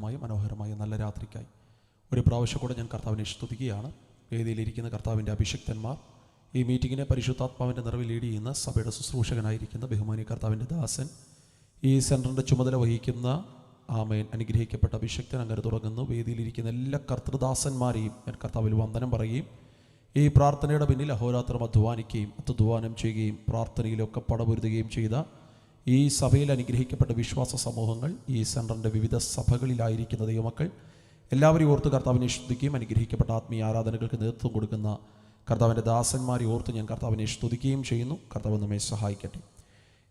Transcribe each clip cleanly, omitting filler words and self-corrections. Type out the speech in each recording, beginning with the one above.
മനോഹരമായ നല്ല രാത്രിക്കായി ഒരു പ്രാവശ്യം കൂടെ ഞാൻ കർത്താവിനെ സ്തുതിക്കുകയാണ്. വേദിയിലിരിക്കുന്ന കർത്താവിൻ്റെ അഭിഷിക്തന്മാർ, ഈ മീറ്റിങ്ങിനെ പരിശുദ്ധാത്മാവിൻ്റെ നിറവിൽ ലീഡ് ചെയ്യുന്ന സഭയുടെ ശുശ്രൂഷകനായിരിക്കുന്ന ബഹുമാനി കർത്താവിൻ്റെ ദാസൻ, ഈ സെൻറ്ററിൻ്റെ ചുമതല വഹിക്കുന്ന ആമേൻ അനുഗ്രഹിക്കപ്പെട്ട അഭിഷിക്തൻ അങ്ങനെ തുടങ്ങുന്നു. വേദിയിലിരിക്കുന്ന എല്ലാ കർത്തൃദാസന്മാരെയും ഞാൻ കർത്താവിൽ വന്ദനം പറയുകയും ഈ പ്രാർത്ഥനയുടെ പിന്നിൽ അഹോരാത്രം അധ്വാനിക്കുകയും അധ്വാനം ചെയ്യുകയും പ്രാർത്ഥനയിലൊക്കെ പടപൊരുതുകയും ചെയ്ത ഈ സഭയിൽ അനുഗ്രഹിക്കപ്പെട്ട വിശ്വാസ സമൂഹങ്ങൾ, ഈ സെൻറ്ററിൻ്റെ വിവിധ സഭകളിലായിരിക്കുന്ന ദൈവമക്കൾ എല്ലാവരെയും ഓർത്ത് കർത്താവിനെ സ്തുതിക്കുകയും അനുഗ്രഹിക്കപ്പെട്ട ആത്മീയ ആരാധനകൾക്ക് നേതൃത്വം കൊടുക്കുന്ന കർത്താവിൻ്റെ ദാസന്മാരെ ഓർത്ത് ഞാൻ കർത്താവിനെ സ്തുതിക്കുകയും ചെയ്യുന്നു. കർത്താവ് നമ്മെ സഹായിക്കട്ടെ.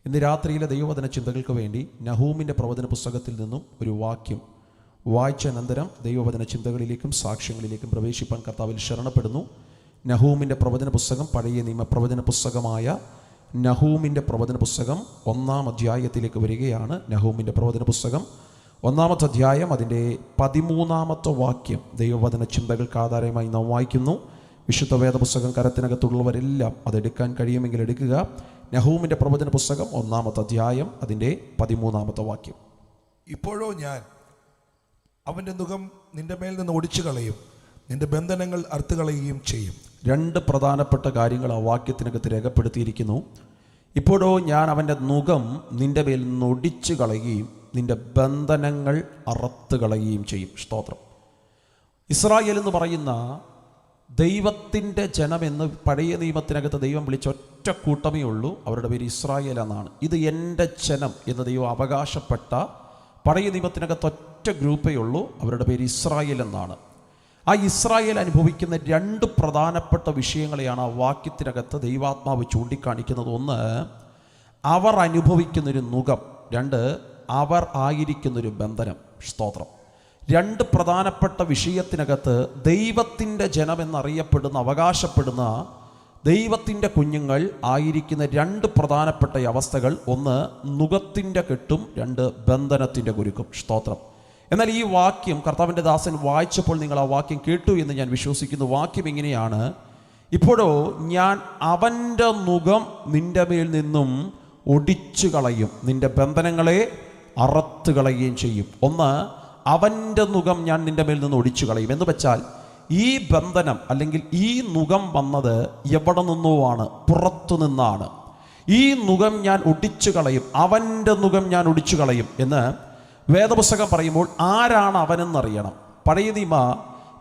ഇന്ന് രാത്രിയിലെ ദൈവവചന ചിന്തകൾക്ക് വേണ്ടി നഹൂമിൻ്റെ പ്രവചന പുസ്തകത്തിൽ നിന്നും ഒരു വാക്യം വായിച്ച അനന്തരം ദൈവവചന ചിന്തകളിലേക്കും സാക്ഷ്യങ്ങളിലേക്കും പ്രവേശിപ്പാൻ കർത്താവിൽ ശരണപ്പെടുന്നു. നഹൂമിൻ്റെ പ്രവചന പുസ്തകം, പഴയ നിയമ പ്രവചന പുസ്തകമായ നഹൂമിൻ്റെ പ്രവചന പുസ്തകം 1-ാം അധ്യായത്തിലേക്ക് വരികയാണ്. നഹൂമിൻ്റെ പ്രവചന പുസ്തകം 1-ാമത്തെ അധ്യായം, അതിൻ്റെ 13-ാമത്തെ വാക്യം ദൈവവചന ചിന്തകൾക്ക് ആധാരമായി നാം വായിക്കുന്നു. വിശുദ്ധ വേദ പുസ്തകം കരത്തിനകത്തുള്ളവരെല്ലാം അതെടുക്കാൻ കഴിയുമെങ്കിൽ എടുക്കുക. നഹൂമിൻ്റെ പ്രവചന പുസ്തകം 1-ാമത്തെ അധ്യായം, അതിൻ്റെ 13-ാമത്തെ വാക്യം. ഇപ്പോഴോ ഞാൻ അവൻ്റെ നുകം നിന്റെ മേൽ നിന്ന് ഒടിച്ചു കളയും, നിന്റെ ബന്ധനങ്ങൾ അറുത്തുകളയുകയും ചെയ്യും. രണ്ട് പ്രധാനപ്പെട്ട കാര്യങ്ങൾ ആ വാക്യത്തിനകത്ത് രേഖപ്പെടുത്തിയിരിക്കുന്നു. ഇപ്പോഴോ ഞാൻ അവൻ്റെ നുകം നിന്റെ മേൽ നിന്ന് ഒടിച്ചു കളയുകയും നിന്റെ ബന്ധനങ്ങൾ അറുത്ത് കളയുകയും ചെയ്യും. സ്തോത്രം. ഇസ്രായേൽ എന്ന് പറയുന്ന ദൈവത്തിൻ്റെ ജനമെന്ന് പഴയ നിയമത്തിനകത്ത് ദൈവം വിളിച്ച ഒറ്റ കൂട്ടമേ ഉള്ളൂ. അവരുടെ പേര് ഇസ്രായേൽ എന്നാണ്. ഇത് എൻ്റെ ജനം എന്ന് ദൈവം അവകാശപ്പെട്ട പഴയ നിയമത്തിനകത്ത് ഒറ്റ ഗ്രൂപ്പേ ഉള്ളൂ. അവരുടെ പേര് ഇസ്രായേൽ എന്നാണ്. ആ ഇസ്രായേൽ അനുഭവിക്കുന്ന രണ്ട് പ്രധാനപ്പെട്ട വിഷയങ്ങളെയാണ് ആ വാക്യത്തിനകത്ത് ദൈവാത്മാവ് ചൂണ്ടിക്കാണിക്കുന്നത്. ഒന്ന്, അവർ അനുഭവിക്കുന്നൊരു നുകം. രണ്ട്, അവർ ആയിരിക്കുന്നൊരു ബന്ധനം. സ്തോത്രം. രണ്ട് പ്രധാനപ്പെട്ട വിഷയത്തിനകത്ത് ദൈവത്തിൻ്റെ ജനമെന്നറിയപ്പെടുന്ന, അവകാശപ്പെടുന്ന ദൈവത്തിൻ്റെ കുഞ്ഞുങ്ങൾ ആയിരിക്കുന്ന രണ്ട് പ്രധാനപ്പെട്ട അവസ്ഥകൾ. ഒന്ന്, നുകത്തിൻ്റെ കെട്ടും, രണ്ട്, ബന്ധനത്തിൻ്റെ കുരുക്കും. സ്തോത്രം. എന്നാൽ ഈ വാക്യം കർത്താവിൻ്റെ ദാസൻ വായിച്ചപ്പോൾ നിങ്ങൾ ആ വാക്യം കേട്ടു എന്ന് ഞാൻ വിശ്വസിക്കുന്നു. വാക്യം ഇങ്ങനെയാണ്: ഇപ്പോഴോ ഞാൻ അവൻ്റെ നുകം നിന്റെ മേൽ നിന്നും ഒടിച്ചു കളയും, നിന്റെ ബന്ധനങ്ങളെ അറുത്ത് കളയുകയും ചെയ്യും. ഒന്ന്, അവൻ്റെ നുകം ഞാൻ നിന്റെ മേൽ നിന്ന് ഒടിച്ചു കളയും എന്ന് വെച്ചാൽ ഈ ബന്ധനം അല്ലെങ്കിൽ ഈ നുകം വന്നത് എവിടെ നിന്നോ ആണ്, പുറത്തു നിന്നാണ്. ഈ നുകം ഞാൻ ഒടിച്ചു കളയും, അവൻ്റെ നുകം ഞാൻ ഒടിച്ചു കളയും എന്ന് വേദപുസ്തകം പറയുമ്പോൾ ആരാണ് അവനെന്നറിയണം. പഴയ നിയമ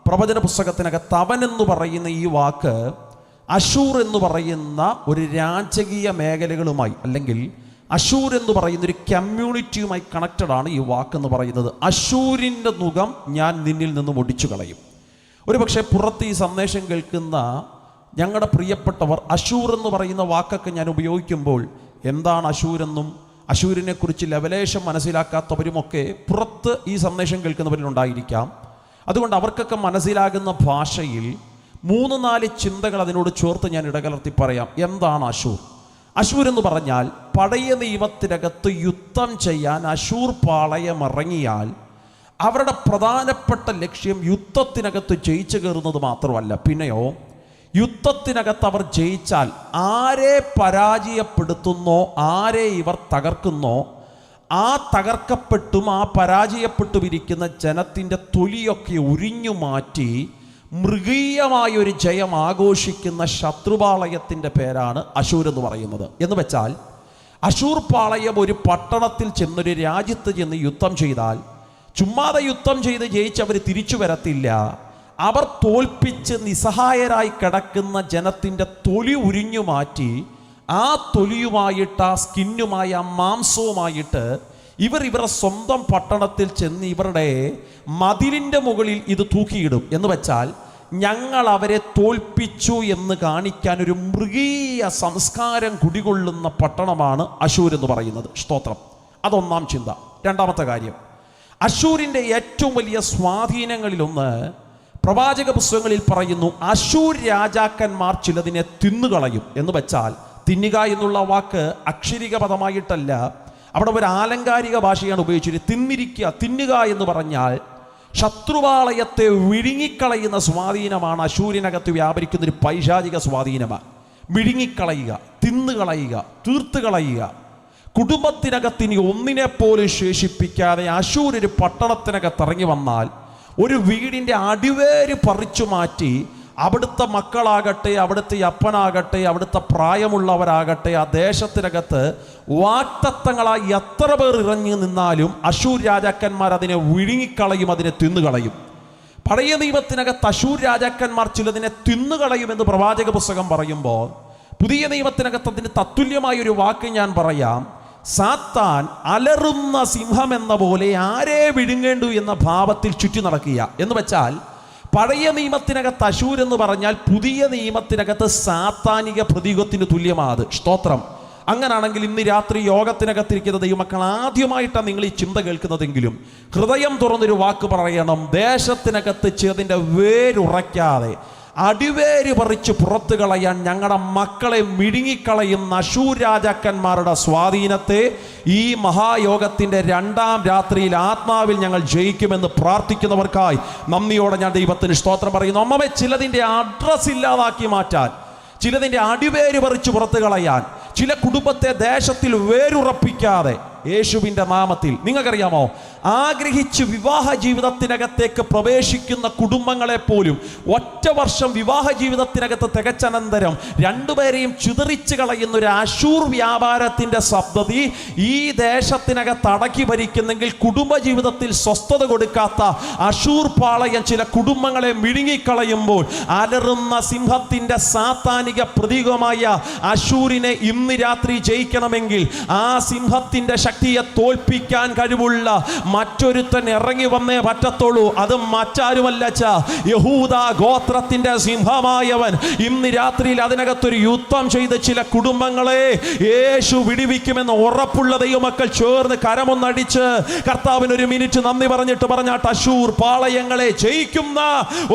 പ്രവചന പുസ്തകത്തിനകത്ത് അവനെന്ന് പറയുന്ന ഈ വാക്ക് അശൂർ എന്ന് പറയുന്ന ഒരു രാജകീയ മേഖലകളുമായി അല്ലെങ്കിൽ അശൂർ എന്ന് പറയുന്ന ഒരു കമ്മ്യൂണിറ്റിയുമായി കണക്റ്റഡ് ആണ് ഈ വാക്കെന്ന് പറയുന്നത്. അശൂരിൻ്റെ നുകം ഞാൻ നിന്നിൽ നിന്നും ഒടിച്ചു കളയും. ഒരു പക്ഷേ പുറത്ത് ഈ സന്ദേശം കേൾക്കുന്ന ഞങ്ങളുടെ പ്രിയപ്പെട്ടവർ അശൂർ എന്ന് പറയുന്ന വാക്കൊക്കെ ഞാൻ ഉപയോഗിക്കുമ്പോൾ എന്താണ് അശൂരെന്നും അശൂരിനെ കുറിച്ച് ലവലേശം മനസ്സിലാക്കാത്തവരുമൊക്കെ പുറത്ത് ഈ സന്ദേശം കേൾക്കുന്നവരിലുണ്ടായിരിക്കാം. അതുകൊണ്ട് അവർക്കൊക്കെ മനസ്സിലാകുന്ന ഭാഷയിൽ 3-4 ചിന്തകൾ അതിനോട് ചേർത്ത് ഞാൻ ഇടകലർത്തി പറയാം. എന്താണ് അശൂർ? അശൂർ എന്ന് പറഞ്ഞാൽ പഴയ നിയമത്തിനകത്ത് യുദ്ധം ചെയ്യാൻ അശൂർ പാളയം ഇറങ്ങിയാൽ അവരുടെ പ്രധാനപ്പെട്ട ലക്ഷ്യം യുദ്ധത്തിനകത്ത് ജയിച്ചു കയറുന്നത് മാത്രമല്ല, പിന്നെയോ യുദ്ധത്തിനകത്ത് അവർ ജയിച്ചാൽ ആരെ പരാജയപ്പെടുത്തുന്നോ, ആരെ ഇവർ തകർക്കുന്നോ, ആ തകർക്കപ്പെട്ടും ആ പരാജയപ്പെട്ടുമിരിക്കുന്ന ജനത്തിൻ്റെ തൊലിയൊക്കെ ഉരിഞ്ഞു മാറ്റി മൃഗീയമായൊരു ജയം ആഘോഷിക്കുന്ന ശത്രുപാളയത്തിൻ്റെ പേരാണ് അശൂർ എന്ന് പറയുന്നത്. എന്ന് വെച്ചാൽ അശൂർ പാളയം ഒരു പട്ടണത്തിൽ ചെന്നൊരു രാജ്യത്ത് ചെന്ന് യുദ്ധം ചെയ്താൽ ചുമ്മാതെ യുദ്ധം ചെയ്ത് ജയിച്ചവർ തിരിച്ചു വരത്തില്ല. അവർ തോൽപ്പിച്ച് നിസ്സഹായരായി കിടക്കുന്ന ജനത്തിൻ്റെ തൊലി ഉരിഞ്ഞു മാറ്റി ആ തൊലിയുമായിട്ട്, ആ സ്കിന്നുമായി, ആ മാംസവുമായിട്ട് ഇവരുടെ സ്വന്തം പട്ടണത്തിൽ ചെന്ന് ഇവരുടെ മതിലിൻ്റെ മുകളിൽ ഇത് തൂക്കിയിടും. എന്ന് വെച്ചാൽ ഞങ്ങൾ അവരെ തോൽപ്പിച്ചു എന്ന് കാണിക്കാൻ ഒരു മൃഗീയ സംസ്കാരം കുടികൊള്ളുന്ന പട്ടണമാണ് അശൂർ എന്ന് പറയുന്നത്. സ്തോത്രം. അതൊന്നാം ചിന്ത. രണ്ടാമത്തെ കാര്യം, അശൂരിൻ്റെ ഏറ്റവും വലിയ സ്വാധീനങ്ങളിലൊന്ന് പ്രവാചക പുസ്തകങ്ങളിൽ പറയുന്നു, അശൂർ രാജാക്കന്മാർ ചിലതിനെ തിന്നുകളയും. എന്ന് വെച്ചാൽ തിന്നുക എന്നുള്ള വാക്ക് അക്ഷരിക പദമായിട്ടല്ല, അവിടെ ഒരു ആലങ്കാരിക ഭാഷയാണ് ഉപയോഗിച്ചത്. തിന്നിരിക്കുക, തിന്നുക എന്ന് പറഞ്ഞാൽ ശത്രുപാളയത്തെ വിഴുങ്ങിക്കളയുന്ന സ്വാധീനമാണ് അശൂരിനകത്ത് വ്യാപരിക്കുന്നൊരു പൈശാചിക സ്വാധീനമാണ്. വിഴുങ്ങിക്കളയുക, തിന്നുകളയുക, തീർത്ത് കളയുക. കുടുംബത്തിനകത്ത് ഇനി ഒന്നിനെ പോലും ശേഷിപ്പിക്കാതെ അശൂർ ഒരു പട്ടണത്തിനകത്ത് ഇറങ്ങി വന്നാൽ ഒരു വീടിൻ്റെ അടിവേര് പറിച്ചു മാറ്റി അവിടുത്തെ മക്കളാകട്ടെ, അവിടുത്തെ അപ്പനാകട്ടെ, അവിടുത്തെ പ്രായമുള്ളവരാകട്ടെ, ആ ദേശത്തിനകത്ത് വാക്തത്വങ്ങളായി എത്ര പേർ ഇറങ്ങി നിന്നാലും അശൂർ രാജാക്കന്മാർ അതിനെ വിഴുങ്ങിക്കളയും, അതിനെ തിന്നുകളയും. പഴയ നിയമത്തിനകത്ത് അശൂർ രാജാക്കന്മാർ ചിലതിനെ തിന്നുകളയുമെന്ന് പ്രവാചക പുസ്തകം പറയുമ്പോൾ, പുതിയ നിയമത്തിനകത്ത് അതിന് തത്തുല്യമായ ഒരു വാക്ക് ഞാൻ പറയാം. സാത്താൻ അലറുന്ന സിംഹം എന്ന പോലെ ആരെ വിഴുങ്ങേണ്ടു എന്ന ഭാവത്തിൽ ചുറ്റി നടക്കുക എന്ന് വെച്ചാൽ, പഴയ നിയമത്തിനകത്ത് അശൂർ എന്ന് പറഞ്ഞാൽ പുതിയ നിയമത്തിനകത്ത് സാത്താനിക പ്രതീകത്തിന് തുല്യമാണ്. സ്തോത്രം. അങ്ങനാണെങ്കിൽ ഇന്ന് രാത്രി യോഗത്തിനകത്തിരിക്കുന്ന ദൈവമക്കൾ ആദ്യമായിട്ടാണ് നിങ്ങൾ ഈ ചിന്ത കേൾക്കുന്നതെങ്കിലും ഹൃദയം തുറന്നൊരു വാക്ക് പറയണം. ദേശത്തിനകത്ത് ചെതിൻ്റെ വേരുറയ്ക്കാതെ അടിവേര് പറിച്ച് പുറത്തു കളയാൻ ഞങ്ങളുടെ മക്കളെ മിഴുങ്ങിക്കളയുന്ന അശൂർ രാജാക്കന്മാരുടെ സ്വാധീനത്തെ ഈ മഹായോഗത്തിൻ്റെ 2ാം രാത്രിയിൽ ആത്മാവിൽ ഞങ്ങൾ ജയിക്കുമെന്ന് പ്രാർത്ഥിക്കുന്നവർക്കായി നന്ദിയോടെ ഞാൻ ദൈവത്തിന് സ്തോത്രം പറയുന്നു. അമ്മവെ, ചിലതിൻ്റെ അഡ്രസ് ഇല്ലാതാക്കി മാറ്റാൻ, ചിലതിൻ്റെ അടിവേര് പറിച്ച് പുറത്തു കളയാൻ, ചില കുടുംബത്തെ ദേശത്തിൽ വേരുറപ്പിക്കാതെ യേശുവിൻ്റെ നാമത്തിൽ, നിങ്ങൾക്കറിയാമോ, ആഗ്രഹിച്ച് വിവാഹ ജീവിതത്തിനകത്തേക്ക് പ്രവേശിക്കുന്ന കുടുംബങ്ങളെ പോലും ഒറ്റ വർഷം വിവാഹ ജീവിതത്തിനകത്ത് തികച്ചനന്തരം രണ്ടുപേരെയും ചിതറിച്ച് കളയുന്ന ഒരു അശൂർ വ്യാപാരത്തിൻ്റെ പദ്ധതി ഈ ദേശത്തിനകത്ത് അടക്കി ഭരിക്കുന്നെങ്കിൽ കുടുംബജീവിതത്തിൽ സ്വസ്ഥത കൊടുക്കാത്ത അശൂർ പാളയം ചില കുടുംബങ്ങളെ വിഴുങ്ങിക്കളയുമ്പോൾ അലറുന്ന സിംഹത്തിൻ്റെ സാത്താനിക പ്രതീകമായ അശൂരിനെ ഇന്ന് രാത്രി ജയിക്കണമെങ്കിൽ ആ സിംഹത്തിൻ്റെ ശക്തിയെ തോൽപ്പിക്കാൻ കഴിവുള്ള മറ്റൊരുത്തൻ ഇറങ്ങി വന്നേ പറ്റത്തുള്ളൂ. അത് മറ്റാരുമല്ല, യഹൂദ ഗോത്രത്തിന്റെ സിംഹമായവൻ ഇന്ന് രാത്രിയിൽ അതിനകത്തൊരു യുദ്ധം ചെയ്ത് ചില കുടുംബങ്ങളെ യേശു വിടിവിക്കുമെന്ന് ഉറപ്പുള്ള ദൈവമക്കൾ ചേർന്ന് കരമൊന്നടിച്ച് കർത്താവിന് ഒരു മിനിറ്റ് നന്ദി പറഞ്ഞാട്ട് അശൂർ പാളയങ്ങളെ ജയിക്കുന്ന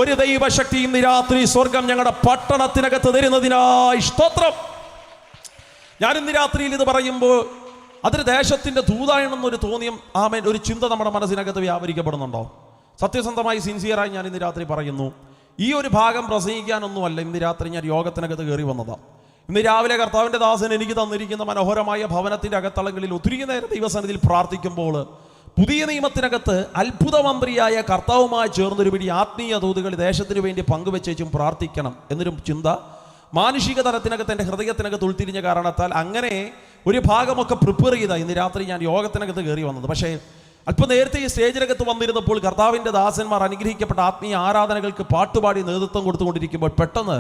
ഒരു ദൈവശക്തി ഇന്ന് രാത്രി സ്വർഗം ഞങ്ങളുടെ പട്ടണത്തിനകത്ത് തരുന്നതിനായി സ്തോത്രം. ഞാൻ ഇന്ന് രാത്രിയിൽ ഇത് പറയുമ്പോൾ അതൊരു ദേശത്തിൻ്റെ ദൂതാണെന്നൊരു തോന്നിയും ആമേൻ ഒരു ചിന്ത നമ്മുടെ മനസ്സിനകത്ത് വ്യാപരിക്കപ്പെടുന്നുണ്ടോ? സത്യസന്ധമായി സിൻസിയറായി ഞാൻ ഇന്ന് രാത്രി പറയുന്നു, ഈ ഒരു ഭാഗം പ്രസംഗിക്കാനൊന്നുമല്ല ഇന്ന് രാത്രി ഞാൻ യോഗത്തിനകത്ത് കയറി വന്നതാണ്. ഇന്ന് രാവിലെ കർത്താവിൻ്റെ ദാസൻ എനിക്ക് തന്നിരിക്കുന്ന മനോഹരമായ ഭവനത്തിൻ്റെ അകത്തളങ്ങളിൽ ഒത്തിരി നേരം ദൈവസന്നിധിയിൽ പ്രാർത്ഥിക്കുമ്പോൾ പുതിയ നിയമത്തിനകത്ത് അത്ഭുതമന്ത്രിയായ കർത്താവുമായി ചേർന്നൊരു പിടി ആത്മീയ ദൂതുകൾ ദേശത്തിന് വേണ്ടി പങ്കുവെച്ചും പ്രാർത്ഥിക്കണം എന്നൊരു ചിന്ത മാനുഷിക തലത്തിനകത്ത് എൻ്റെ ഹൃദയത്തിനകത്ത് ഉൾത്തിരിഞ്ഞ കാരണത്താൽ അങ്ങനെ ഒരു ഭാഗമൊക്കെ പ്രിപ്പയർ ചെയ്താൽ ഇന്ന് രാത്രി ഞാൻ യോഗത്തിനകത്ത് കയറി വന്നത്. പക്ഷേ അല്പം നേരത്തെ ഈ സ്റ്റേജിനകത്ത് വന്നിരുന്നപ്പോൾ കർത്താവിൻ്റെ ദാസന്മാർ അനുഗ്രഹിക്കപ്പെട്ട ആത്മീയ ആരാധനകൾക്ക് പാട്ടുപാടി നേതൃത്വം കൊടുത്തുകൊണ്ടിരിക്കുമ്പോൾ പെട്ടെന്ന്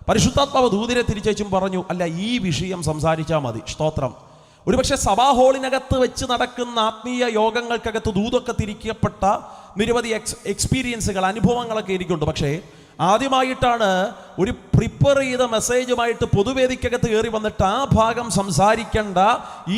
പരിശുദ്ധാത്മാവ് ദൂതരെ തിരിച്ചും പറഞ്ഞു, അല്ല, ഈ വിഷയം സംസാരിച്ചാൽ മതി. സ്തോത്രം. ഒരുപക്ഷെ സഭാ ഹോളിനകത്ത് വെച്ച് നടക്കുന്ന ആത്മീയ യോഗങ്ങൾക്കകത്ത് ദൂതൊക്കെ തിരിക്കപ്പെട്ട നിരവധി എക്സ്പീരിയൻസുകൾ, അനുഭവങ്ങളൊക്കെ എനിക്കുണ്ട്. പക്ഷേ ആദ്യമായിട്ടാണ് ഒരു പ്രിപ്പയർ ചെയ്ത മെസ്സേജുമായിട്ട് പൊതുവേദിക്കകത്ത് കയറി വന്നിട്ട് ആ ഭാഗം സംസാരിക്കേണ്ട,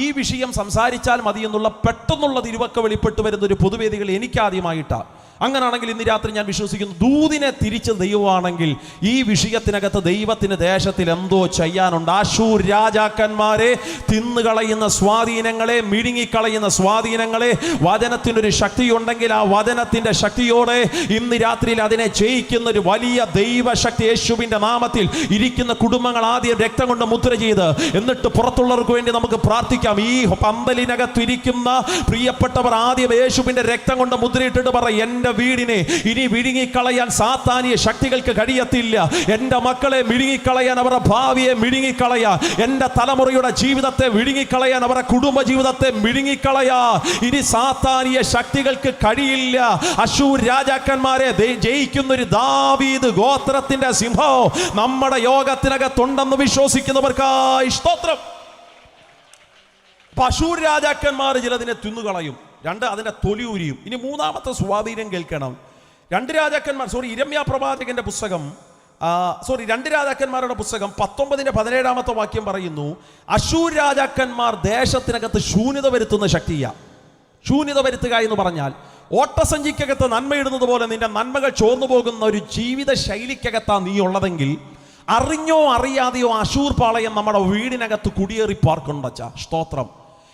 ഈ വിഷയം സംസാരിച്ചാൽ മതി എന്നുള്ള പെട്ടെന്നുള്ള തിരുവൊക്കെ വെളിപ്പെട്ട് വരുന്ന ഒരു പൊതുവേദികൾ എനിക്കാദ്യമായിട്ടാണ്. അങ്ങനാണെങ്കിൽ ഇന്ന് രാത്രി ഞാൻ വിശ്വസിക്കുന്നു, ദൂതിനെ തിരിച്ച് ദൈവമാണെങ്കിൽ ഈ വിഷയത്തിനകത്ത് ദൈവത്തിന് ദേശത്തിൽ എന്തോ ചെയ്യാനുണ്ട്. അശൂർ രാജാക്കന്മാരെ തിന്നുകളയുന്ന സ്വാധീനങ്ങളെ, മിഴുങ്ങിക്കളയുന്ന സ്വാധീനങ്ങളെ, വചനത്തിനൊരു ശക്തിയുണ്ടെങ്കിൽ ആ വചനത്തിൻ്റെ ശക്തിയോടെ ഇന്ന് രാത്രിയിൽ അതിനെ ജയിക്കുന്ന ഒരു വലിയ ദൈവശക്തി യേശുവിൻ്റെ നാമത്തിൽ ഇരിക്കുന്ന കുടുംബങ്ങൾ ആദ്യം രക്തം കൊണ്ട് മുദ്ര ചെയ്ത് എന്നിട്ട് പുറത്തുള്ളവർക്ക് വേണ്ടി നമുക്ക് പ്രാർത്ഥിക്കാം. ഈ പന്തലിനകത്ത് ഇരിക്കുന്ന പ്രിയപ്പെട്ടവർ ആദ്യം യേശുവിൻ്റെ രക്തം കൊണ്ട് മുദ്രയിട്ടിട്ട് പറയും, എൻ്റെ വീടിനെ ഇനി വിഴുങ്ങിക്കളയാൻ സാത്താനിയ ശക്തികൾക്ക് കഴിയത്തില്ല. എൻ്റെ മക്കളെ വിഴുങ്ങിക്കളയാൻ, അവരുടെ ഭാവിയെ വിഴുങ്ങിക്കളയാൻ, എൻ്റെ തലമുറയുടെ ജീവിതത്തെ വിഴുങ്ങിക്കളയാൻ, അവരുടെ കുടുംബ ജീവിതത്തെ വിഴുങ്ങിക്കളയാൻ ഇനി സാത്താനിയ ശക്തികൾക്ക് കഴിയില്ല. അശൂർ രാജാക്കന്മാരെ ജയിക്കുന്നൊരു ദാവീദ് ഗോത്രത്തിന്റെ സിംഹം നമ്മുടെ യോഗത്തിനകത്തുണ്ടെന്ന് വിശ്വസിക്കുന്നവർക്കായി സ്തോത്രം. അശൂർ രാജാക്കന്മാർ ചിലതിനെ തിന്നുകളയും, രണ്ട് അതിൻ്റെ തൊലി ഉരിയും. ഇനി മൂന്നാമത്തെ സ്വാധീനം കേൾക്കണം. ഇരമ്യാ പ്രവാചകന്റെ പുസ്തകം 2 രാജാക്കന്മാരുടെ പുസ്തകം 19-17 വാക്യം പറയുന്നു, അശൂർ രാജാക്കന്മാർ ദേശത്തിനകത്ത് ശൂന്യത വരുത്തുന്ന ശക്തിയാ. ശൂന്യത വരുത്തുക എന്ന് പറഞ്ഞാൽ ഓട്ടസഞ്ചിക്കകത്ത് നന്മയിടുന്നത് പോലെ നിന്റെ നന്മകൾ ചോർന്നു പോകുന്ന ഒരു ജീവിത ശൈലിക്കകത്താ നീ ഉള്ളതെങ്കിൽ അറിഞ്ഞോ അറിയാതെയോ അശൂർ പാളയം നമ്മുടെ വീടിനകത്ത് കുടിയേറി പാർക്കുണ്ടച്ച. സ്തോത്രം.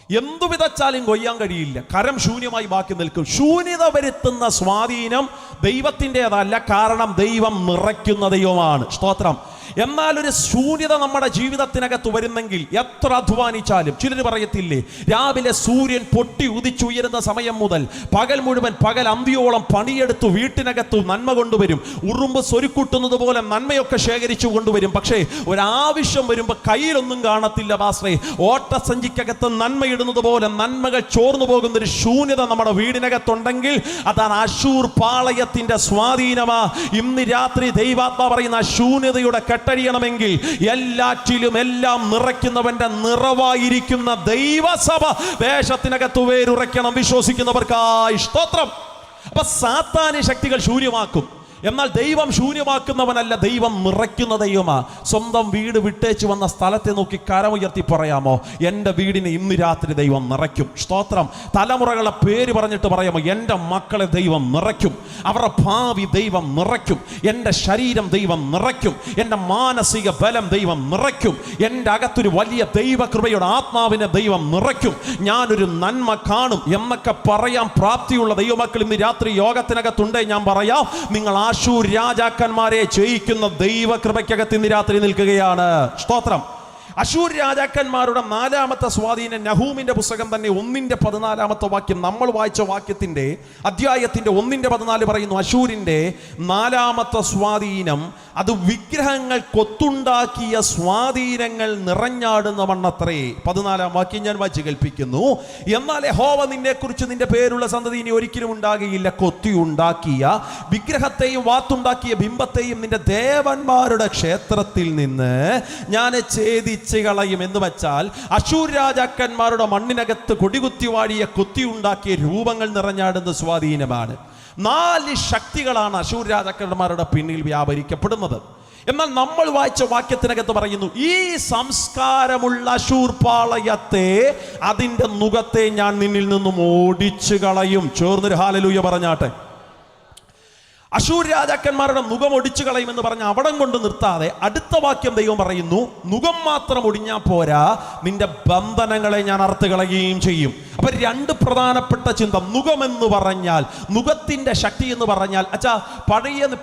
എന്തു വിതച്ചാലും കൊയ്യാൻ കഴിയില്ല, കരം ശൂന്യമായി ബാക്കി നിൽക്കും. ശൂന്യത വരുത്തുന്ന സ്വാധീനം ദൈവത്തിൻ്റെതല്ല, കാരണം ദൈവം നിറയ്ക്കുന്ന ദൈവമാണ്. സ്തോത്രം. എന്നാൽ ഒരു ശൂന്യത നമ്മുടെ ജീവിതത്തിനകത്ത് വരുന്നെങ്കിൽ എത്ര അധ്വാനിച്ചാലും, ചിലർ പറയത്തില്ലേ, രാവിലെ സൂര്യൻ പൊട്ടി ഉദിച്ചുയരുന്ന സമയം മുതൽ പകൽ മുഴുവൻ, പകൽ അന്തിയോളം പണിയെടുത്തു വീട്ടിനകത്തു നന്മ കൊണ്ടുവരും, ഉറുമ്പ് സ്വരുക്കൂട്ടുന്നത് പോലെ നന്മയൊക്കെ ശേഖരിച്ചു കൊണ്ടുവരും. പക്ഷേ ഒരാവശ്യം വരുമ്പോൾ കയ്യിലൊന്നും കാണത്തില്ല പാസ്റ്ററേ. ഓട്ടസഞ്ചിക്കകത്ത് നന്മയിടുന്നത് പോലെ നന്മകൾ ചോർന്നു പോകുന്ന ഒരു ശൂന്യത നമ്മുടെ വീടിനകത്തുണ്ടെങ്കിൽ അതാണ് അശൂർ പാളയത്തിന്റെ സ്വാധീനമാ. ഇന്ന് രാത്രി ദൈവാത്മാ പറയുന്ന ശൂന്യതയുടെ കെട്ടഴിയണമെങ്കിൽ എല്ലാറ്റിലും എല്ലാം നിറയ്ക്കുന്നവന്റെ നിറവായിരിക്കുന്ന ദൈവസഭ ദേശത്തിനകത്ത് വേരുറയ്ക്കണം. വിശ്വസിക്കുന്നവർക്കായി സ്തോത്രം. അപ്പൊ സാത്താന്യ ശക്തികൾ ശൂന്യമാക്കും. എന്നാൽ ദൈവം ശൂന്യമാക്കുന്നവനല്ല, ദൈവം നിറയ്ക്കുന്ന ദൈവമാ. സ്വന്തം വീട് വിട്ടേച്ച് വന്ന സ്ഥലത്തെ നോക്കി കരമുയർത്തി പറയാമോ, എൻ്റെ വീടിനെ ഇന്ന് രാത്രി ദൈവം നിറയ്ക്കും. സ്തോത്രം. തലമുറകളെ പേര് പറഞ്ഞിട്ട് പറയാമോ, എൻ്റെ മക്കളെ ദൈവം നിറയ്ക്കും, അവരുടെ ഭാവി ദൈവം നിറയ്ക്കും, എൻ്റെ ശരീരം ദൈവം നിറയ്ക്കും, എൻ്റെ മാനസിക ബലം ദൈവം നിറയ്ക്കും, എൻ്റെ അകത്തൊരു വലിയ ദൈവകൃപയുടെ ആത്മാവിനെ ദൈവം നിറയ്ക്കും, ഞാനൊരു നന്മ കാണും എന്നൊക്കെ പറയാൻ പ്രാപ്തിയുള്ള ദൈവമക്കൾ ഇന്ന് രാത്രി യോഗത്തിനകത്തുണ്ടേ ഞാൻ പറയാം, നിങ്ങൾ അശൂർ രാജാക്കന്മാരെ ജയിക്കുന്ന ദൈവകൃപയ്ക്കകത്ത് ഇന്ന് രാത്രി നിൽക്കുകയാണ്. സ്തോത്രം. അശൂർ രാജാക്കന്മാരുടെ നാലാമത്തെ സ്വാധീനം നഹൂമിന്റെ പുസ്തകം തന്നെ 1:14 വാക്യം, നമ്മൾ വായിച്ച വാക്യത്തിന്റെ അധ്യായത്തിന്റെ 1:14 പറയുന്നു, അശൂരിന്റെ നാലാമത്തെ സ്വാധീനം അത് വിഗ്രഹങ്ങൾ കൊത്തുണ്ടാക്കിയ സ്വാധീനങ്ങൾ നിറഞ്ഞാടുന്ന വണ്ണത്രേ. 14 വാക്യം ഞാൻ വായിച്ച് കേൾപ്പിക്കുന്നു. എന്നാൽ യഹോവ നിന്നെ കുറിച്ച് നിന്റെ പേരുള്ള സന്തതി ഇനി ഒരിക്കലും ഉണ്ടാകുകയില്ല. കൊത്തി ഉണ്ടാക്കിയ വിഗ്രഹത്തെയും വാത്തുണ്ടാക്കിയ ബിംബത്തെയും നിന്റെ ദേവന്മാരുടെ ക്ഷേത്രത്തിൽ നിന്ന് ഞാൻ ഛേദിച്ച് കളയും. എന്ന് വെച്ചാൽ അശൂർ രാജാക്കന്മാരുടെ മണ്ണിനകത്ത് കൊടികുത്തി വാഴിയ കൊത്തിയുണ്ടാക്കിയ രൂപങ്ങൾ നിറഞ്ഞാടുന്ന സ്വാധീനമാണ്. 4 ശക്തികളാണ് അശൂർ രാജാക്കന്മാരുടെ പിന്നിൽ വ്യാപരിക്കപ്പെടുന്നത്. എന്നാൽ നമ്മൾ വായിച്ച വാക്യത്തിനകത്ത് പറയുന്നു, ഈ സംസ്കാരമുള്ള അശൂർ പാളയത്തെ, അതിൻ്റെ നുകത്തെ ഞാൻ നിന്നിൽ നിന്നും ഓടിച്ചു കളയും. ചേർന്നൊരു ഹല്ലേലൂയ പറഞ്ഞാട്ടെ. അശൂർ രാജാക്കന്മാരുടെ മുഖം ഒടിച്ചു കളയുമെന്ന് പറഞ്ഞ് അവിടം കൊണ്ട് നിർത്താതെ അടുത്ത വാക്യം ദൈവം പറയുന്നു, മുഖം മാത്രം ഒടിഞ്ഞാൽ പോരാ, നിന്റെ ബന്ധനങ്ങളെ ഞാൻ അറുത്ത് കളയുകയും ചെയ്യും. അപ്പൊ 2 പ്രധാനപ്പെട്ട ചിന്ത. മുഖമെന്ന് പറഞ്ഞാൽ, മുഖത്തിന്റെ ശക്തി എന്ന് പറഞ്ഞാൽ,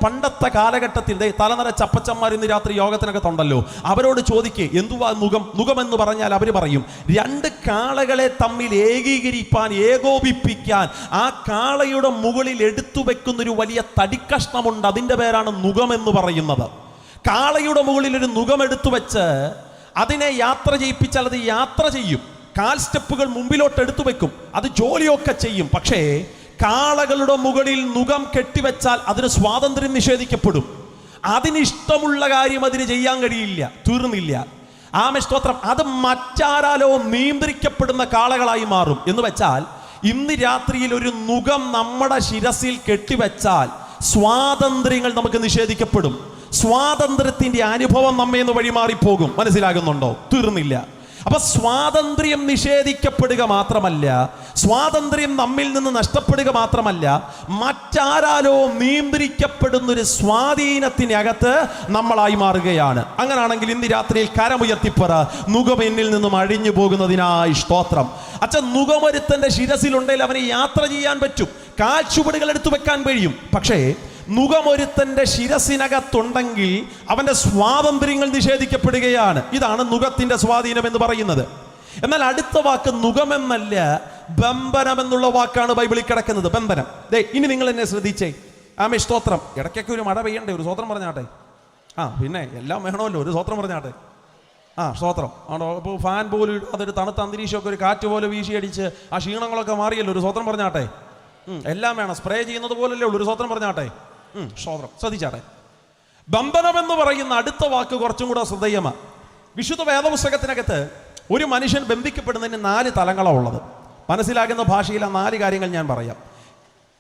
പണ്ടത്തെ കാലഘട്ടത്തിൽ തലനര ചപ്പച്ചന്മാർ ഇന്ന് രാത്രി യോഗത്തിനകത്തുണ്ടല്ലോ, അവരോട് ചോദിക്കേ എന്തുവാ മുഖം? മുഖമെന്ന് പറഞ്ഞാൽ അവർ പറയും, 2 കാളകളെ തമ്മിൽ ഏകീകരിപ്പാൻ, ഏകോപിപ്പിക്കാൻ ആ കാളയുടെ മുകളിൽ എടുത്തു വെക്കുന്നൊരു വലിയ തടിക്കഷ്ണമുണ്ട്, അതിൻ്റെ പേരാണ് നുകം എന്ന് പറയുന്നത്. കാളയുടെ മുകളിൽ ഒരു നുകം എടുത്തു വെച്ച് അതിനെ യാത്ര ചെയ്യിപ്പിച്ചാൽ അത് യാത്ര ചെയ്യും, കാൽ സ്റ്റെപ്പുകൾ മുമ്പിലോട്ട് എടുത്തു വെക്കും, അത് ജോലിയൊക്കെ ചെയ്യും. പക്ഷേ കാളകളുടെ മുകളിൽ നുകം കെട്ടിവെച്ചാൽ അതിന് സ്വാതന്ത്ര്യം നിഷേധിക്കപ്പെടും. അതിനിഷ്ടമുള്ള കാര്യം അതിന് ചെയ്യാൻ കഴിയില്ല, തീർന്നില്ല. ആമേൻ സ്തോത്രം. അത് മറ്റാരാലോ നിയന്ത്രിക്കപ്പെടുന്ന കാളകളായി മാറും. എന്ന് വെച്ചാൽ ഇന്ന് രാത്രിയിൽ ഒരു നുകം നമ്മുടെ ശിരസിൽ കെട്ടിവെച്ചാൽ സ്വാതന്ത്ര്യങ്ങൾ നമുക്ക് നിഷേധിക്കപ്പെടും. സ്വാതന്ത്ര്യത്തിന്റെ അനുഭവം നമ്മെ നിന്ന് വഴിമാറിപ്പോകും. മനസ്സിലാകുന്നുണ്ടോ? തീർന്നില്ല. അപ്പൊ സ്വാതന്ത്ര്യം നിഷേധിക്കപ്പെടുക മാത്രമല്ല, സ്വാതന്ത്ര്യം നമ്മിൽ നിന്ന് നഷ്ടപ്പെടുക മാത്രമല്ല, മറ്റാരാലോ നിയന്ത്രിക്കപ്പെടുന്നൊരു സ്വാധീനത്തിനകത്ത് നമ്മളായി മാറുകയാണ്. അങ്ങനാണെങ്കിൽ ഇന്ന് രാത്രിയിൽ കരമുയർത്തിപ്പറ, നുകം എന്നിൽ നിന്നും അഴിഞ്ഞു പോകുന്നതിനായി സ്തോത്രം. നുകമൊരുത്തന്റെ ശിരസിലുണ്ടെങ്കിൽ അവന് യാത്ര ചെയ്യാൻ പറ്റും, കാൽച്ചുവടുകൾ എടുത്തു വെക്കാൻ കഴിയും. പക്ഷേ നുകമൊരുത്തന്റെ ശിരസിനകത്തുണ്ടെങ്കിൽ അവന്റെ സ്വാതന്ത്ര്യങ്ങൾ നിഷേധിക്കപ്പെടുകയാണ്. ഇതാണ് നുകത്തിന്റെ സ്വാധീനം എന്ന് പറയുന്നത്. എന്നാൽ അടുത്ത വാക്ക് നുകമെന്നല്ല, ബന്ധനം എന്നുള്ള വാക്കാണ് ബൈബിളിൽ കിടക്കുന്നത്. ബന്ധനം. ഇനി നിങ്ങൾ എന്നെ ശ്രദ്ധിച്ചേ. ആമേൻ സ്തോത്രം. ഇടയ്ക്കൊക്കെ ഒരു മഴ പെയ്യണ്ടേ? ഒരു സ്വത്രം പറഞ്ഞാട്ടെ. പിന്നെ എല്ലാം വേണമല്ലോ, ഒരു സ്വത്രം പറഞ്ഞാട്ടെ. സ്തോത്രം ആണോ? ഇപ്പോൾ ഫാൻ പോലും അതൊരു തണുത്ത അന്തരീക്ഷമൊക്കെ ഒരു കാറ്റ് പോലെ വീശി അടിച്ച് ആ ക്ഷീണങ്ങളൊക്കെ മാറിയല്ലോ, ഒരു സ്വത്രം പറഞ്ഞാട്ടെ. എല്ലാം വേണം, സ്പ്രേ ചെയ്യുന്നത് പോലല്ലേ ഉള്ളൂ, ഒരു സ്വത്രം പറഞ്ഞാട്ടെ. സ്തോത്രം. ശ്രദ്ധിച്ചാട്ടെ. ബന്ധനം എന്ന് പറയുന്ന അടുത്ത വാക്ക് കുറച്ചും കൂടെ ശ്രദ്ധേയമാണ്. വിശുദ്ധ വേദപുസ്തകത്തിനകത്ത് ഒരു മനുഷ്യൻ ബന്ധിക്കപ്പെടുന്നതിന് 4 തലങ്ങളാണ് ഉള്ളത്. മനസ്സിലാകുന്ന ഭാഷയിൽ ആ 4 കാര്യങ്ങൾ ഞാൻ പറയാം.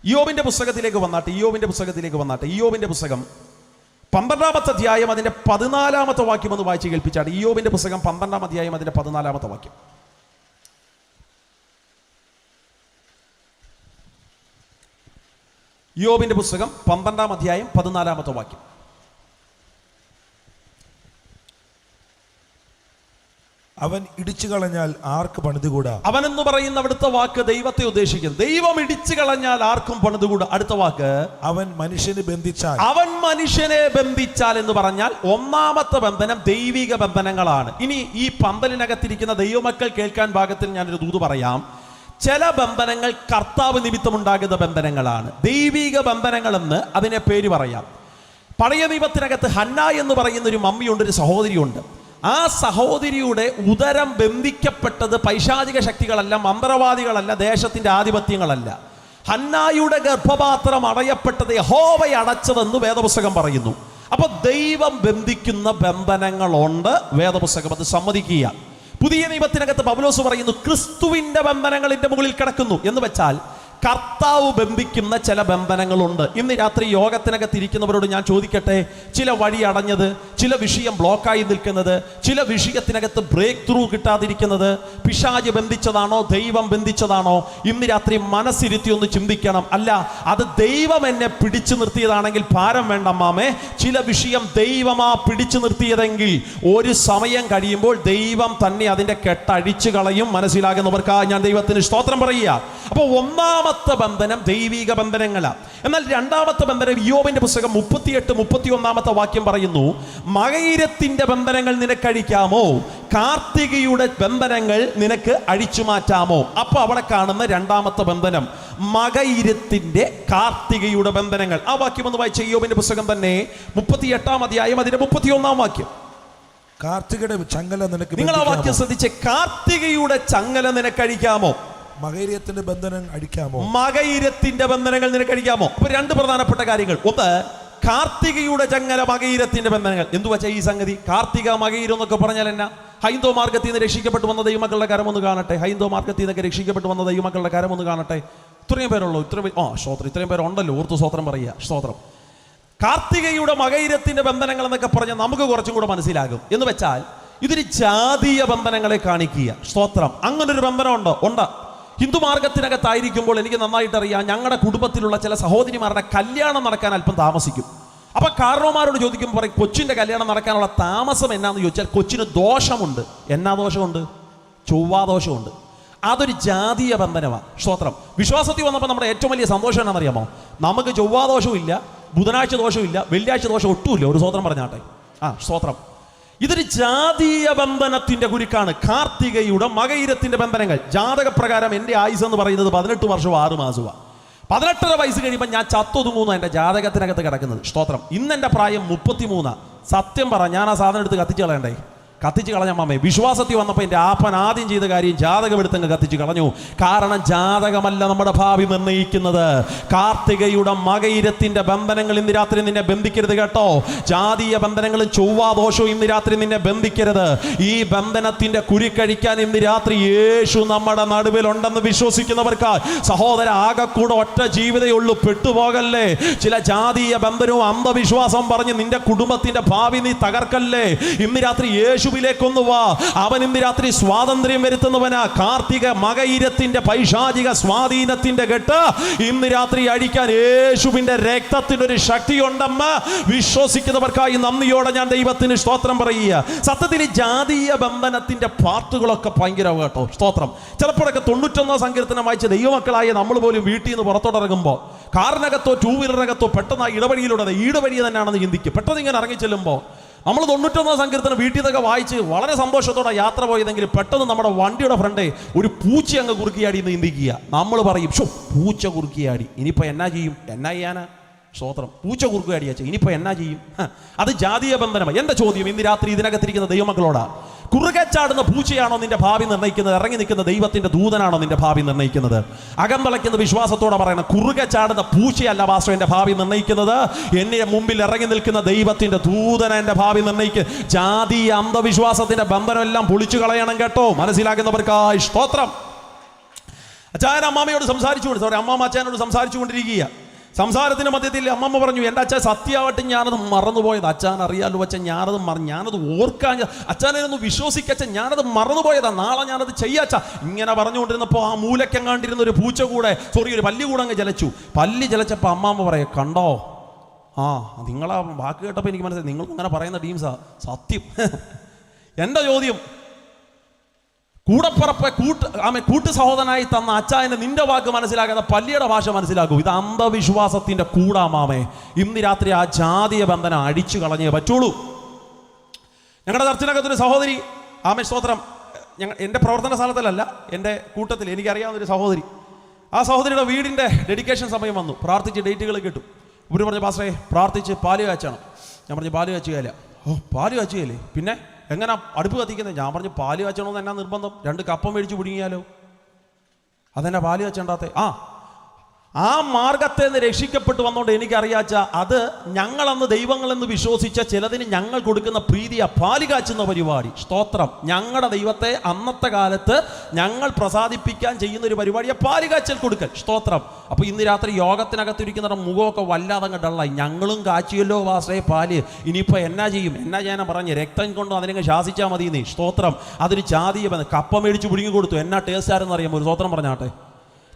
ഇയ്യോബിന്റെ പുസ്തകത്തിലേക്ക് വന്നാട്ടെ. ഇയ്യോബിന്റെ പുസ്തകം 12-ാമത്തെ അധ്യായം അതിന്റെ 14-ാമത്തെ വാക്യം ഒന്ന് വായിച്ച് കേൾപ്പിച്ചാട്ടെ. ഇയ്യോബിന്റെ പുസ്തകം 12-ാം അധ്യായം അതിന്റെ 14-ാമത്തെ വാക്യം. ഇയ്യോബിന്റെ പുസ്തകം 12-ാം അധ്യായം 14-ാമത്തെ വാക്യം. അവൻ ഇടിച്ചു കളഞ്ഞാൽ ആർക്ക് പണിതുകൂടാ. അവൻ എന്ന് പറയുന്ന അവിടുത്തെ വാക്ക് ദൈവത്തെ ഉദ്ദേശിക്കുന്നത്. ദൈവം ഇടിച്ചു കളഞ്ഞാൽ ആർക്കും പണിതുകൂടാ. അടുത്ത വാക്ക് അവൻ മനുഷ്യനെ ബന്ധിച്ചാൽ. അവൻ മനുഷ്യനെ ബന്ധിച്ചാൽ എന്ന് പറഞ്ഞാൽ ഒന്നാമത്തെ ബന്ധനം ദൈവിക ബന്ധനങ്ങളാണ്. ഇനി ഈ പന്തലിനകത്തിരിക്കുന്ന ദൈവമക്കൾ കേൾക്കാൻ ഭാഗത്തിൽ ഞാനൊരു ദൂത് പറയാം. ചില ബന്ധനങ്ങൾ കർത്താവ് നിമിത്തമുണ്ടാകുന്ന ബന്ധനങ്ങളാണ്. ദൈവിക ബന്ധനങ്ങളെന്ന് അതിനെ പേര് പറയാം. പഴയ നിയമത്തിനകത്ത് ഹന്ന എന്ന് പറയുന്ന ഒരു മമ്മിയുണ്ട്, ഒരു സഹോദരിയുണ്ട്. ആ സഹോദരിയുടെ ഉദരം ബന്ധിക്കപ്പെട്ടത് പൈശാചിക ശക്തികളല്ല, മന്ത്രവാദികളല്ല, ദേശത്തിന്റെ ആധിപത്യങ്ങളല്ല. ഹന്നായുടെ ഗർഭപാത്രം അടയപ്പെട്ടത് യഹോവ അടച്ചതെന്ന് വേദപുസ്തകം പറയുന്നു. അപ്പൊ ദൈവം ബന്ധിക്കുന്ന ബന്ധനങ്ങളുണ്ട്. വേദപുസ്തകം അത് സമ്മതിക്കുക. പുതിയ നിയമത്തിനകത്ത് പൗലോസ് പറയുന്നു ക്രിസ്തുവിന്റെ ബന്ധനങ്ങളിന്റെ മുകളിൽ കിടക്കുന്നു എന്ന് വെച്ചാൽ കർത്താവ് ബന്ധിക്കുന്ന ചില ബന്ധനങ്ങളുണ്ട്. ഇന്ന് രാത്രി യോഗത്തിനകത്ത് ഇരിക്കുന്നവരോട് ഞാൻ ചോദിക്കട്ടെ, ചില വഴി അടഞ്ഞത്, ചില വിഷയം ബ്ലോക്കായി നിൽക്കുന്നത്, ചില വിഷയത്തിനകത്ത് ബ്രേക്ക് ത്രൂ കിട്ടാതിരിക്കുന്നത് പിശാച് ബന്ധിച്ചതാണോ ദൈവം ബന്ധിച്ചതാണോ? ഇന്ന് രാത്രി മനസ്സിരുത്തി ഒന്ന് ചിന്തിക്കണം. അല്ല, അത് ദൈവം എന്നെ പിടിച്ചു നിർത്തിയതാണെങ്കിൽ ഭാരം വേണ്ട മാമേ. ചില വിഷയം ദൈവമാ പിടിച്ചു നിർത്തിയതെങ്കിൽ ഒരു സമയം കഴിയുമ്പോൾ ദൈവം തന്നെ അതിന്റെ കെട്ടഴിച്ചു കളയും. മനസ്സിലാകുന്നവർക്കായി ഞാൻ ദൈവത്തിന് സ്തോത്രം പറയുക. അപ്പോൾ ഒന്നാമത്തെ ബന്ധനം ദൈവിക ബന്ധനങ്ങളാണ്. എന്നാൽ രണ്ടാമത്തെ ബന്ധനം യോബിന്റെ പുസ്തകം 38-31 വാക്യം പറയുന്നു, മകയിരത്തിന്റെ ബന്ധനങ്ങൾ നിനക്കഴിക്കാമോ, കാർത്തികയുടെ ബന്ധനങ്ങൾ നിനക്ക് അഴിച്ചു മാറ്റാമോ? അപ്പൊ അവിടെ കാണുന്ന രണ്ടാമത്തെ ബന്ധനം മകയിരത്തിന്റെ കാർത്തികയുടെ ബന്ധനങ്ങൾ. ആ വാക്യം ഒന്ന് വായിച്ച യോബിന്റെ പുസ്തകം തന്നെ 38 അധ്യായം അതിന്റെ 31 വാക്യം. കാർത്തികയുടെ ചങ്ങല നിനക്ക്. നിങ്ങൾ ആ വാക്യം ശ്രദ്ധിച്ച്, കാർത്തികയുടെ ചങ്ങല നിനക്കഴിക്കാമോ, മകയിരത്തിന്റെ ബന്ധനം അഴിക്കാമോ, മകയിരത്തിന്റെ ബന്ധനങ്ങൾ നിനക്ക് അഴിക്കാമോ? അപ്പൊ രണ്ട് പ്രധാനപ്പെട്ട കാര്യങ്ങൾ. ഒന്ന്, കാർത്തികയുടെ ചങ്ങല, മകയിരത്തിന്റെ ബന്ധനങ്ങൾ. എന്തു വെച്ചാൽ ഈ സംഗതി കാർത്തിക മകയിരം എന്നൊക്കെ പറഞ്ഞാൽ എന്നാ? ഹൈന്ദവ മാർഗത്തിൽ നിന്ന് രക്ഷിക്കപ്പെട്ടു വന്ന ദൈവമക്കളുടെ കരം ഒന്ന് കാണട്ടെ. ഹൈന്ദവ മാർഗത്തിൽ നിന്നൊക്കെ രക്ഷിക്കപ്പെട്ടു വന്ന ദൈവമക്കളുടെ കരം ഒന്ന് കാണട്ടെ. ഇത്രയും പേരുള്ളൂ, സ്തോത്രം. ഇത്രയും പേരുണ്ടല്ലോ, ഓർത്ത് സ്തോത്രം പറയുക. സ്തോത്രം. കാർത്തികയുടെ മകയിരത്തിന്റെ ബന്ധനങ്ങൾ എന്നൊക്കെ പറഞ്ഞാൽ നമുക്ക് കുറച്ചും കൂടെ മനസ്സിലാകും. എന്ന് വെച്ചാൽ ഇതൊരു ജാതീയ ബന്ധനങ്ങളെ കാണിക്കുക. സ്തോത്രം. അങ്ങനൊരു ബന്ധനം ഉണ്ടോ? ഉണ്ട്. ഹിന്ദു മാർഗത്തിനകത്തായിരിക്കുമ്പോൾ എനിക്ക് നന്നായിട്ട് അറിയാം, ഞങ്ങളുടെ കുടുംബത്തിലുള്ള ചില സഹോദരിമാരുടെ കല്യാണം നടക്കാൻ അല്പം താമസിക്കും. അപ്പൊ കാരണവന്മാരോട് ചോദിക്കുമ്പോൾ പറയും, കൊച്ചിന്റെ കല്യാണം നടക്കാനുള്ള താമസം എന്നാന്ന് ചോദിച്ചാൽ കൊച്ചിന് ദോഷമുണ്ട്. എന്നാ ദോഷമുണ്ട്? ചൊവ്വാദോഷമുണ്ട്. അതൊരു ജാതീയ ബന്ധനമാണ്. സ്തോത്രം. വിശ്വാസത്തിൽ വന്നപ്പോൾ നമ്മുടെ ഏറ്റവും വലിയ സന്തോഷം എന്നാണെന്നറിയാമോ? നമുക്ക് ചൊവ്വാദോഷവും ഇല്ല, ബുധനാഴ്ച ദോഷവും ഇല്ല, വെള്ളിയാഴ്ച ദോഷം ഒട്ടുമില്ല. ഒരു സ്തോത്രം പറഞ്ഞാട്ടെ. സ്തോത്രം. ഇതൊരു ജാതീയ ബന്ധനത്തിന്റെ കുരുക്കാണ്. കാർത്തികയുടെ മകയിരത്തിന്റെ ബന്ധനങ്ങൾ. ജാതകപ്രകാരം എൻ്റെ ആയുസ് എന്ന് പറയുന്നത് 18 വർഷവും 6 മാസമാണ്. 18 വയസ്സ് കഴിയുമ്പോൾ ഞാൻ ചത്തൊതുങ്ങൂന്ന എൻ്റെ ജാതകത്തിനകത്ത് കിടക്കുന്നത്. സ്തോത്രം. ഇന്ന് എൻ്റെ പ്രായം 33. സത്യം പറ, ഞാൻ ആ സാധനം എടുത്ത് കത്തിച്ച് കളയണ്ടേ? കത്തിച്ച് കളഞ്ഞ മാമേ. വിശ്വാസത്തിൽ വന്നപ്പോൾ എൻ്റെ ആപ്പൻ ആദ്യം ചെയ്ത കാര്യം ജാതകം എടുത്തങ്ങ് കത്തിച്ച് കളഞ്ഞു. കാരണം ജാതകമല്ല നമ്മുടെ ഭാവി നിർണ്ണയിക്കുന്നത്. കാർത്തികയുടെ മകയിരത്തിന്റെ ബന്ധനങ്ങൾ ഇന്ന് രാത്രി നിന്നെ ബന്ധിക്കരുത് കേട്ടോ. ജാതീയ ബന്ധനങ്ങളും ചൊവ്വാദോഷവും ഇന്ന് രാത്രി നിന്നെ ബന്ധിക്കരുത്. ഈ ബന്ധനത്തിന്റെ കുരുക്കഴിക്കാൻ ഇന്ന് രാത്രി യേശു നമ്മുടെ നടുവിലുണ്ടെന്ന് വിശ്വസിക്കുന്നവർക്ക് സഹോദര, ആകെക്കൂടെ ഒറ്റ ജീവിതമേ ഉള്ളൂ. പെട്ടുപോകല്ലേ. ചില ജാതീയ ബന്ധനവും അന്ധവിശ്വാസം പറഞ്ഞ് നിന്റെ കുടുംബത്തിന്റെ ഭാവി നീ തകർക്കല്ലേ. ഇന്ന് രാത്രി യേശു യേശുവിലേക്കൊന്നു വാ. അവൻ ഇന്ന് രാത്രി സ്വാതന്ത്ര്യം വരുത്തുന്നവനാ. കാർത്തിക മകയിരത്തിന്റെ പൈശാചിക സ്വാധീനത്തിന്റെ കെട്ട് ഇന്ന് രാത്രി അഴിക്കാൻ യേശുവിന്റെ രക്തത്തിനൊരു ശക്തിയുണ്ടെന്ന് വിശ്വസിക്കുന്നവർക്കായി നന്ദിയോടെ ഞാൻ ദൈവത്തിന് സ്തോത്രം പറയുക. സത്യത്തിൽ ഈ ജാതീയ ബന്ധനത്തിന്റെ പാർട്ടുകളൊക്കെ ഭയങ്കര കേട്ടോ. സ്തോത്രം. ചിലപ്പോഴൊക്കെ 91 സങ്കീർത്തനം വായിച്ച ദൈവമക്കളായ നമ്മൾ പോലും വീട്ടിൽ നിന്ന് പുറത്തോട്ടിറങ്ങുമ്പോൾ കാറിനകത്തോ 2 വീലറിനകത്തോ പെട്ടെന്ന് ആ ഇടവഴിയിലൂടെ ഈടുവഴി തന്നെയാണെന്ന് ചിന്തിക്കും. പെട്ടെന്ന് ഇങ്ങനെ ഇറങ്ങി ചെല്ലുമ്പോൾ നമ്മൾ 91 സങ്കീർത്തനം വീട്ടിൽ നിന്നൊക്കെ വായിച്ച് വളരെ സന്തോഷത്തോടെ യാത്ര പോയതെങ്കിൽ പെട്ടെന്ന് നമ്മുടെ വണ്ടിയുടെ ഫ്രണ്ടേ ഒരു പൂച്ച അങ്ങ് കുറുക്കിയാടി എന്ന് ചിന്തിക്കുക. നമ്മൾ പറയും, ഷോ പൂച്ച കുറുക്കിയാടി, ഇനിയിപ്പോൾ എന്നാ ചെയ്യും? എന്നാ ചെയ്യാനാ? സ്തോത്രം. പൂച്ച കുറുക്കിയാടിയാച്ച, ഇനിയിപ്പോൾ എന്നാ ചെയ്യും? അത് ജാതീയ ബന്ധനമാണ്. എൻ്റെ ചോദ്യം ഇന്ന് രാത്രി ഇതിനകത്തിരിക്കുന്ന ദൈവമക്കളോടാ, കുറുകെ ചാടുന്ന പൂച്ചയാണോ നിന്റെ ഭാവി നിർണ്ണയിക്കുന്നത്? ഇറങ്ങി നിൽക്കുന്ന ദൈവത്തിന്റെ ദൂതനാണോ നിന്റെ ഭാവി നിർണ്ണയിക്കുന്നത്? അകന്തളയ്ക്കുന്ന വിശ്വാസത്തോടെ പറയണം, കുറുകെ ചാടുന്ന പൂച്ചയല്ല വാസ്തു എൻ്റെ ഭാവി നിർണ്ണയിക്കുന്നത്. എന്നെ മുമ്പിൽ ഇറങ്ങി നിൽക്കുന്ന ദൈവത്തിന്റെ ദൂതന എൻ്റെ ഭാവി നിർണ്ണയിക്കുക. ജാതീയ അന്ധവിശ്വാസത്തിന്റെ ബന്ധനം എല്ലാം പൊളിച്ചു കളയണം കേട്ടോ. മനസ്സിലാക്കുന്നവർക്കായി സ്തോത്രം. അച്ചായൻ അമ്മാമ്മയോട് അമ്മാമ്മ അച്ചായനോട് സംസാരിച്ചു കൊണ്ടിരിക്കുക. സംസാരത്തിന് മധ്യത്തിൽ അമ്മമ്മ പറഞ്ഞു, എൻ്റെ അച്ഛൻ സത്യമായിട്ട് ഞാനത് മറന്നുപോയത്. അച്ഛൻ അറിയാലോ അച്ഛൻ, ഞാനത് ഓർക്കാൻ, അച്ഛനെ ഒന്ന് വിശ്വസിക്കച്ച, ഞാനത് മറന്നുപോയതാ. നാളെ ഞാനത് ചെയ്യാച്ച. ഇങ്ങനെ പറഞ്ഞുകൊണ്ടിരുന്നപ്പോൾ ആ മൂലക്കെങ്ങാണ്ടിരുന്ന ഒരു പൂച്ച കൂടെ ഒരു പല്ലി കൂടെ അങ്ങ് ജലച്ചു. പല്ലി ജലച്ചപ്പോൾ അമ്മാമ്മ പറയാം, കണ്ടോ, നിങ്ങളാ വാക്ക് കേട്ടപ്പോൾ എനിക്ക് മനസ്സിലായി, നിങ്ങൾ അങ്ങനെ പറയുന്ന ടീംസാ സത്യം. എൻ്റെ ചോദ്യം, കൂടപ്പുറപ്പെ കൂട്ട് സഹോദരനായി തന്ന അച്ചായന് നിന്റെ വാക്ക് മനസ്സിലാക്കാതെ പല്ലിയുടെ ഭാഷ മനസ്സിലാക്കൂ. ഇത് അന്ധവിശ്വാസത്തിന്റെ കൂടാമാമേ. ഇന്ന് രാത്രി ആ ജാതീയ ബന്ധനം അടിച്ചു കളഞ്ഞേ പറ്റുള്ളൂ. ഞങ്ങളുടെ ചർച്ചിനകത്തൊരു സഹോദരി, സ്തോത്രം, എൻ്റെ പ്രവർത്തന സ്ഥലത്തിലല്ല, എൻ്റെ കൂട്ടത്തിൽ എനിക്കറിയാവുന്നൊരു സഹോദരി. ആ സഹോദരിയുടെ വീടിൻ്റെ ഡെഡിക്കേഷൻ സമയം വന്നു. പ്രാർത്ഥിച്ച് ഡേറ്റുകൾ കിട്ടും. ഇവർ പറഞ്ഞു, പാസ്റ്ററേ പ്രാർത്ഥിച്ച് പാല് കാച്ചണം. ഞാൻ പറഞ്ഞു പാല് കാച്ചുകയില്ല. പാല് കാച്ചുകയില്ലേ? പിന്നെ എങ്ങനെ അടുപ്പ് കത്തിക്കുന്നത്? ഞാൻ പറഞ്ഞു പാല് കാച്ചണമെന്ന് എന്നാ നിർബന്ധം? 2 കപ്പം മേടിച്ച് പിടുങ്ങിയാലോ? അതെന്നാ പാല് കാച്ചണ്ടാത്തെ? ആ മാർഗത്തെ നിന്ന് രക്ഷിക്കപ്പെട്ടു വന്നുകൊണ്ട് എനിക്കറിയാച്ച അത് ഞങ്ങളന്ന് ദൈവങ്ങളെന്ന് വിശ്വസിച്ച ചിലതിന് ഞങ്ങൾ കൊടുക്കുന്ന പ്രീതിയ പാല് കാച്ചുന്ന പരിപാടി. സ്തോത്രം. ഞങ്ങളുടെ ദൈവത്തെ അന്നത്തെ കാലത്ത് ഞങ്ങൾ പ്രസാദിപ്പിക്കാൻ ചെയ്യുന്ന ഒരു പരിപാടിയെ പാല് കാച്ചൽ കൊടുക്കൽ. സ്തോത്രം. അപ്പോൾ ഇന്ന് രാത്രി യോഗത്തിനകത്തിരിക്കുന്നവരുടെ മുഖമൊക്കെ വല്ലാതെ ഡള്ളായി. ഞങ്ങളും കാച്ചിയല്ലോ വാസേ പാല്, ഇനിയിപ്പോൾ എന്നാ ചെയ്യും? എന്നാ ചെയ്യാനാ പറഞ്ഞ് രക്തം കൊണ്ട് അതിനെ ശാസിച്ചാൽ മതി നീ. സ്തോത്രം. അതൊരു ജാതീയ ബന്ധം. കപ്പ മേടിച്ച് പുഴുങ്ങി കൊടുത്തു. എന്നാ ടേസ്റ്റ് ആരെന്ന് അറിയാമോ? ഒരു സ്തോത്രം പറഞ്ഞാട്ടെ.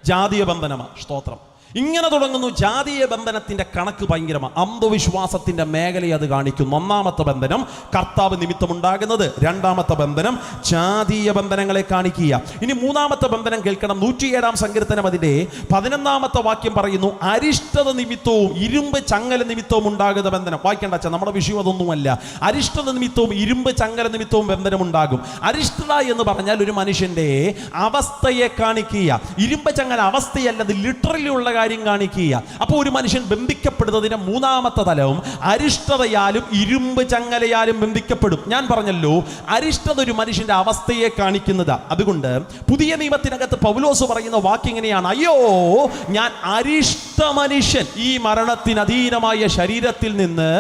ജാതീയ ബന്ധനമാണ്. സ്തോത്രം. ഇങ്ങനെ തുടങ്ങുന്നു. ജാതീയ ബന്ധനത്തിന്റെ കണക്ക് ഭയങ്കരമാണ്. അന്ധവിശ്വാസത്തിന്റെ മേഖലയെ അത് കാണിക്കുന്നു. 1-ാമത്തെ ബന്ധനം കർത്താവ് നിമിത്തമുണ്ടാകുന്നത്. 2-ാമത്തെ ബന്ധനം ജാതീയ ബന്ധനങ്ങളെ കാണിക്കുക. ഇനി 3-ാമത്തെ ബന്ധനം കേൾക്കണം. 107-ാം സങ്കീർത്തനം അതിന്റെ 11-ാമത്തെ വാക്യം പറയുന്നു, അരിഷ്ടത നിമിത്തവും ഇരുമ്പ് ചങ്ങല നിമിത്തവും ഉണ്ടാകുന്ന ബന്ധനം. വായിക്കേണ്ട അച്ഛാ, നമ്മുടെ വിഷയം അതൊന്നുമല്ല. അരിഷ്ടത നിമിത്തവും ഇരുമ്പ് ചങ്ങല നിമിത്തവും ബന്ധനം ഉണ്ടാകും. അരിഷ്ടത എന്ന് പറഞ്ഞാൽ ഒരു മനുഷ്യന്റെ അവസ്ഥയെ കാണിക്കുക. ഇരുമ്പ് ചങ്ങല അവസ്ഥയല്ലത്, ലിറ്ററലിയുള്ള കാര്യം കാണിക്കുക. അപ്പോൾ ഒരു മനുഷ്യൻ ബന്ധിക്കപ്പെടുന്നതിന് 3-ാമത്തെ തലവും അരിഷ്ടതയാലും ഇരുമ്പ് ചങ്ങലയാലും ബന്ധിക്കപ്പെടും. ഞാൻ പറഞ്ഞല്ലോ, അരിഷ്ടത ഒരു മനുഷ്യന്റെ അവസ്ഥയെ കാണിക്കുന്നത്. അതുകൊണ്ട് പുതിയ നിയമത്തിനകത്ത് പൗലോസ് പറയുന്ന വാക്ക് ഇങ്ങനെയാണ്, അയ്യോ ഞാൻ അരിഷ്ട മനുഷ്യൻ, ഈ മരണത്തിന് അധീനമായ ശരീരത്തിൽ നിന്ന്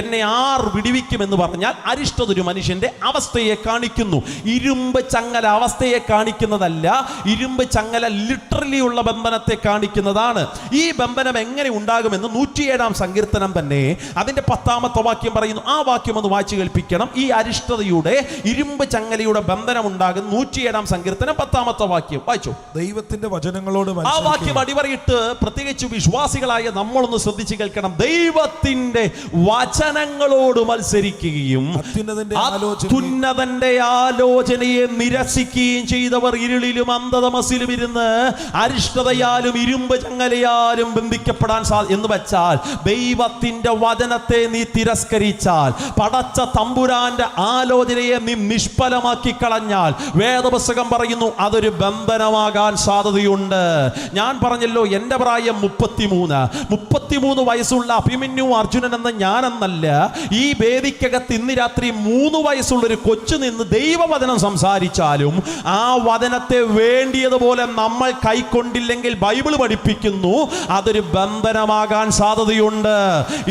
എന്നെ ആർ വിടുവിക്കുമെന്ന് പറഞ്ഞാൽ അരിഷ്ടത ഒരു മനുഷ്യന്റെ അവസ്ഥയെ കാണിക്കുന്നു. ഇരുമ്പ് ചങ്ങല അവസ്ഥയെ കാണിക്കുന്നതല്ല, ഇരുമ്പ് ചങ്ങല ലിറ്ററലി ഉള്ള ബന്ധനത്തെ കാണിക്കുന്നതാണ്. ഈ ബന്ധനം എങ്ങനെ ഉണ്ടാകുമെന്ന് 107-ാം സങ്കീർത്തനം തന്നെ അതിന്റെ 10-ാമത്തെ വാക്യം പറയുന്നു. ആ വാക്യം ഒന്ന് വായിച്ചു കേൾപ്പിക്കണം. ഈ അരിഷ്ടതയുടെ ഇരുമ്പ് ചങ്ങലയുടെ ബന്ധനം ഉണ്ടാകും. 107-ാം സങ്കീർത്തനം 10-ാമത്തെ വാക്യം വായിച്ചു. ദൈവത്തിന്റെ വചനങ്ങളോട് ആ വാക്യം അടിവരയിട്ട് പ്രത്യേകിച്ച് വിശ്വാസികളായ നമ്മളൊന്ന് ശ്രദ്ധിച്ചു കേൾക്കണം. ദൈവത്തിന്റെ വചനങ്ങളോട് മത്സരിക്കുകയും അത്യുന്നതന്റെ ആലോചനയെ നിരസിക്കുകയും ചെയ്തവർ ഇരുളിലും അന്ധതമസിലും ഇരുന്ന് അരിഷ്ടതയാലും ഇരുമ്പ് ചങ്ങലയാലും ബന്ധിക്കപ്പെടാൻ എന്ന് വെച്ചാൽ ദൈവത്തിന്റെ വചനത്തെ നീ തിരസ്കരിച്ചാൽ, പടച്ച തമ്പുരാന്റെ ആലോചനയെ നീ നിഷ്ഫലമാക്കി കളഞ്ഞാൽ, വേദപുസ്തകം പറയുന്നു അതൊരു ബന്ധനമാകാൻ സാധ്യതയുണ്ട്. ഞാൻ പറഞ്ഞല്ലോ, എൻ്റെ പ്രായം 33 വയസ്സുള്ള അഭിമന്യു അർജുനൻ എന്ന ഞാനെന്നല്ല, ഈ വേദിക്കകത്ത് ഇന്ന് രാത്രി 3 വയസ്സുള്ളൊരു കൊച്ചു നിന്ന് ദൈവവചനം സംസാരിച്ചാലും ആ വചനത്തെ വേണ്ടിയതുപോലെ നമ്മൾ കൈക്കൊണ്ടില്ലെങ്കിൽ ബൈബിൾ പഠിപ്പിക്കുന്നു അതൊരു ബന്ധനമാകാൻ സാധ്യതയുണ്ട്.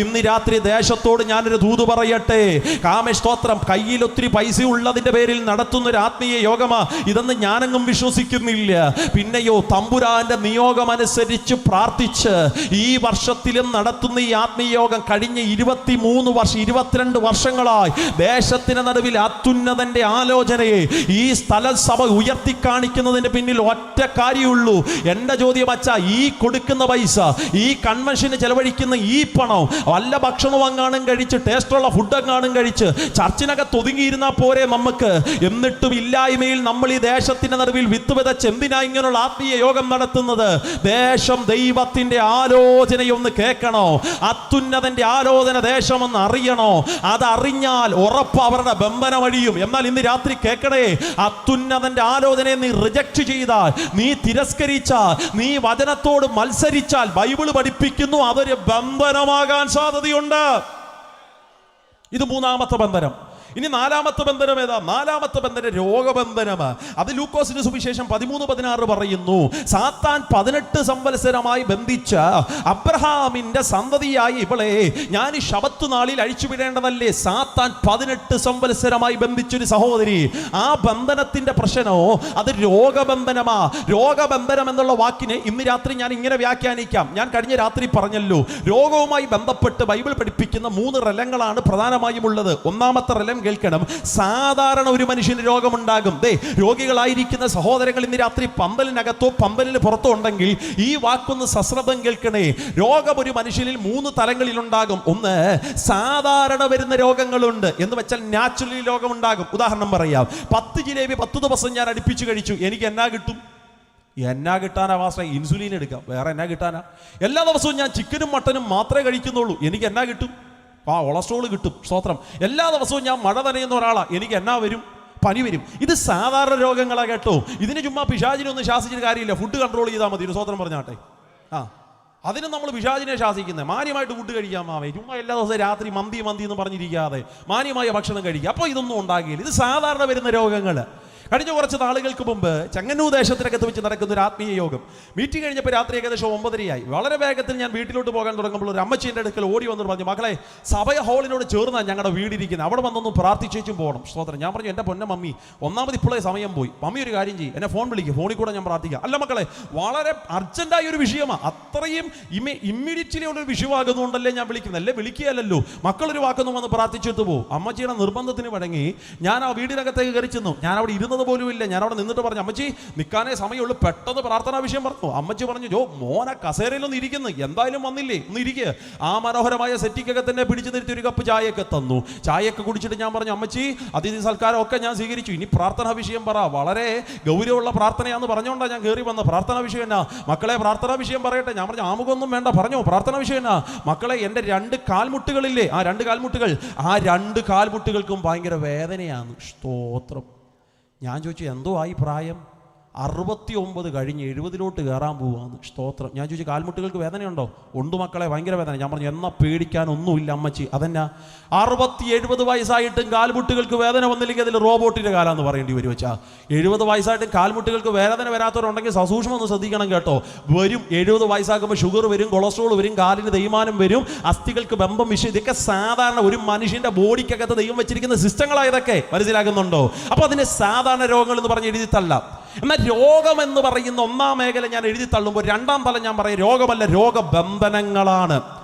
ഇന്ന് രാത്രി ദേശത്തോട് ഞാനൊരു ദൂത് പറയട്ടെ. കാമസ്തോത്രം, കയ്യിൽ ഒത്തിരി പൈസ ഉള്ളതിന്റെ പേരിൽ നടത്തുന്ന ഒരു ആത്മീയ യോഗമാ ഇതെന്ന് ഞാനെങ്ങും വിശ്വസിക്കുന്നില്ല. പിന്നെയോ തമ്പുരാന്റെ നിയോഗം അനുസരിച്ച് പ്രാർത്ഥിച്ച് ഈ വർഷത്തിലും നടത്തുന്ന ഈ ആത്മീയ യോഗം കഴിഞ്ഞ 22 വർഷങ്ങളായി ദേശത്തിന് നടുവിൽ അത്യുന്നതന്റെ ആലോചനയെ ഈ സ്ഥലസഭ ഉയർത്തിക്കാണിക്കുന്നതിന് പിന്നിൽ ഒറ്റ കാര്യമുള്ളൂ. എൻ്റെ ചോദ്യം അച്ഛാ, ഈ കൊടുക്കുന്ന പൈസ, ഈ കൺവെൻഷന് ചെലവഴിക്കുന്ന ഈ പണം വല്ല ഭക്ഷണം അങ്ങാനും കഴിച്ച് ടേസ്റ്റുള്ള ഫുഡ് അങ്ങാനും കഴിച്ച് ചർച്ചിനകത്ത് ഒതുങ്ങിയിരുന്നാൽ പോരെ നമുക്ക്? എന്നിട്ടും ഇല്ലായ്മയിൽ നമ്മൾ ഈ ദേശത്തിന്റെ നടുവിൽ വിത്ത് വിതച്ച് എന്തിനാ ഇങ്ങനെയുള്ള ആത്മീയ യോഗം നടത്തുന്നത്? ദേശം ദൈവത്തിന്റെ ആലോചനയൊന്ന് കേൾക്കണോ? അത്യുന്നതന്റെ ആലോചന ദേശമെന്ന് അറിയണോ? അതറിഞ്ഞാൽ ഉറപ്പ് അവരുടെ ബന്ധനം അഴിയും. എന്നാൽ ഇന്ന് രാത്രി കേൾക്കണേ, അത്യുന്നതന്റെ ആലോചനയെ നീ റിജക്ട് ചെയ്താൽ, നീ തിരസ്കരിച്ചാൽ, നീ വചനത്തോട് മത്സരിച്ചാൽ ബൈബിൾ പഠിപ്പിക്കുന്നു അതൊരു ബന്ധനമാകാൻ സാധ്യതയുണ്ട്. ഇത് 3-ാമത്തെ ബന്ധനം. ഇനി 4-ാമത്തെ ബന്ധനം ഏതാ? 4-ാമത്തെ ബന്ധനം രോഗബന്ധനമാണ്. അത് ലൂക്കോസിന്റെ സുവിശേഷം 13:16 പറയുന്നു, സാത്താൻ 18 സംവത്സരമായി ബന്ധിച്ച അബ്രഹാമിന്റെ സന്തതിയായി ഇവളെ ഞാൻ ഈ ശബത്ത് നാളിൽ അഴിച്ചുവിടേണ്ടതല്ലേ? സാത്താൻ 18 സംവത്സരമായി ബന്ധിച്ചൊരു സഹോദരി. ആ ബന്ധനത്തിന്റെ പ്രശ്നമോ അത് രോഗബന്ധനമാ. രോഗബന്ധനം എന്നുള്ള വാക്കിനെ ഇന്ന് രാത്രി ഞാൻ ഇങ്ങനെ വ്യാഖ്യാനിക്കാം. ഞാൻ കഴിഞ്ഞ രാത്രി പറഞ്ഞല്ലോ, രോഗവുമായി ബന്ധപ്പെട്ട് ബൈബിൾ പഠിപ്പിക്കുന്ന 3 റലങ്ങളാണ് പ്രധാനമായും ഉള്ളത്. 1-ാമത്തെ റലം കേൾക്കണം. സാധാരണ ഒരു മനുഷ്യന് രോഗമുണ്ടാകും. രോഗികളായിരിക്കുന്ന സഹോദരങ്ങൾ ഇന്ന് രാത്രി പന്തലിനകത്തോ പന്തലിന് പുറത്തോ ഉണ്ടെങ്കിൽ ഈ വാക്കൊന്ന് സശ്രദ്ധം കേൾക്കണേ. രോഗം ഒരു മനുഷ്യനിൽ 3 തലങ്ങളിലുണ്ടാകും. ഒന്ന്, സാധാരണ വരുന്ന രോഗങ്ങളുണ്ട്, എന്ന് വെച്ചാൽ നാച്ചുറലി രോഗമുണ്ടാകും. ഉദാഹരണം പറയാം, 10 ജിലേബി 10 ദിവസം ഞാൻ അടുപ്പിച്ച് കഴിച്ചു, എനിക്ക് എന്നാ കിട്ടും? എന്നാ കിട്ടാനാ വാസ്തവ? ഇൻസുലിൻ എടുക്കാം, വേറെ എന്നാ കിട്ടാനാ? എല്ലാ ദിവസവും ഞാൻ ചിക്കനും മട്ടനും മാത്രമേ കഴിക്കുന്നുള്ളൂ, എനിക്ക് എന്നാ കിട്ടും? കൊളസ്ട്രോൾ കിട്ടും. സ്തോത്രം. എല്ലാ ദിവസവും ഞാൻ മഴ നനയുന്ന ഒരാളാ, എനിക്ക് എന്നാ വരും? പനി വരും. ഇത് സാധാരണ രോഗങ്ങളാ കേട്ടോ. ഇതിന് ചുമ്മാ പിശാചിനൊന്നും ശാസിച്ചിട്ട് കാര്യമില്ല, ഫുഡ് കൺട്രോൾ ചെയ്താൽ മതി. ഒരു സ്തോത്രം പറഞ്ഞാട്ടെ. അതിന് നമ്മൾ പിശാചിനെ ശാസിക്കുന്നത്. മാന്യമായിട്ട് ഫുഡ് കഴിക്കാൻ മാവേ, ചുമ്മാ എല്ലാ ദിവസവും രാത്രി മന്തി എന്ന് പറഞ്ഞിരിക്കാതെ മാന്യമായ ഭക്ഷണം കഴിക്കുക. അപ്പോൾ ഇതൊന്നും ഉണ്ടാകില്ല. ഇത് സാധാരണ വരുന്ന രോഗങ്ങൾ. കഴിഞ്ഞ കുറച്ച് നാളുകൾക്ക് മുമ്പ് ചെങ്ങന്നൂർ ദേശത്തിനകത്ത് വെച്ച് നടക്കുന്ന ഒരു ആത്മീയ യോഗം മീറ്റിംഗ് കഴിഞ്ഞപ്പോൾ രാത്രി ഏകദേശം 9:30 വളരെ വേഗത്തിൽ ഞാൻ വീട്ടിലോട്ട് പോകാൻ തുടങ്ങുമ്പോൾ ഒരു അമ്മച്ചീൻ്റെ അടുക്കൽ ഓടി വന്നിട്ട് പറഞ്ഞു, മക്കളെ, സഭയ ഹാളിനോട് ചേർന്നാണ് ഞങ്ങളുടെ വീടിരിക്കുന്നത്, അവിടെ വന്നൊന്ന് പ്രാർത്ഥിച്ചേച്ചും പോകണം. സ്തോത്രം. ഞാൻ പറഞ്ഞു, എൻ്റെ പൊന്ന മമ്മി, ഒന്നാമത് ഇപ്പോഴേ സമയം പോയി. മമ്മി ഒരു കാര്യം ചെയ്യും, എന്നെ ഫോൺ വിളിക്കും, ഫോണിൽ കൂടെ ഞാൻ പ്രാർത്ഥിക്കാം. അല്ല മക്കളെ, വളരെ അർജന്റായ ഒരു വിഷയമാണ്, അത്രയും ഇമ്മീഡിയറ്റ്ലി ഉള്ളൊരു വിഷയമാകുന്നുണ്ടല്ലേ ഞാൻ വിളിക്കുന്നത്, അല്ലേ വിളിക്കുകയല്ലോ. മക്കളൊരു വാക്കൊന്നും വന്ന് പ്രാർത്ഥിച്ചിട്ട് പോകും. അമ്മച്ചിയുടെ നിർബന്ധത്തിന് വഴങ്ങി ഞാൻ ആ വീടിനകത്തേക്ക് കയറി ചെന്നു. ഞാൻ അവിടെ ഇരുന്നത് പോലും ഇല്ല. ഞാൻ അവിടെ നിന്നിട്ട് പറഞ്ഞു, അമ്മച്ചി നിൽക്കാനേ സമയമുള്ളൂ, പെട്ടെന്ന് പ്രാർത്ഥനാ വിഷയം പറഞ്ഞു. അമ്മച്ചി പറഞ്ഞു, ജോ മോനെ കസേരയിലൊന്നും ഇരിക്കുന്നു, എന്തായാലും വന്നില്ലേ, ഒന്ന് ഇരിക്കുക. ആ മനോഹരമായ സെറ്റിക്കൊക്കെ തന്നെ പിടിച്ചു നിർത്തി ഒരു കപ്പ് ചായയൊക്കെ തന്നു. ചായയൊക്കെ കുടിച്ചിട്ട് ഞാൻ പറഞ്ഞു, അമ്മച്ചി അതിഥി സൽക്കാരം ഒക്കെ ഞാൻ സ്വീകരിച്ചു, ഇനി പ്രാർത്ഥനാ വിഷയം പറ. വളരെ ഗൗരവമുള്ള പ്രാർത്ഥനയാന്ന് പറഞ്ഞുകൊണ്ടാണ് ഞാൻ കയറി വന്നത്. പ്രാർത്ഥനാ വിഷയം എന്നാ മക്കളെ? പ്രാർത്ഥനാ വിഷയം പറയട്ടെ. ഞാൻ പറഞ്ഞു, ആമുഖമൊന്നും വേണ്ട, പറഞ്ഞോ പ്രാർത്ഥനാ വിഷയം എന്നാ? മക്കളെ, എൻ്റെ 2 കാൽമുട്ടുകളില്ലേ, ആ 2 കാൽമുട്ടുകൾ, ആ 2 കാൽമുട്ടുകൾക്കും ഭയങ്കര വേദനയാണ്. സ്തോത്രം. ഞാൻ ചോദിച്ചു, എന്തോ ആയി പ്രായം? 69 കഴിഞ്ഞ് 70 കയറാൻ പോവാന്ന്. സ്തോത്രം. ഞാൻ ചോദിച്ചു, കാൽമുട്ടുകൾക്ക് വേദനയുണ്ടോ? ഉണ്ട് മക്കളെ, ഭയങ്കര വേദന. ഞാൻ പറഞ്ഞു, എന്നാൽ പേടിക്കാനൊന്നുമില്ല അമ്മച്ചി. അതെന്നാ? 60-70 വയസ്സായിട്ടും കാൽമുട്ടുകൾക്ക് വേദന വന്നില്ലെങ്കിൽ അതിൽ റോബോട്ടിൻ്റെ കാലാന്ന് പറയേണ്ടി വരും. വെച്ചാൽ 70 വയസ്സായിട്ടും കാൽമുട്ടുകൾക്ക് വേദന വരാത്തവരുണ്ടെങ്കിൽ സസൂക്ഷ്മം ഒന്ന് ശ്രദ്ധിക്കണം കേട്ടോ. വരും. 70 വയസ്സാകുമ്പോൾ ഷുഗർ വരും, കൊളസ്ട്രോൾ വരും, കാലിന് തേയ്മാനം വരും, അസ്ഥികൾക്ക് ബമ്പം വിഷയം. ഇതൊക്കെ സാധാരണ ഒരു മനുഷ്യൻ്റെ ബോഡിക്കകത്ത് ദൈവം വെച്ചിരിക്കുന്ന സിസ്റ്റങ്ങളായതൊക്കെ മനസ്സിലാക്കുന്നുണ്ടോ? അപ്പോൾ അതിന് സാധാരണ രോഗങ്ങൾ എന്ന് പറഞ്ഞ് എഴുതി തള്ളാം. എന്നാൽ രോഗം എന്ന് പറയുന്ന 1-ാം മേഖല ഞാൻ എഴുതി തള്ളുമ്പോൾ 2-ാം തലം ഞാൻ പറയും രോഗമല്ല, രോഗബന്ധനങ്ങളാണ്.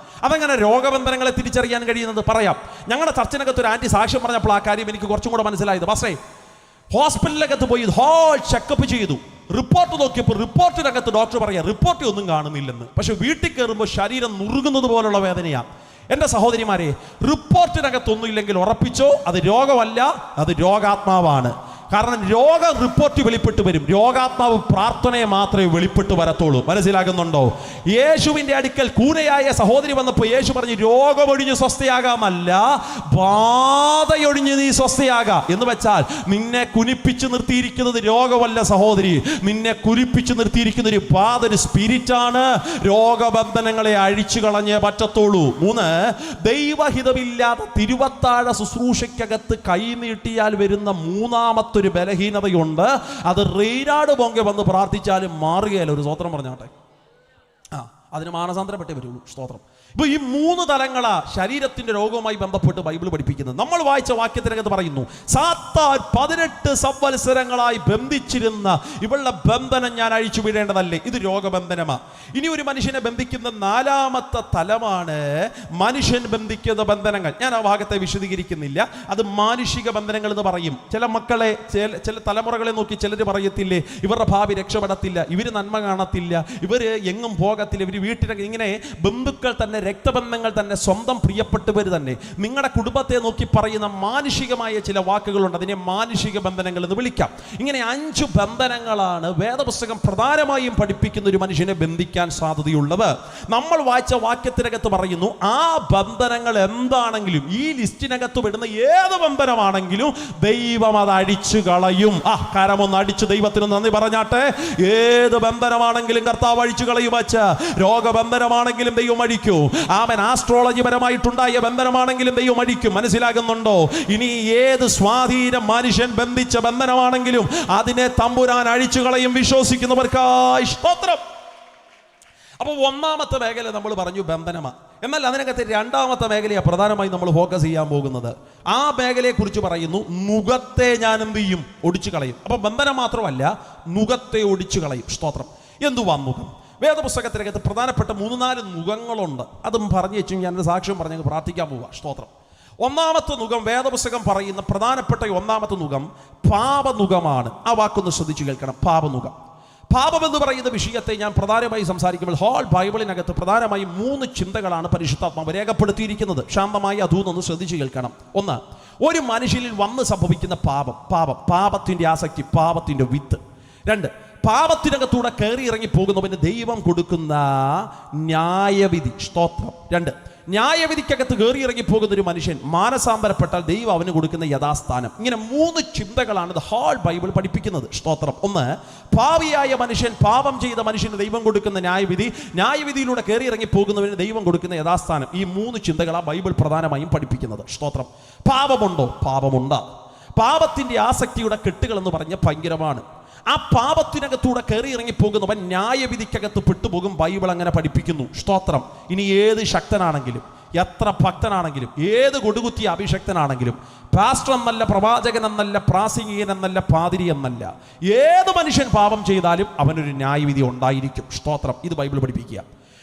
അതെങ്ങനെ രോഗബന്ധനങ്ങളെ തിരിച്ചറിയാൻ കഴിയുന്നത് പറയാം. ഞങ്ങളുടെ ചർച്ചിനകത്ത് ഒരു ആൻറ്റി സാക്ഷ്യം പറഞ്ഞപ്പോൾ ആ കാര്യം എനിക്ക് കുറച്ചും കൂടെ മനസ്സിലായത്. പക്ഷേ ഹോസ്പിറ്റലിനകത്ത് പോയി ഹോൾ ചെക്കപ്പ് ചെയ്തു, റിപ്പോർട്ട് നോക്കിയപ്പോൾ റിപ്പോർട്ടിനകത്ത് ഡോക്ടർ പറയാം റിപ്പോർട്ട് ഒന്നും കാണുന്നില്ലെന്ന്. പക്ഷെ വീട്ടിൽ കയറുമ്പോൾ ശരീരം നുറുകുന്നത് പോലുള്ള വേദനയാണ്. എൻ്റെ സഹോദരിമാരെ, റിപ്പോർട്ടിനകത്തൊന്നും ഇല്ലെങ്കിൽ ഉറപ്പിച്ചോ, അത് രോഗമല്ല, അത് രോഗാത്മാവാണ്. കാരണം രോഗ റിപ്പോർട്ട് വെളിപ്പെട്ട് വരും, രോഗാത്മാവ് പ്രാർത്ഥനയെ മാത്രമേ വെളിപ്പെട്ട് വരത്തുള്ളൂ. മനസ്സിലാകുന്നുണ്ടോ? യേശുവിൻ്റെ അടുക്കൽ കൂനയായ സഹോദരി വന്നപ്പോൾ യേശു പറഞ്ഞു, രോഗമൊഴിഞ്ഞ് സ്വസ്ഥയാകാമല്ല, ബാധയൊഴിഞ്ഞ് നീ സ്വസ്ഥയാകാം. എന്ന് വെച്ചാൽ നിന്നെ കുനിപ്പിച്ച് നിർത്തിയിരിക്കുന്നത് രോഗമല്ല സഹോദരി, നിന്നെ കുനിപ്പിച്ച് നിർത്തിയിരിക്കുന്ന ഒരു ബാധ, ഒരു സ്പിരിറ്റാണ്. രോഗബന്ധനങ്ങളെ അഴിച്ചു കളഞ്ഞേ പറ്റത്തുള്ളൂ. 3, ദൈവഹിതമില്ലാതെ തിരുവത്താഴ ശുശ്രൂഷയ്ക്കകത്ത് കൈനീട്ടിയാൽ വരുന്ന 3-ാമത്തെ ഒരു ബലഹീനതയുണ്ട്. അത് റെയ്നാട് പൊങ്കെ വന്ന് പ്രാർത്ഥിച്ചാലും മാറുകയല്ല. ഒരു സ്തോത്രം പറഞ്ഞാട്ടെ. അതിന് മാനസാന്തരപ്പെട്ടേ വരുള്ളൂ. സ്തോത്രം. ഇപ്പോൾ ഈ 3 തലങ്ങളാ ശരീരത്തിന്റെ രോഗവുമായി ബന്ധപ്പെട്ട് ബൈബിൾ പഠിപ്പിക്കുന്നത്. നമ്മൾ വായിച്ച വാക്യത്തിനകത്ത് പറയുന്നു, സാത്താൻ 18 സംവത്സരങ്ങളായി ബന്ധിച്ചിരുന്ന ഇവളുടെ ബന്ധനം ഞാൻ അഴിച്ചു വിടേണ്ടതല്ലേ. ഇത് രോഗബന്ധനമാണ്. ഇനി ഒരു മനുഷ്യനെ ബന്ധിക്കുന്ന 4-ാമത്തെ തലമാണ് മനുഷ്യൻ ബന്ധിക്കുന്ന ബന്ധനങ്ങൾ. ഞാൻ ആ ഭാഗത്തെ വിശദീകരിക്കുന്നില്ല. അത് മാനുഷിക ബന്ധനങ്ങൾ എന്ന് പറയും. ചില മക്കളെ, ചില തലമുറകളെ നോക്കി ചിലർ പറയത്തില്ലേ, ഇവരുടെ ഭാവി രക്ഷപ്പെടത്തില്ല, ഇവർ നന്മ കാണത്തില്ല, ഇവർ എങ്ങും പോകത്തില്ല, ഇവർ വീട്ടിലൊക്കെ. ഇങ്ങനെ ബന്ധുക്കൾ തന്നെ, രക്തബന്ധങ്ങൾ തന്നെ, സ്വന്തം പ്രിയപ്പെട്ടവർ തന്നെ, നിങ്ങളുടെ കുടുംബത്തെ നോക്കി പറയുന്ന മാനുഷികമായ ചില വാക്കുകളുണ്ട്. അതിനെ മാനുഷിക ബന്ധനങ്ങൾ എന്ന് വിളിക്കാം. ഇങ്ങനെ 5 ബന്ധനങ്ങളാണ് വേദപുസ്തകം പ്രധാനമായും പഠിപ്പിക്കുന്ന ഒരു മനുഷ്യനെ ബന്ധിക്കാൻ സാധ്യതയുള്ളത്. നമ്മൾ വായിച്ച വാക്യത്തിനകത്ത് പറയുന്നു, ആ ബന്ധനങ്ങൾ എന്താണെങ്കിലും, ഈ ലിസ്റ്റിനകത്ത് വിടുന്ന ഏത് ബന്ധനമാണെങ്കിലും ദൈവം അത് അടിച്ചു കളയും. കരമൊന്ന് അടിച്ചു ദൈവത്തിന് നന്ദി പറഞ്ഞാട്ടെ. ഏത് ബന്ധനമാണെങ്കിലും കർത്താവ് അഴിച്ചു കളയും. വച്ച രോഗബന്ധനമാണെങ്കിലും ദൈവം അടിക്കും. ആമേൻ. ആസ്ട്രോളജി പരമായിട്ടുണ്ടായ ബന്ധനമാണെങ്കിലും ദൈവം അടിക്കും. മനസ്സിലാകുന്നുണ്ടോ? ഇനി ഏത് സ്വാധീനം മനുഷ്യൻ ബന്ധിച്ച ബന്ധനമാണെങ്കിലും അതിനെ തമ്പുരാൻ അഴിച്ചു കളയും. വിശ്വസിക്കുന്നവർക്കായി സ്തോത്രം. അപ്പോൾ 1-ാമത്തെ മേഖല നമ്മൾ പറഞ്ഞു ബന്ധനമാണ്. എന്നാൽ അതിനകത്ത് 2-ാമത്തെ മേഖലയാണ് പ്രധാനമായും നമ്മൾ ഫോക്കസ് ചെയ്യാൻ പോകുന്നത്. ആ മേഖലയെക്കുറിച്ച് പറയുന്നു, നുകത്തെ ഞാൻ എന്ത് ചെയ്യും? ഒടിച്ചു കളയും. അപ്പോൾ ബന്ധനം മാത്രമല്ല, നുകത്തെ ഒടിച്ചു കളയും. സ്തോത്രം. എന്തുവാ നുകം? വേദപുസ്തകത്തിനകത്ത് പ്രധാനപ്പെട്ട 3-4 നുകങ്ങളുണ്ട്. അതും പറഞ്ഞു വെച്ചു ഞാനൊരു സാക്ഷ്യം പറഞ്ഞ് പ്രാർത്ഥിക്കാൻ പോവുക. സ്തോത്രം. ഒന്നാമത്തെ നുകം വേദപുസ്തകം പറയുന്ന പ്രധാനപ്പെട്ട ഒന്നാമത്തെ നുകം പാപനുകമാണ്. ആ വാക്കൊന്ന് ശ്രദ്ധിച്ചു കേൾക്കണം. പാപനുകം. പാപം എന്ന് പറയുന്ന വിഷയത്തെ ഞാൻ പ്രധാനമായി സംസാരിക്കുമ്പോൾ ഹോൾ ബൈബിളിനകത്ത് പ്രധാനമായും 3 ചിന്തകളാണ് പരിശുദ്ധാത്മാവ് രേഖപ്പെടുത്തിയിരിക്കുന്നത്. ശാന്തമായി അതൊന്ന് ശ്രദ്ധിച്ചു കേൾക്കണം. ഒന്ന്, ഒരു മനുഷ്യനിൽ വന്ന് സംഭവിക്കുന്ന പാപത്തിന്റെ ആസക്തി, പാപത്തിന്റെ വിത്ത്. 2, പാപത്തിനകത്തൂടെ കയറി ഇറങ്ങി പോകുന്നവന് ദൈവം കൊടുക്കുന്ന ന്യായവിധി. സ്തോത്രം. 2, ന്യായവിധിക്കകത്ത് കയറി ഇറങ്ങി പോകുന്ന ഒരു മനുഷ്യൻ മാനസാന്തരപ്പെട്ടാൽ ദൈവം അവന് കൊടുക്കുന്ന യഥാസ്ഥാനം. ഇങ്ങനെ 3 ചിന്തകളാണ് ദ ഹോൾ ബൈബിൾ പഠിപ്പിക്കുന്നത്. സ്തോത്രം. ഒന്ന്, പാപിയായ മനുഷ്യൻ, പാപം ചെയ്ത മനുഷ്യന് ദൈവം കൊടുക്കുന്ന ന്യായവിധി, ന്യായവിധിയിലൂടെ കയറി ഇറങ്ങി പോകുന്നവന് ദൈവം കൊടുക്കുന്ന യഥാസ്ഥാനം. ഈ 3 ചിന്തകളാണ് ബൈബിൾ പ്രധാനമായും പഠിപ്പിക്കുന്നത്. സ്തോത്രം. പാപമുണ്ടോ? പാപമുണ്ട്. പാപത്തിന്റെ ആസക്തിയുടെ കെട്ടുകൾ എന്ന് പറഞ്ഞ ഭയങ്കരമാണ്. ആ പാപത്തിനകത്തൂടെ കയറി ഇറങ്ങി പോകുന്നവൻ ന്യായവിധിക്കകത്ത് പെട്ടുപോകും. ബൈബിൾ അങ്ങനെ പഠിപ്പിക്കുന്നു. സ്തോത്രം. ഇനി ഏത് ശക്തനാണെങ്കിലും, എത്ര ഭക്തനാണെങ്കിലും, ഏത് കൊടുകുത്തിയ അഭിഷക്തനാണെങ്കിലും, പാസ്റ്റർ എന്നല്ല, പ്രവാചകൻ എന്നല്ല, പ്രാസംഗികൻ എന്നല്ല, പാതിരി എന്നല്ല, ഏത് മനുഷ്യൻ പാപം ചെയ്താലും അവനൊരു ന്യായവിധി ഉണ്ടായിരിക്കും. സ്തോത്രം. ഇത് ബൈബിൾ പഠിപ്പിക്കുക.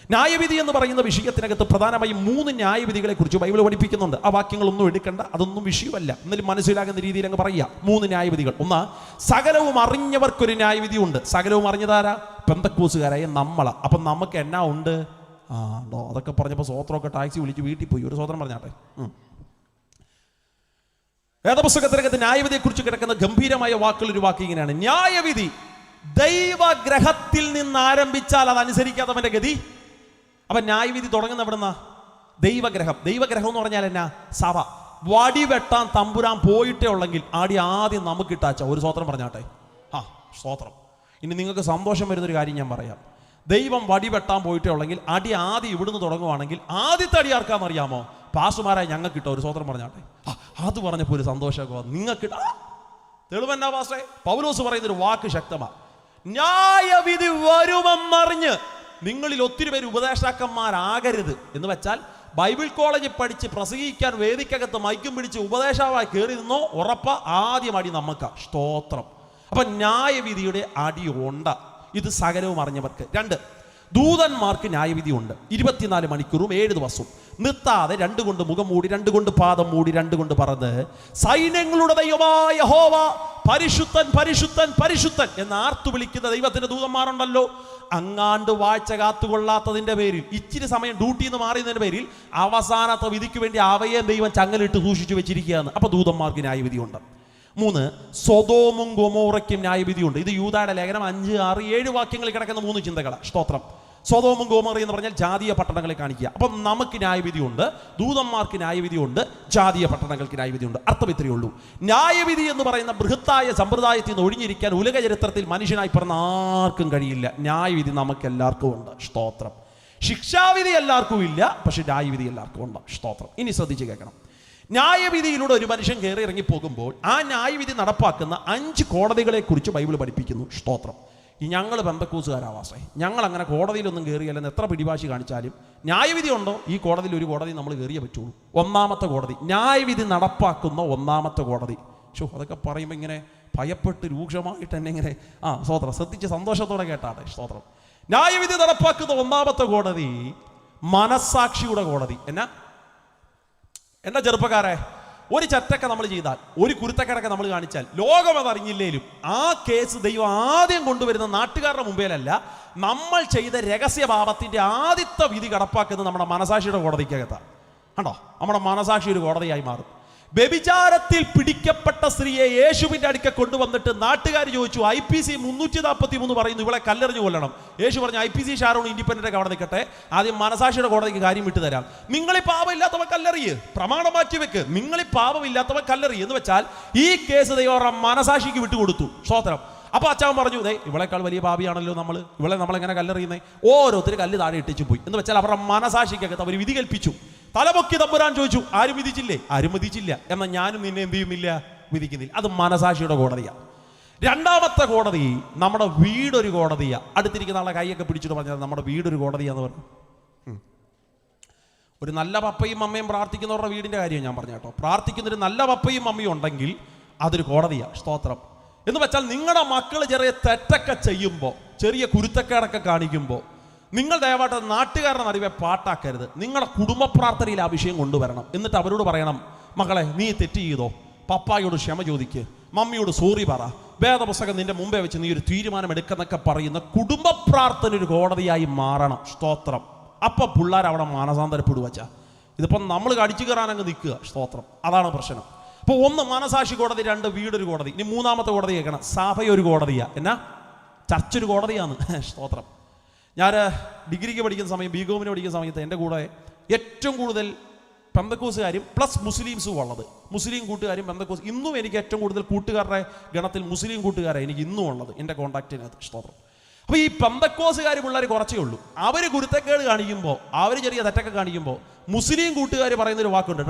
ന്യായവിധി എന്ന് പറയുന്ന വിഷയത്തിനകത്ത് പ്രധാനമായും 3 ന്യായവിധികളെ കുറിച്ച് ബൈബിൾ പഠിപ്പിക്കുന്നുണ്ട്. ആ വാക്യങ്ങളൊന്നും എടുക്കേണ്ട, അതൊന്നും വിഷയമല്ല. എന്നാലും മനസ്സിലാകുന്ന രീതിയിൽ അങ്ങ് പറയുക. 3 ന്യായവിധികൾ. ഒന്ന്, സകലവും അറിഞ്ഞവർക്കൊരു ന്യായവിധി ഉണ്ട്. സകലവും അറിഞ്ഞതാരാ? പെന്തക്കോസുകാരായ നമ്മളാ. അപ്പം നമുക്ക് എന്നാ ഉണ്ട്? അതൊക്കെ പറഞ്ഞപ്പോൾ സ്വോത്രമൊക്കെ ടാക്സി വിളിച്ച് വീട്ടിൽ പോയി. ഒരു സ്വോത്രം പറഞ്ഞാട്ടെ. വേദപുസ്തകത്തിനകത്ത് ന്യായവിധിയെ കുറിച്ച് കിടക്കുന്ന ഗംഭീരമായ വാക്കുകൾ ഒരു വാക്ക് ഇങ്ങനെയാണ്: ന്യായവിധി ദൈവഗ്രഹത്തിൽ നിന്ന് ആരംഭിച്ചാൽ അതനുസരിക്കാത്തവന്റെ ഗതി. അപ്പൊ ന്യായവിധി തുടങ്ങുന്ന എവിടുന്ന? ദൈവഗ്രഹം. ദൈവഗ്രഹം എന്ന് പറഞ്ഞാൽ എന്നാ? സഭ. വടി വെട്ടാൻ തമ്പുരാൻ പോയിട്ടേ ഉള്ളെങ്കിൽ ആദ്യം നമുക്ക് ഇട്ടാച്ച. ഒരു സ്വോത്രം പറഞ്ഞാട്ടെ. സ്വോത്രം. ഇനി നിങ്ങൾക്ക് സന്തോഷം വരുന്നൊരു കാര്യം ഞാൻ പറയാം. ദൈവം വടി വെട്ടാൻ പോയിട്ടേ ഉള്ളെങ്കിൽ ആദ്യം ഇവിടുന്ന് തുടങ്ങുവാണെങ്കിൽ ആദ്യത്തെ അടി ആർക്കാണെന്നറിയാമോ? പാസ്റ്റർമാരായി ഞങ്ങൾക്ക് ഇട്ടോ. ഒരു സ്വോത്രം പറഞ്ഞാട്ടെ. അത് പറഞ്ഞപ്പോൾ ഒരു സന്തോഷമൊക്കെ നിങ്ങൾക്ക് തെളിവെന്നാ പാസ്റ്റേ? പൗലോസ് പറയുന്നൊരു വാക്ക് ശക്തമാണ്. ന്യായവിധി വരുമെന്നറിഞ്ഞ് നിങ്ങളിൽ ഒത്തിരി പേര് ഉപദേഷ്ടാക്കന്മാരാകരുത്. എന്ന് വെച്ചാൽ ബൈബിൾ കോളേജിൽ പഠിച്ച് പ്രസംഗിക്കാൻ വേദിക്കകത്ത് മൈക്കും പിടിച്ച് ഉപദേശമായി കയറി നിന്നോ ഉറപ്പ ആദ്യം അടി നമുക്കാ. സ്തോത്രം. അപ്പൊ ന്യായവിധിയുടെ അടി ഉണ്ട്. ഇത് സകലവും അറിഞ്ഞവർക്ക്. 2, ദൂതന്മാർക്ക് ന്യായവിധി ഉണ്ട്. 24 മണിക്കൂറും 7 ദിവസവും നിർത്താതെ 2 കൊണ്ട് മുഖം മൂടി, 2 കൊണ്ട് പാദം മൂടി, 2 കൊണ്ട് പറന്ന് സൈന്യങ്ങളുടെ ദൈവമായ യഹോവ പരിശുദ്ധൻ, പരിശുദ്ധൻ, പരിശുദ്ധൻ എന്ന് ആർത്തു വിളിക്കുന്ന ദൈവത്തിന്റെ ദൂതന്മാരുണ്ടല്ലോ. അങ്ങാണ്ട് വാഴ്ച കാത്തുകൊള്ളാത്തതിന്റെ പേരിൽ, ഇച്ചിരി സമയം ഡ്യൂട്ടിയിൽ നിന്ന് മാറിയതിന്റെ പേരിൽ അവസാനത്തെ വിധിക്ക് വേണ്ടി അവയെ ദൈവം ചങ്ങലിട്ട് സൂക്ഷിച്ചു വെച്ചിരിക്കുകയാണ്. അപ്പൊ ദൂതന്മാർക്ക് ന്യായവിധിയുണ്ട്. 3, സ്വദോമും ഗൊമോറയ്ക്കും ന്യായവിധിയുണ്ട്. ഇത് യൂദായുടെ ലേഖനം 5, 6, 7 വാക്യങ്ങളിൽ കിടക്കുന്ന 3 ചിന്തകളാണ്. സ്തോത്രം. സ്വദോമും ഗോമോറ എന്ന് പറഞ്ഞാൽ ജാതീയ പട്ടണങ്ങളെ കാണിക്കുക. അപ്പം നമുക്ക് ന്യായവിധിയുണ്ട്, ദൂതന്മാർക്ക് ന്യായവിധിയുണ്ട്, ജാതീയ പട്ടണങ്ങൾക്ക് ന്യായവിധിയുണ്ട്. അർത്ഥം ഇത്രയേ ഉള്ളൂ. ന്യായവിധി എന്ന് പറയുന്ന ബൃഹത്തായ സമ്പ്രദായത്തിൽ നിന്ന് ഒഴിഞ്ഞിരിക്കാൻ ഉലക ചരിത്രത്തിൽ മനുഷ്യനായി പറഞ്ഞ ആർക്കും കഴിയില്ല. ന്യായവിധി നമുക്ക് എല്ലാവർക്കും ഉണ്ട്. സ്തോത്രം. ശിക്ഷാവിധി എല്ലാവർക്കും ഇല്ല, പക്ഷെ ന്യായവിധി എല്ലാവർക്കും ഉണ്ട്. സ്തോത്രം. ഇനി ശ്രദ്ധിച്ച് കേൾക്കണം. ന്യായവിധിയിലൂടെ ഒരു മനുഷ്യൻ കയറി ഇറങ്ങി പോകുമ്പോൾ ആ ന്യായവിധി നടപ്പാക്കുന്ന 5 കോടതികളെ കുറിച്ച് ബൈബിൾ പഠിപ്പിക്കുന്നു. സ്തോത്രം. ഞങ്ങൾ പെന്തക്കോസുകാരാവാസേ, ഞങ്ങൾ അങ്ങനെ കോടതിയിലൊന്നും കയറിയല്ലെന്ന് എത്ര പിടിവാശി കാണിച്ചാലും ന്യായവിധി ഉണ്ടോ? ഈ കോടതിയിൽ ഒരു കോടതി നമ്മൾ കയറിയേ പറ്റുള്ളൂ. 1ാമത്തെ കോടതി, ന്യായവിധി നടപ്പാക്കുന്ന 1ാമത്തെ കോടതി. അതൊക്കെ പറയുമ്പോൾ ഇങ്ങനെ ഭയപ്പെട്ട് രൂക്ഷമായിട്ട് എന്നെ ഇങ്ങനെ സ്തോത്രം ശ്രദ്ധിച്ച് സന്തോഷത്തോടെ കേട്ടാട്ടെ. സ്തോത്രം. ന്യായവിധി നടപ്പാക്കുന്ന 1ാമത്തെ കോടതി മനസ്സാക്ഷിയുടെ കോടതി. എന്നാ ചെറുപ്പക്കാരെ, ഒരു ചറ്റക്ക നമ്മൾ ചെയ്താൽ, ഒരു കുരുത്തക്കടക്ക നമ്മൾ കാണിച്ചാൽ, ലോകം അതറിഞ്ഞില്ലേലും ആ കേസ് ദൈവം ആദ്യം കൊണ്ടുവരുന്ന നാട്ടുകാരുടെ മുമ്പേലല്ല, നമ്മൾ ചെയ്ത രഹസ്യപാപത്തിന്റെ ആദ്യത്തെ വിധി കടപ്പാക്കുന്നത് നമ്മുടെ മനസാക്ഷിയുടെ കോടതിക്കകത്താണ്. കണ്ടോ? നമ്മുടെ മനസാക്ഷി ഒരു കോടതിയായി മാറും. വ്യഭിചാരത്തിൽ പിടിക്കപ്പെട്ട സ്ത്രീയെ യേശുവിന്റെ അടുക്ക കൊണ്ടുവന്നിട്ട് നാട്ടുകാർ ചോദിച്ചു, IPC 343 പറയുന്നു ഇവളെ കല്ലെറിഞ്ഞു കൊല്ലണം. യേശു പറഞ്ഞു, IPC ഷാരോൺ ഇൻഡിപെൻഡന്റ് അവിടെ നിൽക്കട്ടെ, ആദ്യം മനസാക്ഷിയുടെ കോടതിക്ക് കാര്യം വിട്ടുതരാം. നിങ്ങളീ പാപമില്ലാത്തവ കല്ലെറിയ്, പ്രമാണം മാറ്റിവെക്ക്, നിങ്ങളീ പാപമില്ലാത്തവ കല്ലെറിയ് എന്ന് വെച്ചാൽ ഈ കേസ് ദൈവം മനസാക്ഷിക്ക് വിട്ടുകൊടുത്തു. സ്തോത്രം. അപ്പൊ അച്ചാവൻ പറഞ്ഞു, ഇവളെക്കാൾ വലിയ പാപിയാണല്ലോ ഇവളെ നമ്മളെങ്ങനെ കല്ലെറിയുന്നേ? ഓരോരുത്തർ കല്ല് താഴെ ഇട്ടിച്ചു പോയി എന്ന് വെച്ചാൽ അവരുടെ മനസാക്ഷിക്കകത്ത് അവർ വിധി കൽപ്പിച്ചു. തലപൊക്കി തമ്പുരാൻ ചോദിച്ചു, ആരും വിധിച്ചില്ലേ? ആരും വിധിച്ചില്ല. എന്നാൽ ഞാനും നിന്നെ എന്ത് ചെയ്യുന്നില്ല? വിധിക്കുന്നില്ല. അത് മനസാക്ഷിയുടെ കോടതിയാണ്. 2ാമത്തെ കോടതി നമ്മുടെ വീടൊരു കോടതിയാണ്. അടുത്തിരിക്കുന്ന ആളെ കൈയൊക്കെ പിടിച്ചിട്ട് പറഞ്ഞത് നമ്മുടെ വീടൊരു കോടതിയാന്ന് പറഞ്ഞു. ഒരു നല്ല പപ്പയും അമ്മയും പ്രാർത്ഥിക്കുന്നവരുടെ വീടിന്റെ കാര്യം ഞാൻ പറഞ്ഞു കേട്ടോ. പ്രാർത്ഥിക്കുന്നൊരു നല്ല പപ്പയും അമ്മയും ഉണ്ടെങ്കിൽ അതൊരു കോടതിയാണ്. സ്തോത്രം. എന്ന് വെച്ചാൽ നിങ്ങളുടെ മക്കൾ ചെറിയ തെറ്റൊക്കെ ചെയ്യുമ്പോൾ, ചെറിയ കുരുത്തക്കേടൊക്കെ കാണിക്കുമ്പോൾ നിങ്ങൾ ദയവായിട്ട് നാട്ടുകാരുടെ നടുവെ പാട്ടാക്കരുത്. നിങ്ങളുടെ കുടുംബ പ്രാർത്ഥനയിൽ ആ വിഷയം കൊണ്ടുവരണം. എന്നിട്ട് അവരോട് പറയണം, മക്കളെ നീ തെറ്റ് ചെയ്തോ, പപ്പായോട് ക്ഷമ ചോദിക്ക്, മമ്മിയോട് സോറി പറ, വേദപുസ്തകം നിന്റെ മുമ്പേ വെച്ച് നീ ഒരു തീരുമാനം എടുക്കുന്നൊക്കെ പറയുന്ന കുടുംബ പ്രാർത്ഥന ഒരു കോടതിയായി മാറണം. സ്തോത്രം. അപ്പം പിള്ളേർ അവിടെ മാനസാന്തരപ്പെടുക വച്ചാ. ഇതിപ്പം നമ്മൾ കടിച്ചു കയറാൻ അങ്ങ് നിൽക്കുക. സ്തോത്രം. അതാണ് പ്രശ്നം. അപ്പോൾ ഒന്ന് മനസാക്ഷി കോടതി, രണ്ട് വീടൊരു കോടതി. ഇനി മൂന്നാമത്തെ കോടതി കേൾക്കണം, സഭയൊരു കോടതിയാണ്. എന്നാ? ചർച്ചൊരു കോടതിയാണ്. സ്തോത്രം. ഞാൻ ഡിഗ്രിക്ക് പഠിക്കുന്ന സമയം, ബികോമിന് പഠിക്കുന്ന സമയത്ത് എൻ്റെ കൂടെ ഏറ്റവും കൂടുതൽ പെന്തക്കോസുകാരും പ്ലസ് മുസ്ലിംസും ഉള്ളത്. മുസ്ലിം കൂട്ടുകാരും പെന്തക്കോസ്. ഇന്നും എനിക്ക് ഏറ്റവും കൂടുതൽ കൂട്ടുകാരുടെ ഗണത്തിൽ മുസ്ലിം കൂട്ടുകാരാണ് എനിക്ക് ഇന്നും ഉള്ളത് എൻ്റെ കോൺടാക്റ്റിനകത്ത്. സ്തോത്രം. അപ്പോൾ ഈ പെന്തക്കോസുകാർ പിള്ളേർ കുറച്ചേ ഉള്ളൂ. അവർ ഗുരുത്തക്കേട് കാണിക്കുമ്പോൾ, അവർ ചെറിയ തെറ്റൊക്കെ കാണിക്കുമ്പോൾ മുസ്ലിം കൂട്ടുകാർ പറയുന്നൊരു വാക്കുണ്ട്,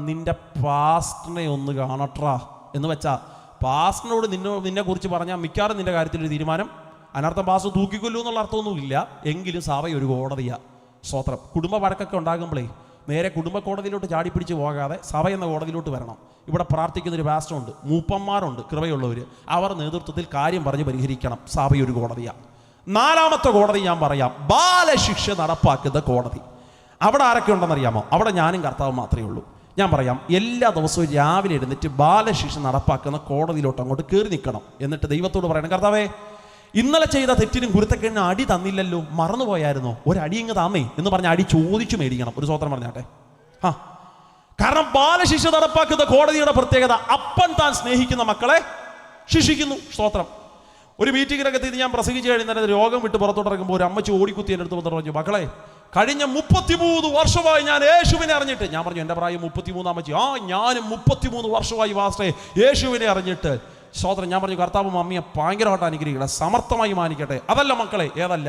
നിന്റെ പാസ്റ്ററിനെ ഒന്ന് കാണട്രാ എന്ന് വെച്ചാൽ പാസ്റ്ററിനോട് നിന്നെ കുറിച്ച് പറഞ്ഞാൽ മിക്കവാറും നിന്റെ കാര്യത്തിലൊരു തീരുമാനം. അതിനർത്ഥം പാസ്റ്റർ തൂക്കിക്കൊല്ലൂ എന്നുള്ള അർത്ഥമൊന്നുമില്ല, എങ്കിലും സഭ ഒരു കോടതിയാണ്. സ്തോത്രം. കുടുംബ വഴക്കൊക്കെ ഉണ്ടാകുമ്പോഴേ നേരെ കുടുംബ കോടതിയിലോട്ട് ചാടിപ്പിടിച്ച് പോകാതെ സഭ എന്ന കോടതിയിലോട്ട് വരണം. ഇവിടെ പ്രാർത്ഥിക്കുന്നൊരു പാസ്റ്ററുണ്ട്, മൂപ്പന്മാരുണ്ട്, കൃപയുള്ളവർ. അവർ നേതൃത്വത്തിൽ കാര്യം പറഞ്ഞ് പരിഹരിക്കണം. സഭയൊരു കോടതിയാണ്. നാലാമത്തെ കോടതി ഞാൻ പറയാം, ബാലശിക്ഷ നടപ്പാക്കുന്ന കോടതി. അവിടെ ആരൊക്കെ ഉണ്ടെന്നറിയാമോ? അവിടെ ഞാനും കർത്താവും മാത്രമേ ഉള്ളൂ. ഞാൻ പറയാം, എല്ലാ ദിവസവും രാവിലെ എഴുന്നേറ്റ് ബാലശിക്ഷ നടപ്പാക്കുന്ന കോടതിയിലോട്ട് അങ്ങോട്ട് കയറി നിൽക്കണം. എന്നിട്ട് ദൈവത്തോട് പറയണം, കർത്താവേ ഇന്നലെ ചെയ്ത തെറ്റിനും ഗുരുത്തക്കേടിനും അടി തന്നില്ലല്ലോ, മറന്നുപോയായിരുന്നോ, ഒരടി ഇങ്ങ് താന്നേ എന്ന് പറഞ്ഞ അടി ചോദിച്ചു മേടിക്കണം. ഒരു സ്വതന്ത്രം പറഞ്ഞാട്ടെ. കാരണം ബാലശിക്ഷ നടപ്പാക്കുന്ന കോടതിയുടെ പ്രത്യേകത, അപ്പൻ താൻ സ്നേഹിക്കുന്ന മക്കളെ ശിക്ഷിക്കുന്നു. സ്തോത്രം. ഒരു മീറ്റിങ്ങിനൊക്കെ എത്തി ഞാൻ പ്രസംഗിച്ച് കഴിഞ്ഞാൽ രോഗം വിട്ട് പുറത്തോട്ടിറങ്ങുമ്പോൾ ഒരു അമ്മച്ചി ഓടിക്കുത്തി എൻ്റെ അടുത്ത് വന്നിട്ട് പറഞ്ഞു, മക്കളെ കഴിഞ്ഞ 33 വർഷമായി ഞാൻ യേശുവിനെ അറിഞ്ഞിട്ട്. ഞാൻ പറഞ്ഞു, എൻ്റെ പ്രായം 33. അമ്മച്ചി, ഞാനും 33 വർഷമായി വാസ്റ്റേ യേശുവിനെ അറിഞ്ഞിട്ട്. സ്തോത്രം. ഞാൻ പറഞ്ഞു, കർത്താവ് മമ്മിയെ ഭയങ്കരമായിട്ട് അനുഗ്രഹിക്കട്ടെ, സമർത്ഥമായി മാനിക്കട്ടെ. അതല്ല മക്കളെ, ഏതല്ല,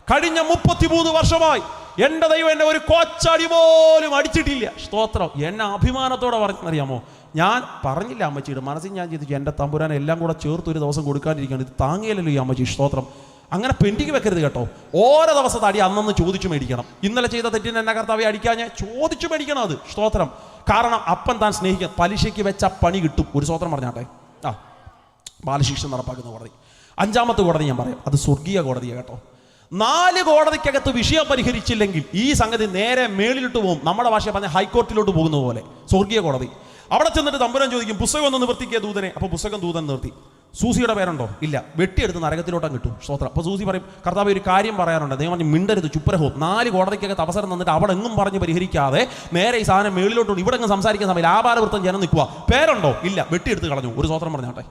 കഴിഞ്ഞ 33 വർഷമായി എൻ്റെ ദൈവം എന്നെ ഒരു കൊച്ചടി പോലും അടിച്ചിട്ടില്ല. സ്തോത്രം. എന്നെ അഭിമാനത്തോടെ പറഞ്ഞറിയാമോ? ഞാൻ പറഞ്ഞില്ല അമ്മച്ചിയുടെ മനസ്സിൽ ഞാൻ ചിന്തിച്ചു, എൻ്റെ തമ്പുരാനെ എല്ലാം കൂടെ ചേർത്ത് ഒരു ദിവസം കൊടുക്കാനിരിക്കുകയാണ്, ഇത് താങ്ങിയല്ലോ ഈ അമ്മച്ചി. സ്തോത്രം. അങ്ങനെ പെൻഡിങ് വെക്കരുത് കേട്ടോ. ഓരോ ദിവസത്തെ അടി അന്നന്ന് ചോദിച്ചു മേടിക്കണം. ഇന്നലെ ചെയ്ത തെറ്റിന് എന്നെ കർത്താവെ അടിക്കാൻ ഞാൻ ചോദിച്ചു മേടിക്കണം അത്. സ്തോത്രം. കാരണം അപ്പൻ താൻ സ്നേഹിക്കുക, പലിശയ്ക്ക് വെച്ച പണി കിട്ടും. ഒരു സ്തോത്രം പറഞ്ഞാട്ടെ. ബാലശിക്ഷ നടപ്പാക്കുന്ന കോടതി. അഞ്ചാമത്തെ കോടതി ഞാൻ പറയാം, അത് സ്വർഗീയ കോടതിയാണ് കേട്ടോ. 4 കോടതിക്കകത്ത് വിഷയം പരിഹരിച്ചില്ലെങ്കിൽ ഈ സംഗതി നേരെ മേളിലോട്ട് പോകും. നമ്മുടെ ഭാഷ പറഞ്ഞ ഹൈക്കോർട്ടിലോട്ട് പോകുന്ന പോലെ സ്വർഗീയ കോടതി. അവിടെ ചെന്നിട്ട് തമ്പുരാൻ ചോദിക്കും, പുസ്തകം ഒന്ന് നിവർത്തിക്കുക ദൂതനെ. അപ്പോൾ പുസ്തകം ദൂതൻ നിർത്തി. സൂസിയുടെ പേരുണ്ടോ? ഇല്ല. വെട്ടിയെടുത്ത് നരകത്തിലോട്ടും കിട്ടും. സ്തോത്രം. അപ്പോൾ സൂസി പറയും, കർത്താവ് ഒരു കാര്യം പറയാനുണ്ട്. ദൈവം പറഞ്ഞു, മിണ്ടരുത്, ചുപ്പരഹോ. 4 കോടതിക്കകത്ത് അവസരം തന്നിട്ട് അവിടെ എങ്ങും പറഞ്ഞ് പരിഹരിക്കാതെ നേരെ ഈ സാധനം മേളിലോട്ടുണ്ട്. ഇവിടെ എങ്ങും സംസാരിക്കുന്ന സമയം ആപാരവൃത്തം ജനം നിൽക്കുക. പേരുണ്ടോ? ഇല്ല. വെട്ടിയെടുത്ത് കളഞ്ഞു. ഒരു സ്തോത്രം പറഞ്ഞാട്ടെ.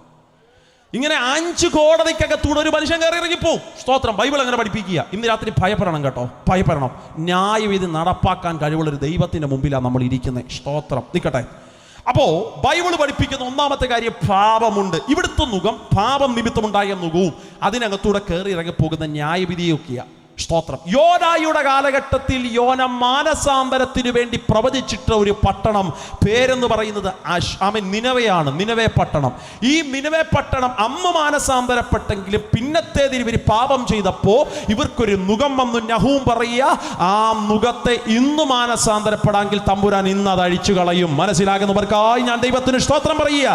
ഇങ്ങനെ 5 കോടതിക്കകത്തൂടെ ഒരു മനുഷ്യൻ കയറി ഇറങ്ങിപ്പോവും. സ്തോത്രം. ബൈബിൾ അങ്ങനെ പഠിപ്പിക്കുക. ഇന്ന് രാത്രി ഭയപ്പെടണം കേട്ടോ, ഭയപ്പെടണം. ന്യായവിധി നടപ്പാക്കാൻ കഴിവുള്ളൊരു ദൈവത്തിന്റെ മുമ്പിലാണ് നമ്മൾ ഇരിക്കുന്നത്. സ്തോത്രം. നിൽക്കട്ടെ. അപ്പോ ബൈബിൾ പഠിപ്പിക്കുന്ന ഒന്നാമത്തെ കാര്യം, പാപമുണ്ട്. ഇവിടുത്തെ മുഖം പാപം നിമിത്തമുണ്ടായ മുഖവും അതിനകത്തൂടെ കയറി ഇറങ്ങിപ്പോകുന്ന ന്യായവിധിയൊക്കെയാണ്. സ്തോത്രം. യോനായുടെ കാലഘട്ടത്തിൽ യോന മാനസാന്തരത്തിനു വേണ്ടി പ്രവചിച്ചിട്ട ഒരു പട്ടണം പേരെന്ന് പറയുന്നത് നിനവയാണ്. നിനവേ പട്ടണം. ഈ നിനവേ പട്ടണം അമ്മ മാനസാന്തരപ്പെട്ടെങ്കിലും പിന്നത്തേതിൽ ഇവർ പാപം ചെയ്തപ്പോൾ ഇവർക്കൊരു മുഖം വന്നു. നഹൂം പറയുക, ആ മുഖത്തെ ഇന്ന് മാനസാന്തരപ്പെടാമെങ്കിൽ തമ്പുരാൻ ഇന്ന് അത് അഴിച്ചു കളയും. മനസ്സിലാകുന്നവർക്കായി ഞാൻ ദൈവത്തിന് സ്തോത്രം പറയുക.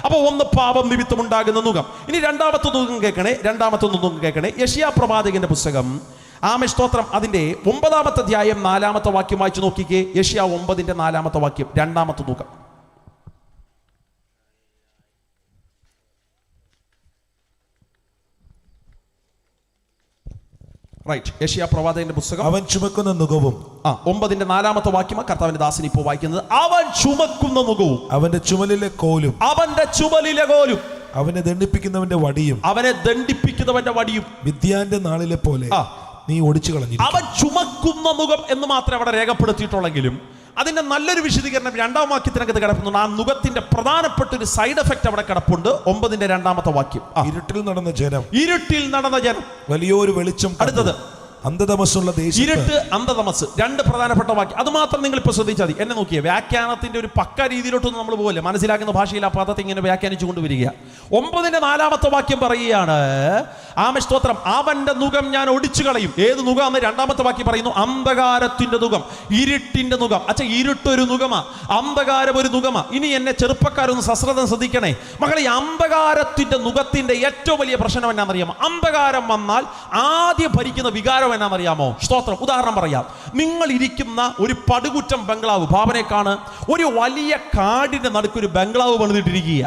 അപ്പോൾ ഒന്ന് പാപം നിമിത്തമുണ്ടാകുന്ന മുഖം. ഇനി രണ്ടാമത്തെ മുഖം കേൾക്കണേ. യെശയ്യാ പ്രവാചകന്റെ പുസ്തകം, സ്തോത്രം, അതിന്റെ 9-ാമത്തെ അധ്യായം 4-ാമത്തെ വാക്യം വായിച്ചു നോക്കിക്കേ. യെശയ്യാ 9-ന്റെ 4-ാമത്തെ വാക്യം, രണ്ടാമത്തെ മുഖം. റൈറ്റ്. യെശയ്യാ പ്രവാചകന്റെ പുസ്തകം, അവൻ ചുമക്കുന്ന മുഖവും. 9-ന്റെ 4-ാമത്തെ വാക്യമാണ് കർത്താവിന്റെ ദാസൻ ഇപ്പോൾ വായിക്കുന്നത്. അവൻ ചുമക്കുന്ന മുഖവും അവന്റെ ചുമലിലെ കോലും. അവനെ ദണ്ഡിപ്പിക്കുന്നവന്റെ വടിയും മിദ്യാന്റെ നാളിലെ പോലെ നീ ഒടിച്ചു കളഞ്ഞു. അവൻ ചുമക്കുന്ന മുഖം എന്ന് മാത്രമേ അവിടെ രേഖപ്പെടുത്തിയിട്ടുള്ളെങ്കിലും അതിന്റെ നല്ലൊരു വിശദീകരണം 2-ാം വാക്യത്തിനകത്ത് കിടക്കുന്നുണ്ട്. ആ മുഖത്തിന്റെ പ്രധാനപ്പെട്ട ഒരു സൈഡ് എഫക്ട് അവിടെ കിടപ്പുണ്ട്. 9-ന്റെ 2-ാമത്തെ വാക്യം. ഇരുട്ടിൽ നടന്ന ജനം വലിയൊരു വെളിച്ചം. അടുത്തത്, അന്ധതമസ്സുള്ള ദേശത്ത്. ഇരുട്ട്, അന്ധതമസ്, രണ്ട് പ്രധാനപ്പെട്ട വാക്യം. അത് മാത്രം നിങ്ങൾ ഇപ്പോൾ ശ്രദ്ധിച്ചാൽ മതി. എന്നെ നോക്കിയേ, വ്യാഖ്യാനത്തിന്റെ ഒരു പക്ക രീതിയിലോട്ടൊന്നും നമ്മൾ പോലെ മനസ്സിലാക്കുന്ന ഭാഷയിൽ ആ പദത്തെ ഇങ്ങനെ വ്യാഖ്യാനിച്ചു കൊണ്ടുവരിക. 9-4 വാക്യം പറയുകയാണ്, ആമേൻ സ്തോത്രം, അവന്റെ നുകം ഞാൻ ഒടിച്ചു കളയും. ഏത് നുകമെന്ന് 2 വാക്യം പറയുന്നു, അന്ധകാരത്തിന്റെ നുകം, ഇരുട്ടിന്റെ നുകം. അച്ഛാ, ഇരുട്ടൊരു നുകമാ, അന്ധകാരം ഒരു നുകമാ. ഇനി എന്നെ ചെറുപ്പക്കാരൊന്ന് സശ്രദ്ധം ശ്രദ്ധിക്കണേ മക്കളെ. ഈ അന്ധകാരത്തിന്റെ നുകത്തിന്റെ ഏറ്റവും വലിയ പ്രശ്നം എന്നാണെന്നറിയാമോ? അന്ധകാരം വന്നാൽ ആദ്യം ഭരിക്കുന്ന വികാരം എന്നാണെന്നറിയാമോ? സ്തോത്രം. ഉദാഹരണം പറയാം. നിങ്ങൾ ഇരിക്കുന്ന ഒരു പടുകുറ്റം ബംഗ്ലാവ്, ഭാവനേക്കാണ് ഒരു വലിയ കാടിന്റെ നടുക്ക് ഒരു ബംഗ്ലാവ് പണിതിട്ടിരിക്കുക.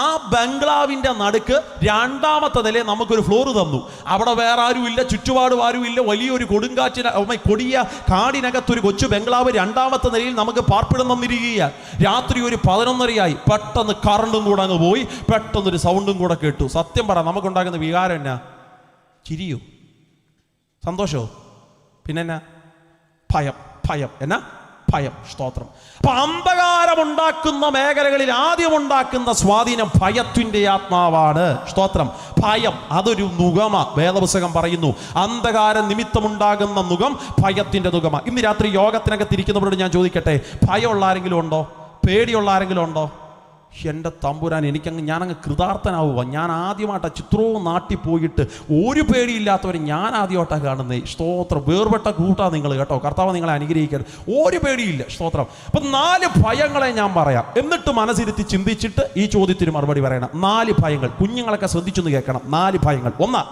ആ ബംഗ്ലാവിന്റെ നടുക്ക് 2ാമത്തെ നിലയിൽ നമുക്കൊരു ഫ്ലോർ തന്നു. അവിടെ വേറെ ആരുമില്ല, ചുറ്റുപാടും ആരുമില്ല. വലിയൊരു കൊടിയ കാടിനകത്തൊരു കൊച്ചു ബംഗ്ലാവ് 2ാമത്തെ നിലയിൽ നമുക്ക് പാർപ്പിടം തന്നിരിക്കുക. രാത്രി ഒരു 11:30 പെട്ടെന്ന് കറണ്ടും കൂടെ അങ്ങ് പോയി, പെട്ടെന്നൊരു സൗണ്ടും കൂടെ കേട്ടു. സത്യം പറ, നമുക്കുണ്ടാകുന്ന വികാരം എന്നാ? ചിരിയോ? സന്തോഷോ? പിന്നെന്നാ? ഭയം. ഭയം. എന്നാ? ഭയം. സ്തോത്രം. അപ്പൊ അന്ധകാരമുണ്ടാക്കുന്ന മേഖലകളിൽ ആദ്യം ഉണ്ടാക്കുന്ന സ്വാധീനം ഭയത്തിന്റെ ആത്മാവാണ്. സ്തോത്രം. ഭയം അതൊരു നുകമ. വേദപുസ്തകം പറയുന്നു, അന്ധകാര നിമിത്തമുണ്ടാകുന്ന നുകം ഭയത്തിന്റെ നുകമ. ഇന്ന് രാത്രി യോഗത്തിനകത്തിരിക്കുന്നവരോട് ഞാൻ ചോദിക്കട്ടെ, ഭയമുള്ള ആരെങ്കിലും ഉണ്ടോ? പേടിയുള്ള ആരെങ്കിലും ഉണ്ടോ? എൻ്റെ തമ്പുരാൻ, ഞാനങ്ങ് കൃതാർത്ഥനാവുക. ഞാൻ ആദ്യമായിട്ടാണ് ചിത്രവും നാട്ടിൽ പോയിട്ട് ഒരു പേടിയില്ലാത്തവരെ ഞാൻ ആദ്യമായിട്ടാണ് കാണുന്നത്. സ്തോത്രം. വേർപെട്ട കൂട്ടാണ് നിങ്ങൾ കേട്ടോ. കർത്താവ് നിങ്ങളെ അനുഗ്രഹിക്കരുത്. ഒരു പേടിയില്ല. സ്തോത്രം. അപ്പം 4 ഭയങ്ങളെ ഞാൻ പറയാം, എന്നിട്ട് മനസ്സിരുത്തി ചിന്തിച്ചിട്ട് ഈ ചോദ്യത്തിന് മറുപടി പറയണം. 4 ഭയങ്ങൾ. കുഞ്ഞുങ്ങളൊക്കെ ശ്രദ്ധിച്ചൊന്ന് കേൾക്കണം. 4 ഭയങ്ങൾ. 1,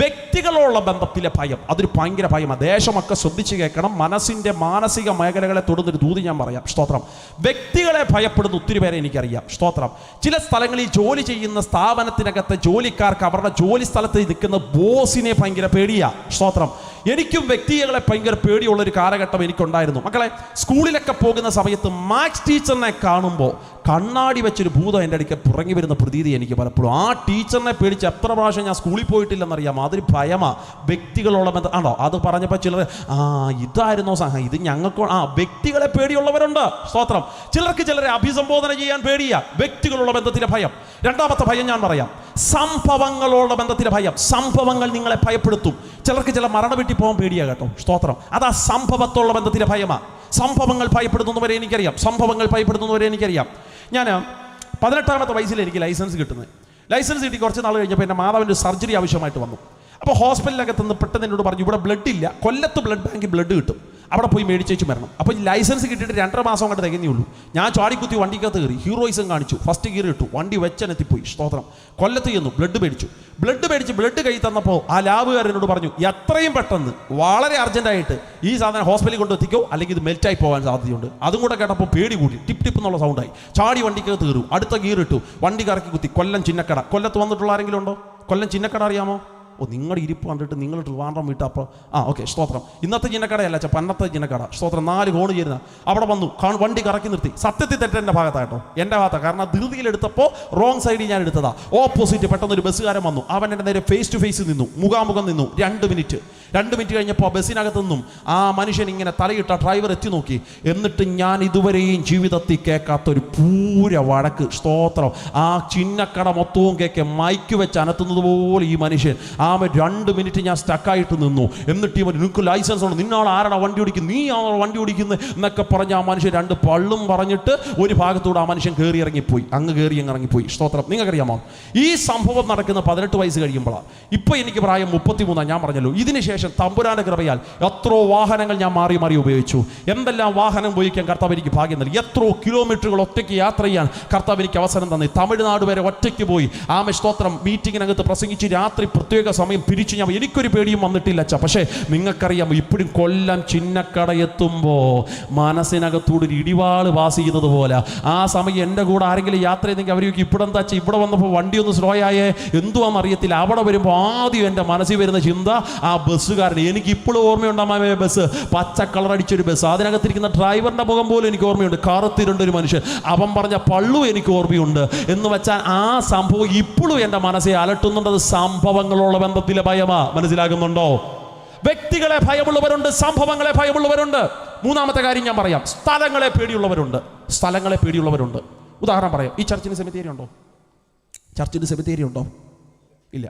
വ്യക്തികളുള്ള ബന്ധത്തിലെ ഭയം. അതൊരു ഭയങ്കര ഭയമാണ്. ദേശമൊക്കെ ശ്രദ്ധിച്ച് കേൾക്കണം. മനസ്സിൻ്റെ മാനസിക മേഖലകളെ തൊടുന്നൊരു ദൂതി ഞാൻ പറയാം. സ്തോത്രം. വ്യക്തികളെ ഭയപ്പെടുന്ന ഒത്തിരി പേരെ എനിക്കറിയാം. സ്തോത്രം. ചില സ്ഥലങ്ങളിൽ ജോലി ചെയ്യുന്ന സ്ഥാപനത്തിനകത്തെ ജോലിക്കാർക്ക് അവരുടെ ജോലി സ്ഥലത്ത് നിൽക്കുന്ന ബോസിനെ ഭയങ്കര പേടിയാണ്. സ്തോത്രം. എനിക്കും വ്യക്തികളെ ഭയങ്കര പേടിയുള്ളൊരു കാലഘട്ടം എനിക്കുണ്ടായിരുന്നു. മക്കളെ, സ്കൂളിലൊക്കെ പോകുന്ന സമയത്ത് മാത്സ് ടീച്ചറിനെ കാണുമ്പോൾ കണ്ണാടി വെച്ചൊരു ഭൂതം എൻ്റെ അടുക്കൽ പുറങ്ങി വരുന്ന പ്രതീതി എനിക്ക് പലപ്പോഴും. ആ ടീച്ചറിനെ പേടിച്ച് എത്ര പ്രാവശ്യം ഞാൻ സ്കൂളിൽ പോയിട്ടില്ലെന്നറിയാമോ? അതൊരു ഭയമാണ്. വ്യക്തികളുള്ള ബന്ധം ആണോ? അത് പറഞ്ഞപ്പോൾ ചിലർ ഇതായിരുന്നോ ഇത് ഞങ്ങൾക്ക് വ്യക്തികളെ പേടിയുള്ളവരുണ്ട്. സ്തോത്രം. ചിലരെ അഭിസംബോധന ചെയ്യാൻ പേടിയാ. വ്യക്തികളുള്ള ബന്ധത്തിലെ ഭയം. 2ാമത്തെ ഭയം ഞാൻ പറയാം, സംഭവങ്ങളോടുള്ള ബന്ധത്തിലെ ഭയം. സംഭവങ്ങൾ നിങ്ങളെ ഭയപ്പെടുത്തും. ചിലർക്ക് ചില മരണ വീട്ടിൽ പോകാൻ പേടിയാ കേട്ടോ. സ്തോത്രം. അതാ സംഭവത്തോടുള്ള ബന്ധത്തിലെ ഭയമാ. സംഭവങ്ങൾ ഭയപ്പെടുന്നവരെ എനിക്കറിയാം. ഞാൻ 18ാമത്തെ വയസ്സിൽ എനിക്ക് ലൈസൻസ് കിട്ടുന്നത്. ലൈസൻസ് കിട്ടി കുറച്ച് നാൾ കഴിഞ്ഞപ്പോൾ എൻ്റെ മാതാവിൻ്റെ സർജറി ആവശ്യമായിട്ട് വന്നു. അപ്പോൾ ഹോസ്പിറ്റലിലൊക്കെ തന്ന് പെട്ടെന്ന് എന്നോട് പറഞ്ഞു, ഇവിടെ ബ്ലഡ് ഇല്ല, കൊല്ലത്ത് ബ്ലഡ് ബാങ്കിൽ ബ്ലഡ് കിട്ടും, അവിടെ പോയി മേടിച്ചേച്ച് വരണം. അപ്പോൾ ലൈസൻസ് കിട്ടിയിട്ട് 2.5 മാസം കൊണ്ട് തികഞ്ഞുള്ളൂ. ഞാൻ ചാടിക്കുത്തി വണ്ടിക്കകത്ത് കയറി ഹീറോയിസം കാണിച്ചു, ഫസ്റ്റ് ഗിയർ ഇട്ടു, വണ്ടി വെച്ചനെത്തിപ്പോയി. സ്തോത്രം. കൊല്ലത്ത് ചെന്നു, ബ്ലഡ് മേടിച്ചു. ബ്ലഡ് കൈ തന്നപ്പോൾ ആ ലാബുകാരനോട് പറഞ്ഞു, എത്രയും പെട്ടെന്ന് വളരെ അർജൻറ്റായിട്ട് ഈ സാധനം ഹോസ്പിറ്റലിൽ കൊണ്ട് എത്തിക്കോ, അല്ലെങ്കിൽ ഇത് മെൽറ്റായി പോകാൻ സാധ്യതയുണ്ട്. അതും കൂടെ കേട്ടപ്പോൾ പേടി കൂടി. ടിപ്പ് എന്നുള്ള സൗണ്ടായി. ചാടി വണ്ടിക്കകത്ത് കയറും, അടുത്ത ഗിയർ ഇട്ടു, വണ്ടി കറക്കി കുത്തി. കൊല്ലം കൊല്ലത്ത് വന്നിട്ടുള്ള ആരെങ്കിലും ഉണ്ടോ? കൊല്ലം ചിന്നക്കട അറിയാമോ? നിങ്ങളുടെ ഇരിപ്പ് കണ്ടിട്ട് നിങ്ങൾ ട്രിവാൻഡ്രം വിട്ട അപ്പോൾ ഓക്കെ. സ്തോത്രം. ഇന്നത്തെ ചിന്നക്കടയല്ല, പണ്ടത്തെ ചിന്നക്കട. സ്തോത്രം. 4 കോണ് ചേരുന്ന അവിടെ വന്നു, വണ്ടി കറക്കി നിർത്തി. സത്യത്തിൽ തെറ്റെൻ്റെ ഭാഗത്തായിട്ടോ, എൻ്റെ ഭാഗത്താണ്. കാരണം ധൃതിയിലെടുത്തപ്പോൾ റോങ് സൈഡിൽ ഞാൻ എടുത്തതാ. ഓപ്പോസിറ്റ് പെട്ടെന്ന് ഒരു ബസ്സുകാരൻ വന്നു. അവൻ എൻ്റെ നേരെ ഫേസ് ടു ഫേസ് നിന്നു, മുഖാമുഖം നിന്നു. 2 മിനിറ്റ് കഴിഞ്ഞപ്പോൾ ബസ്സിനകത്ത് നിന്നും ആ മനുഷ്യൻ ഇങ്ങനെ തലയിട്ട ഡ്രൈവർ എത്തി നോക്കി. എന്നിട്ട് ഞാൻ ഇതുവരെയും ജീവിതത്തിൽ കേൾക്കാത്തൊരു പൂര വഴക്ക്. സ്തോത്രം. ആ ചിന്നക്കട മൊത്തവും കേൾക്കെ മൈക്ക് വെച്ച് അനത്തുന്നത് പോലെ ഈ മനുഷ്യൻ 2 മിനിറ്റ് ഞാൻ സ്റ്റക്കായിട്ട് നിന്നു. എന്നിട്ട് ഇവൻ, നിനക്ക് ലൈസൻസ് ഉണ്ട്, നിന്നാൾ ആരാണ് വണ്ടി ഓടിക്കുന്നത്, നീ ആണോ വണ്ടി ഓടിക്കുന്നത് എന്നൊക്കെ പറഞ്ഞ് ആ മനുഷ്യൻ 2 പള്ളും പറഞ്ഞിട്ട് ഒരു ഭാഗത്തൂടെ ആ മനുഷ്യൻ കയറി ഇറങ്ങിപ്പോയി. സ്തോത്രം. നിങ്ങൾക്കറിയാമോ, ഈ സംഭവം നടക്കുന്ന 18 വയസ്സ് കഴിയുമ്പോഴാണ്. ഇപ്പോൾ എനിക്ക് പ്രായം 33. ഞാൻ പറഞ്ഞല്ലോ, ഇതിനുശേഷം തമ്പുരാന്റെ കൃപയാൽ എത്രയോ വാഹനങ്ങൾ ഞാൻ മാറി ഉപയോഗിച്ചു. എന്തെല്ലാം വാഹനം ഉപയോഗിക്കാൻ കർത്താവ് എനിക്ക് ഭാഗ്യം നൽകി. എത്രയോ കിലോമീറ്ററുകൾ ഒറ്റയ്ക്ക് യാത്ര ചെയ്യാൻ കർത്താവ് എനിക്ക് അവസരം തന്നു. തമിഴ്നാട് വരെ ഒറ്റയ്ക്ക് പോയി സ്തോത്രം മീറ്റിങ്ങിനകത്ത് പ്രസംഗിച്ച് രാത്രി പ്രത്യേക സമയം പിരിച്ചു. എനിക്കൊരു പേടിയും വന്നിട്ടില്ല അച്ഛാ. പക്ഷേ നിങ്ങൾക്കറിയാം, ഇപ്പോഴും കൊല്ലം ചിന്നക്കട എത്തുമ്പോൾ മനസ്സിനകത്തൂടെ ഒരു ഇടിവാള് പാസ് ചെയ്യുന്നത് പോലെ ആ സമയം എൻ്റെ കൂടെ ആരെങ്കിലും യാത്ര ചെയ്തെങ്കിൽ അവർക്ക് ഇവിടെ എന്താ വെച്ചാൽ, ഇവിടെ വന്നപ്പോൾ വണ്ടി ഒന്ന് സ്ലോ ആയേ എന്തുവാന്ന് അറിയത്തില്ല. അവിടെ വരുമ്പോൾ ആദ്യം എൻ്റെ മനസ്സിൽ വരുന്ന ചിന്ത ആ ബസ്സുകാരൻ. എനിക്ക് ഇപ്പോഴും ഓർമ്മയുണ്ടാമേ, ബസ് പച്ച കളർ അടിച്ചൊരു ബസ്, അതിനകത്തിരിക്കുന്ന ഡ്രൈവറിൻ്റെ മുഖം പോലും എനിക്ക് ഓർമ്മയുണ്ട്. കറുത്തിരുണ്ടൊരു മനുഷ്യൻ, അവൻ പറഞ്ഞ പള്ളു എനിക്ക് ഓർമ്മയുണ്ട്. എന്ന് വെച്ചാൽ ആ സംഭവം ഇപ്പോഴും എൻ്റെ മനസ്സിൽ അലട്ടുന്നുണ്ട്. അത് സംഭവങ്ങളുള്ള ബന്ധത്തിലെ ഭയമാ. മനസ്സിലാകുന്നുണ്ടോ? വ്യക്തികളെ ഭയമുള്ളവരുണ്ട്, സംഭവങ്ങളെ ഭയമുള്ളവരുണ്ട്. 3ാമത്തെ കാര്യം ഞാൻ പറയാം, സ്ഥലങ്ങളെ പേടിയുള്ളവരുണ്ട്. ഉദാഹരണം പറയാം. ഈ ചർച്ചിന് സെമിത്തേരി ഉണ്ടോ? ഇല്ല.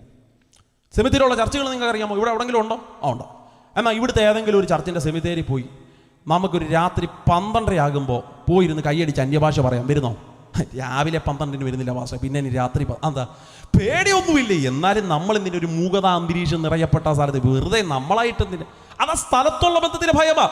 സെമിത്തേരിയുള്ള ചർച്ചുകൾ നിങ്ങൾക്ക് അറിയാമോ? ഇവിടെ എവിടെയെങ്കിലും ഉണ്ടോ? ഉണ്ട്. എന്നാൽ ഇവിടുത്തെ ഏതെങ്കിലും ഒരു ചർച്ചിൻ്റെ സെമിത്തേരി പോയി നമുക്കൊരു രാത്രി 12:30 ആകുമ്പോൾ പോയിരുന്ന് കൈയടിച്ച് അന്യഭാഷ പറയാം, വരുന്നോ? രാവിലെ 12-ന് വരുന്നില്ല ഭാഷ, പിന്നെ ഇനി രാത്രി എന്താ പേടിയൊന്നുമില്ലേ? എന്നാലും നമ്മൾ ഇതിൻ്റെ ഒരു മൂകത അന്തരീക്ഷം നിറയപ്പെട്ട സ്ഥലത്ത് വെറുതെ നമ്മളായിട്ട് എന്തിന്? അത് സ്ഥലത്തുള്ള ബന്ധത്തിന് ഭയമാ.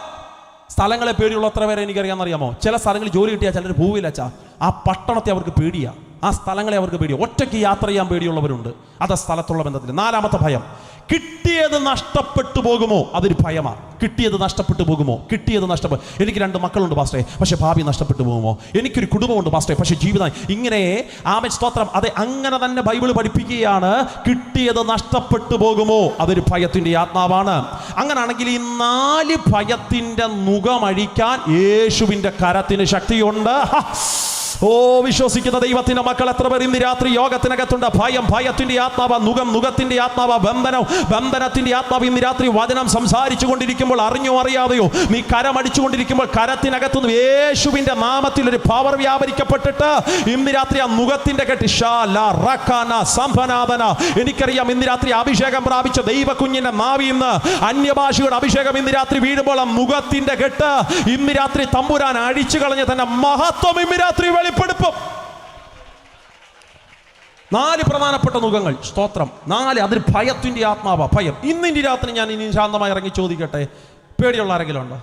സ്ഥലങ്ങളെ പേടിയുള്ള എത്ര പേരെ എനിക്കറിയാമെന്നറിയാമോ? ചില സ്ഥലങ്ങളിൽ ജോലി കിട്ടിയാൽ ചിലർ പോവില്ല അച്ഛാ. ആ പട്ടണത്തെ അവർക്ക് പേടിയാ, ആ സ്ഥലങ്ങളെ അവർക്ക് പേടിയാ. ഒറ്റയ്ക്ക് യാത്ര ചെയ്യാൻ പേടിയുള്ളവരുണ്ട്. അത് സ്ഥലത്തുള്ള ബന്ധത്തിൽ. 4-ാമത്തെ ഭയം, കിട്ടിയത് നഷ്ടപ്പെട്ടു പോകുമോ? അതൊരു ഭയമാണ്. കിട്ടിയത് നഷ്ടപ്പെട്ടു പോകുമോ? കിട്ടിയത് നഷ്ടപ്പെട്ടു. എനിക്ക് 2 മക്കളുണ്ട് പാസ്റ്റേ, പക്ഷെ ഭാവി നഷ്ടപ്പെട്ടു പോകുമോ? എനിക്കൊരു കുടുംബമുണ്ട് പാസ്റ്റേ, പക്ഷെ ജീവിതം ഇങ്ങനെ. ആമേൻ, സ്തോത്രം. അതെ, അങ്ങനെ തന്നെ ബൈബിൾ പഠിപ്പിക്കുകയാണ്. കിട്ടിയത് നഷ്ടപ്പെട്ടു പോകുമോ? അതൊരു ഭയത്തിൻ്റെ ആത്മാവാണ്. അങ്ങനാണെങ്കിൽ ഈ 4 ഭയത്തിൻ്റെ മുഖമഴിക്കാൻ യേശുവിൻ്റെ കരത്തിന് ശക്തിയുണ്ട്. ഓ, വിശ്വസിക്കുന്ന ദൈവത്തിന്റെ മക്കൾ എത്ര പേർ ഇന്ന് രാത്രി യോഗത്തിനകത്തുണ്ട്? ഭയം ഭയത്തിന്റെ ആത്മാവ, നുഖത്തിന്റെ ആത്മാവ, ബന്ധനത്തിന്റെ ആത്മാവ്. ഇന്ന് രാത്രി വചനം സംസാരിച്ചു കൊണ്ടിരിക്കുമ്പോൾ അറിഞ്ഞോ അറിയാതെയോ നീ കരമടിച്ചുകൊണ്ടിരിക്കുമ്പോൾ കരത്തിനകത്തുനിന്ന് യേശുവിന്റെ നാമത്തിൽ ഒരു പവർ വ്യാപരിക്കപ്പെട്ടിട്ട് ഇന്ന് രാത്രി ആ നുഖത്തിന്റെ കെട്ട് സംഭനാദന. എനിക്കറിയാം ഇന്ന് രാത്രി അഭിഷേകം പ്രാപിച്ച ദൈവ കുഞ്ഞിന്റെ നാവിൽ നിന്ന് അന്യഭാഷയുടെ അഭിഷേകം ഇന്ന് രാത്രി വീഴുമ്പോൾ ആ നുഖത്തിന്റെ കെട്ട് ഇന്ന് രാത്രി തമ്പുരാൻ അഴിച്ചു കളഞ്ഞ തന്നെ മഹത്വം ഇന്ന് രാത്രി വെളിപ്പെടുത്തും. 4 പ്രധാനപ്പെട്ട മുഖങ്ങൾ. സ്തോത്രം. 4. അതൊരു ഭയത്തിന്റെ ആത്മാവാ. ഭയം. ഇന്നിൻ്റെ രാത്രി ഞാൻ ഇനി ശാന്തമായി ഇറങ്ങി ചോദിക്കട്ടെ, പേടിയുള്ള ആരെങ്കിലും ഉണ്ടോ?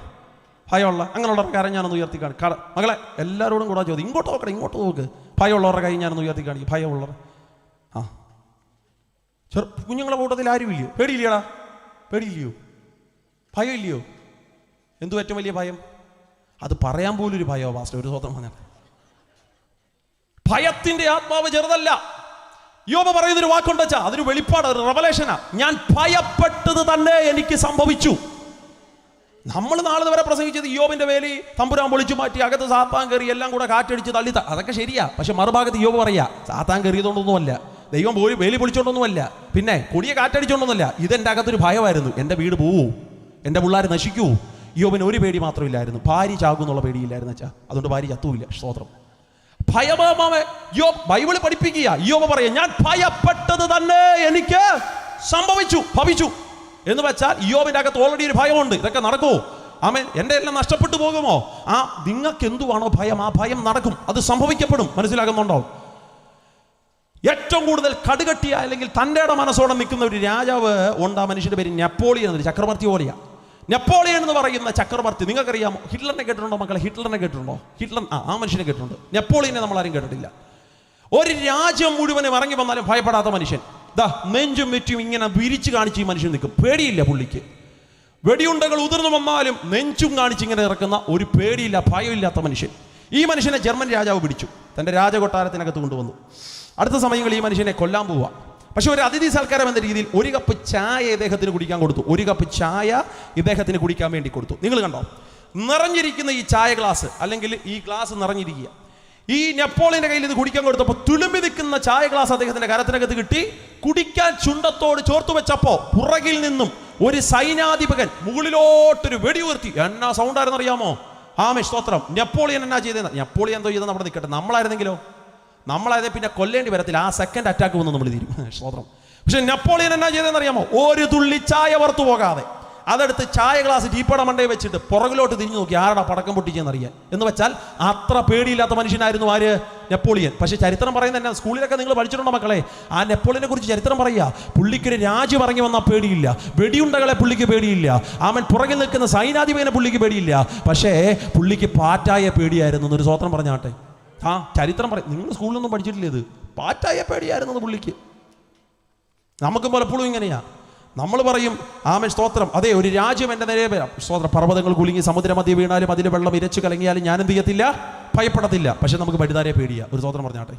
ഭയമുള്ള അങ്ങനെയുള്ളവരുടെ കാര്യം ഞാനൊന്ന് ഉയർത്തി കാണിക്കും. മകളെ, എല്ലാവരോടും കൂടെ ചോദിക്കും. ഇങ്ങോട്ട് നോക്കണം, ഇങ്ങോട്ട് നോക്ക്. ഭയമുള്ളവരുടെ കൈ ഞാനൊന്ന് ഉയർത്തി കാണിക്കും. ഭയമുള്ളവർ. ആ, കുഞ്ഞുങ്ങളെ കൂട്ടത്തിൽ ആരുമില്ലയോ? പേടിയില്ലടാ? പേടിയില്ലയോ? ഭയം ഇല്ലയോ? എന്തു ഏറ്റവും വലിയ ഭയം? അത് പറയാൻ പോലും ഒരു ഭയമോ പാസ്റ്റർ? ഒരു സ്വതന്ത്രം പറഞ്ഞാൽ ഭയത്തിന്റെ ആത്മാവ് ചെറുതല്ല. യോബ് പറയുന്നൊരു വാക്കുണ്ട് വെച്ചാൽ അതൊരു വെളിപ്പാട്, ഒരു റെവലേഷനാ. ഞാൻ ഭയപ്പെട്ടത് തന്നെ എനിക്ക് സംഭവിച്ചു. നമ്മൾ നാളെ വരെ പ്രസംഗിച്ചത് യോബിന്റെ വേലി തമ്പുരാൻ പൊളിച്ചു മാറ്റി, അകത്ത് സാത്താൻ കയറി, എല്ലാം കൂടെ കാറ്റടിച്ച് തള്ളി. അതൊക്കെ ശരിയാ. പക്ഷെ മറുഭാഗത്ത് യോബ് പറയാ സാത്താൻ കയറിയതുകൊണ്ടൊന്നുമല്ല, ദൈവം വേലി പൊളിച്ചോണ്ടൊന്നുമല്ല, പിന്നെ കൊടിയെ കാറ്റടിച്ചോണ്ടൊന്നുമല്ല. ഇതെന്റെ അകത്തൊരു ഭയമായിരുന്നു. എൻ്റെ വീട് പോവൂ, എൻ്റെ പിള്ളേർ നശിക്കൂ. യോബിന് ഒരു പേടി മാത്രമില്ലായിരുന്നു, ഭാര്യ ചാകുന്നുള്ള പേടിയില്ലായിരുന്നു വെച്ചാൽ. അതുകൊണ്ട് ഭാര്യ ചത്തുമില്ല. സ്തോത്രം. ഭയമാമേ യോബ് ബൈബിള് പഠിപ്പിക്കുക. യോബ് പറയാ ഞാൻ ഭയപ്പെട്ടത് തന്നെ എനിക്ക് സംഭവിച്ചു, ഭവിച്ചു എന്ന് വെച്ചാൽ യോബിന്റെ അകത്ത് ഓൾറെഡി ഒരു ഭയമുണ്ട്. ഇതൊക്കെ നടക്കുമോ? ആമേൻ. എൻ്റെ എല്ലാം നഷ്ടപ്പെട്ടു പോകുമോ? ആ, നിങ്ങൾക്ക് എന്തുവാണോ ഭയം, ആ ഭയം നടക്കും, അത് സംഭവിക്കപ്പെടും. മനസ്സിലാകുന്നുണ്ടോ? ഏറ്റവും കൂടുതൽ കടുകട്ടിയ അല്ലെങ്കിൽ തൻ്റെ മനസ്സോടെ നിൽക്കുന്ന ഒരു രാജാവ് ഉണ്ട്. ആ മനുഷ്യന്റെ പേര് നെപ്പോളിയൻ എന്നൊരു ചക്രവർത്തി പോലെയാ. നെപ്പോളിയൻ എന്ന് പറയുന്ന ചക്രവർത്തി നിങ്ങൾക്കറിയാമോ? ഹിറ്റ്ലറിനെ കേട്ടിട്ടുണ്ടോ മക്കളെ? ഹിറ്റ്ലറിനെ കേട്ടിട്ടുണ്ടോ? ഹിറ്റ്ലർ, ആ മനുഷ്യനെ കേട്ടിട്ടുണ്ട്. നെപ്പോളിയനെ നമ്മളാരും കേട്ടിട്ടില്ല. ഒരു രാജ്യം മുഴുവനും ഇറങ്ങി വന്നാലും ഭയപ്പെടാത്ത മനുഷ്യൻ. ദാ നെഞ്ചും വെറ്റും ഇങ്ങനെ വിരിച്ചു കാണിച്ച് ഈ മനുഷ്യൻ നിൽക്കും. പേടിയില്ല പുള്ളിക്ക്. വെടിയുണ്ടകൾ ഉതിർന്നു വന്നാലും നെഞ്ചും കാണിച്ച് ഇങ്ങനെ ഇറക്കുന്ന ഒരു പേടിയില്ല, ഭയമില്ലാത്ത മനുഷ്യൻ. ഈ മനുഷ്യനെ ജർമ്മൻ രാജാവ് പിടിച്ചു, തൻ്റെ രാജകൊട്ടാരത്തിനകത്ത് കൊണ്ടുവന്നു. അടുത്ത സമയങ്ങളിൽ ഈ മനുഷ്യനെ കൊല്ലാൻ പോവുക. പക്ഷെ ഒരു അതിഥി സൽക്കാരം എന്ന രീതിയിൽ 1 കപ്പ് ചായ ഇദ്ദേഹത്തിന് കുടിക്കാൻ കൊടുത്തു. 1 കപ്പ് ചായ ഇദ്ദേഹത്തിന് കുടിക്കാൻ വേണ്ടി കൊടുത്തു. നിങ്ങൾ കണ്ടോ, നിറഞ്ഞിരിക്കുന്ന ഈ ചായ ഗ്ലാസ്, അല്ലെങ്കിൽ ഈ ഗ്ലാസ് നിറഞ്ഞിരിക്കുക. ഈ നെപ്പോളിയന്റെ കയ്യിൽ ഇത് കുടിക്കാൻ കൊടുത്തപ്പോൾ തുളുമ്പി നിൽക്കുന്ന ചായ ഗ്ലാസ് അദ്ദേഹത്തിന്റെ കരത്തിനകത്ത് കിട്ടി. കുടിക്കാൻ ചുണ്ടത്തോട് ചോർത്തു വെച്ചപ്പോ പുറകിൽ നിന്നും ഒരു സൈനാധിപകൻ മുകളിലോട്ടൊരു വെടി ഉയർത്തി. എന്നാ സൗണ്ട് ആയിരുന്നു അറിയാമോ? ആമേ, സ്തോത്രം. നെപ്പോളിയൻ എന്നാ ചെയ്തത്? നെപ്പോളിയൻ എന്തോ ചെയ്തെന്ന് അവിടെ നിൽക്കട്ടെ. നമ്മളായിരുന്നെങ്കിലോ? നമ്മളായത് പിന്നെ കൊല്ലേണ്ടി വരത്തില്ല. ആ സെക്കൻഡ് അറ്റാക്ക് വന്ന് നമ്മൾ തീരും. സ്തോത്രം. പക്ഷെ നെപ്പോളിയൻ എന്നാ ചെയ്തതെന്ന് അറിയാമോ? ഒരു തുള്ളി ചായ പുറത്തു പോകാതെ അതെടുത്ത് ചായ ഗ്ലാസ് ടീപ്പട മണ്ടയിൽ വെച്ചിട്ട് പുറകിലോട്ട് തിരിഞ്ഞു നോക്കി ആരുടെ പടക്കം പൊട്ടിച്ചെന്നറിയാൻ. എന്ന് വെച്ചാൽ അത്ര പേടിയില്ലാത്ത മനുഷ്യനായിരുന്നു ആര്? നെപ്പോളിയൻ. പക്ഷെ ചരിത്രം പറയുന്നത് എന്നാ? സ്കൂളിലൊക്കെ നിങ്ങൾ പഠിച്ചിട്ടുണ്ടോ മക്കളെ? ആ നെപ്പോളിയനെ കുറിച്ച് ചരിത്രം പറയുക. പുള്ളിക്കൊരു രാജ്യം ഇറങ്ങി വന്നാൽ പേടിയില്ല, വെടിയുണ്ടകളെ പുള്ളിക്ക് പേടിയില്ല, അവൻ പുറകിൽ നിൽക്കുന്ന സൈനാധിപനെ പുള്ളിക്ക് പേടിയില്ല. പക്ഷേ പുള്ളിക്ക് പാറ്റായ പേടിയായിരുന്നു എന്നൊരു സ്വതന്ത്രം പറഞ്ഞാട്ടെ. ആ ചരിത്രം പറയും. നിങ്ങൾ സ്കൂളിലൊന്നും പഠിച്ചിട്ടില്ല ഇത്. പാറ്റായ പേടിയായിരുന്നു പുള്ളിക്ക്. നമുക്ക് പലപ്പോഴും ഇങ്ങനെയാ. നമ്മൾ പറയും ആമേൻ, സ്തോത്രം. അതെ, ഒരു രാജ്യം എൻ്റെ നേരെ വരാം, സ്തോത്രം. പർവ്വതങ്ങൾ കുലുങ്ങി സമുദ്രമധ്യ വീണാലും അതിൽ വെള്ളം ഇരച്ചു കലങ്ങിയാലും ഞാൻ എന്ത് ചെയ്യത്തില്ല? ഭയപ്പെടത്തില്ല. പക്ഷെ നമുക്ക് പഴുതാരെ പേടിയാ. ഒരു സ്തോത്രം പറഞ്ഞാട്ടെ.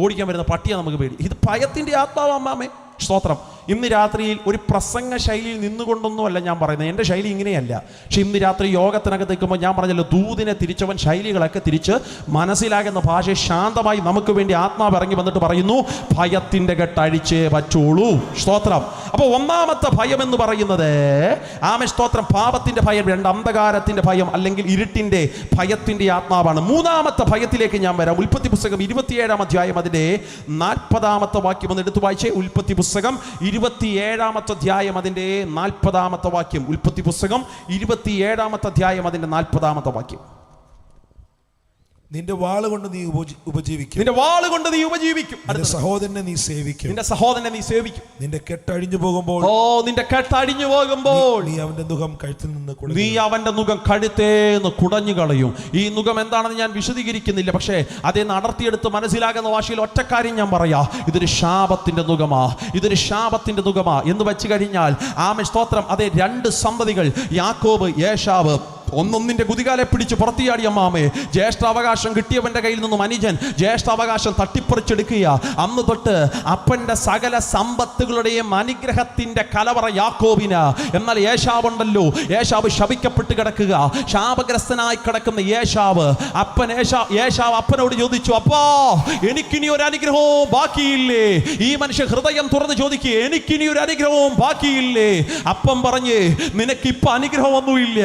ഓടിക്കാൻ വരുന്ന പട്ടിയെ നമുക്ക് പേടി. ഇത് ഭയത്തിൻ്റെ ആത്മാവ് അമ്മാമേ. സ്തോത്രം. ഇന്ന് രാത്രിയിൽ ഒരു പ്രസംഗ ശൈലിയിൽ നിന്നുകൊണ്ടൊന്നുമല്ല ഞാൻ പറയുന്നത്. എൻ്റെ ശൈലി ഇങ്ങനെയല്ല. പക്ഷെ ഇന്ന് രാത്രി യോഗത്തിനകത്ത് നിൽക്കുമ്പോൾ ഞാൻ പറഞ്ഞല്ലോ, ദൂതിനെ തിരിച്ചവൻ ശൈലികളൊക്കെ തിരിച്ച് മനസ്സിലാകുന്ന ഭാഷ ശാന്തമായി നമുക്ക് വേണ്ടി ആത്മാവ് ഇറങ്ങി വന്നിട്ട് പറയുന്നു, ഭയത്തിൻ്റെ കെട്ടഴിച്ചേ പറ്റുള്ളൂ. സ്തോത്രം. അപ്പോൾ ഒന്നാമത്തെ ഭയം എന്ന് പറയുന്നത് ആമേ, സ്തോത്രം, പാപത്തിൻ്റെ ഭയം. 2, അന്ധകാരത്തിൻ്റെ ഭയം അല്ലെങ്കിൽ ഇരുട്ടിൻ്റെ ഭയത്തിൻ്റെ ആത്മാവാണ്. മൂന്നാമത്തെ ഭയത്തിലേക്ക് ഞാൻ വരാം. ഉൽപ്പത്തി പുസ്തകം 27-ാം അധ്യായം അതിൻ്റെ 40-ാമത്തെ വാക്യം ഒന്ന് എടുത്തു വായിച്ചേ. ഉൽപ്പത്തി പുസ്തകം 27-ാമത്തെ അധ്യായം അതിൻ്റെ 40-ാമത്തെ വാക്യം. ഉൽപ്പത്തി പുസ്തകം 27-ാമത്തെ അധ്യായം അതിൻ്റെ 40-ാമത്തെ വാക്യം. നിന്റെ വാള് കൊണ്ട് നീ ഉപജീവിക്കും. നിന്റെ വാള് കൊണ്ട് നീ ഉപജീവിക്കും. നിന്റെ സഹോദരനെ നീ സേവിക്കും. നിന്റെ സഹോദരനെ നീ സേവിക്കും. നിന്റെ കെട്ടഴിഞ്ഞു പോകുമ്പോൾ, നിന്റെ കെട്ടഴിഞ്ഞു പോകുമ്പോൾ നീ അവന്റെ നുകം കഴുത്തിൽ നിന്ന് നീ അവന്റെ നുകം കഴുത്തേന്ന് കുടഞ്ഞു കളയും. ഈ നുകം എന്താണെന്ന് ഞാൻ വിശദീകരിക്കുന്നില്ല, പക്ഷേ അതേന്ന് അടർത്തിയെടുത്ത് മനസ്സിലാകുന്ന ഭാഷയിൽ ഒറ്റക്കാര്യം ഞാൻ പറയാ, ഇതൊരു ശാപത്തിന്റെ നുകമാ, ഇതൊരു ശാപത്തിന്റെ നുകമാ എന്ന് വെച്ച് കഴിഞ്ഞാൽ ആമേൻ സ്തോത്രം. അതേ, രണ്ട് സന്തതികൾ യാക്കോബ് ഏശാവ് ഒന്നൊന്നിന്റെ കുതികാലെ പിടിച്ച് പുറത്തിയാടി അമ്മാമേ. ജ്യേഷ്ഠാവകാശം കിട്ടിയവന്റെ കയ്യിൽ നിന്നും അനുജൻ ജ്യേഷ്ഠാവകാശം തട്ടിപ്പറിച്ചെടുക്കുക. അന്ന് തൊട്ട് അപ്പന്റെ സകല സമ്പത്തുകളുടെയും അനുഗ്രഹത്തിന്റെ കലവറ യാക്കോബിന്. എന്നാൽ ഏശാവുണ്ടല്ലോ, ഏശാവ് ശപിക്കപ്പെട്ട് കിടക്കുക, ശാപഗ്രസ്തനായി കിടക്കുന്ന ഏശാവ് അപ്പനോട് ചോദിച്ചു, അപ്പാ എനിക്കിനി ഒരു അനുഗ്രഹവും ബാക്കിയില്ലേ? ഈ മനുഷ്യ ഹൃദയം തുറന്ന് ചോദിക്കുക, എനിക്കിനി ഒരു അനുഗ്രഹവും ബാക്കിയില്ലേ? അപ്പം പറഞ്ഞ്, നിനക്കിപ്പൊ അനുഗ്രഹമൊന്നുമില്ല,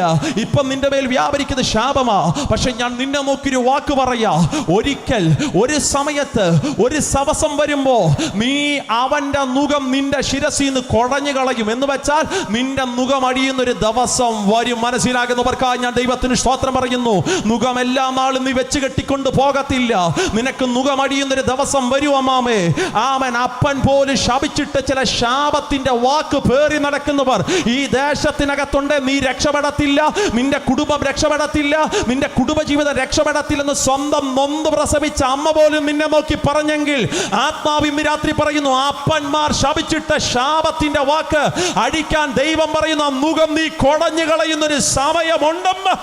ഇപ്പം നിന്റെ മേൽ വ്യാപരിക്കുന്ന ശാപമാ. പക്ഷെ ഞാൻ നിന്നെ നോക്കിയൊരു വാക്ക് പറയാ, ഒരിക്കൽ ഒരു സമയത്ത് ഒരു സവസം വരുമ്പോ നീ അവന്റെ നുകം നിന്റെ ശിരസിൽ നിന്ന് കുടഞ്ഞു കളയും. എന്ന് വെച്ചാൽ നിന്റെ നുകം അടിയുന്നൊരു ദിവസം വരും. മനസ്സിലാകുന്നവർക്കായി ഞാൻ ദൈവത്തിന് സ്തോത്രം പറയുന്നു. നുകം എല്ലാ നാളും നീ വെച്ച് കെട്ടിക്കൊണ്ട് പോകത്തില്ല. നിനക്ക് നുകം അടിയുന്നൊരു ദിവസം വരും അമ്മാമേ. ആമൻ. അപ്പൻ പോലും ശപിച്ചിട്ട് ചില ശാപത്തിന്റെ വാക്ക് പേറി നടക്കുന്നവർ ഈ ദേശത്തിനകത്തുണ്ട്. നീ രക്ഷപ്പെടത്തില്ല, നിന്റെ കുടുംബം രക്ഷപ്പെടത്തില്ല, നിന്റെ കുടുംബജീവിതം രക്ഷപ്പെടത്തില്ലെന്ന് സ്വന്തം നൊന്ത് പ്രസവിച്ച അമ്മ പോലും നിന്നെ നോക്കി പറഞ്ഞെങ്കിൽ ആത്മാവ് ഇന്ന് രാത്രി പറയുന്നു, അപ്പന്മാർ ശപിച്ചിട്ട് ശാപത്തിന്റെ വാക്ക് അടിക്കാൻ ദൈവം പറയുന്ന മുഖം നീ കൊടഞ്ഞു കളയുന്നൊരു സമയമുണ്ടെന്ന്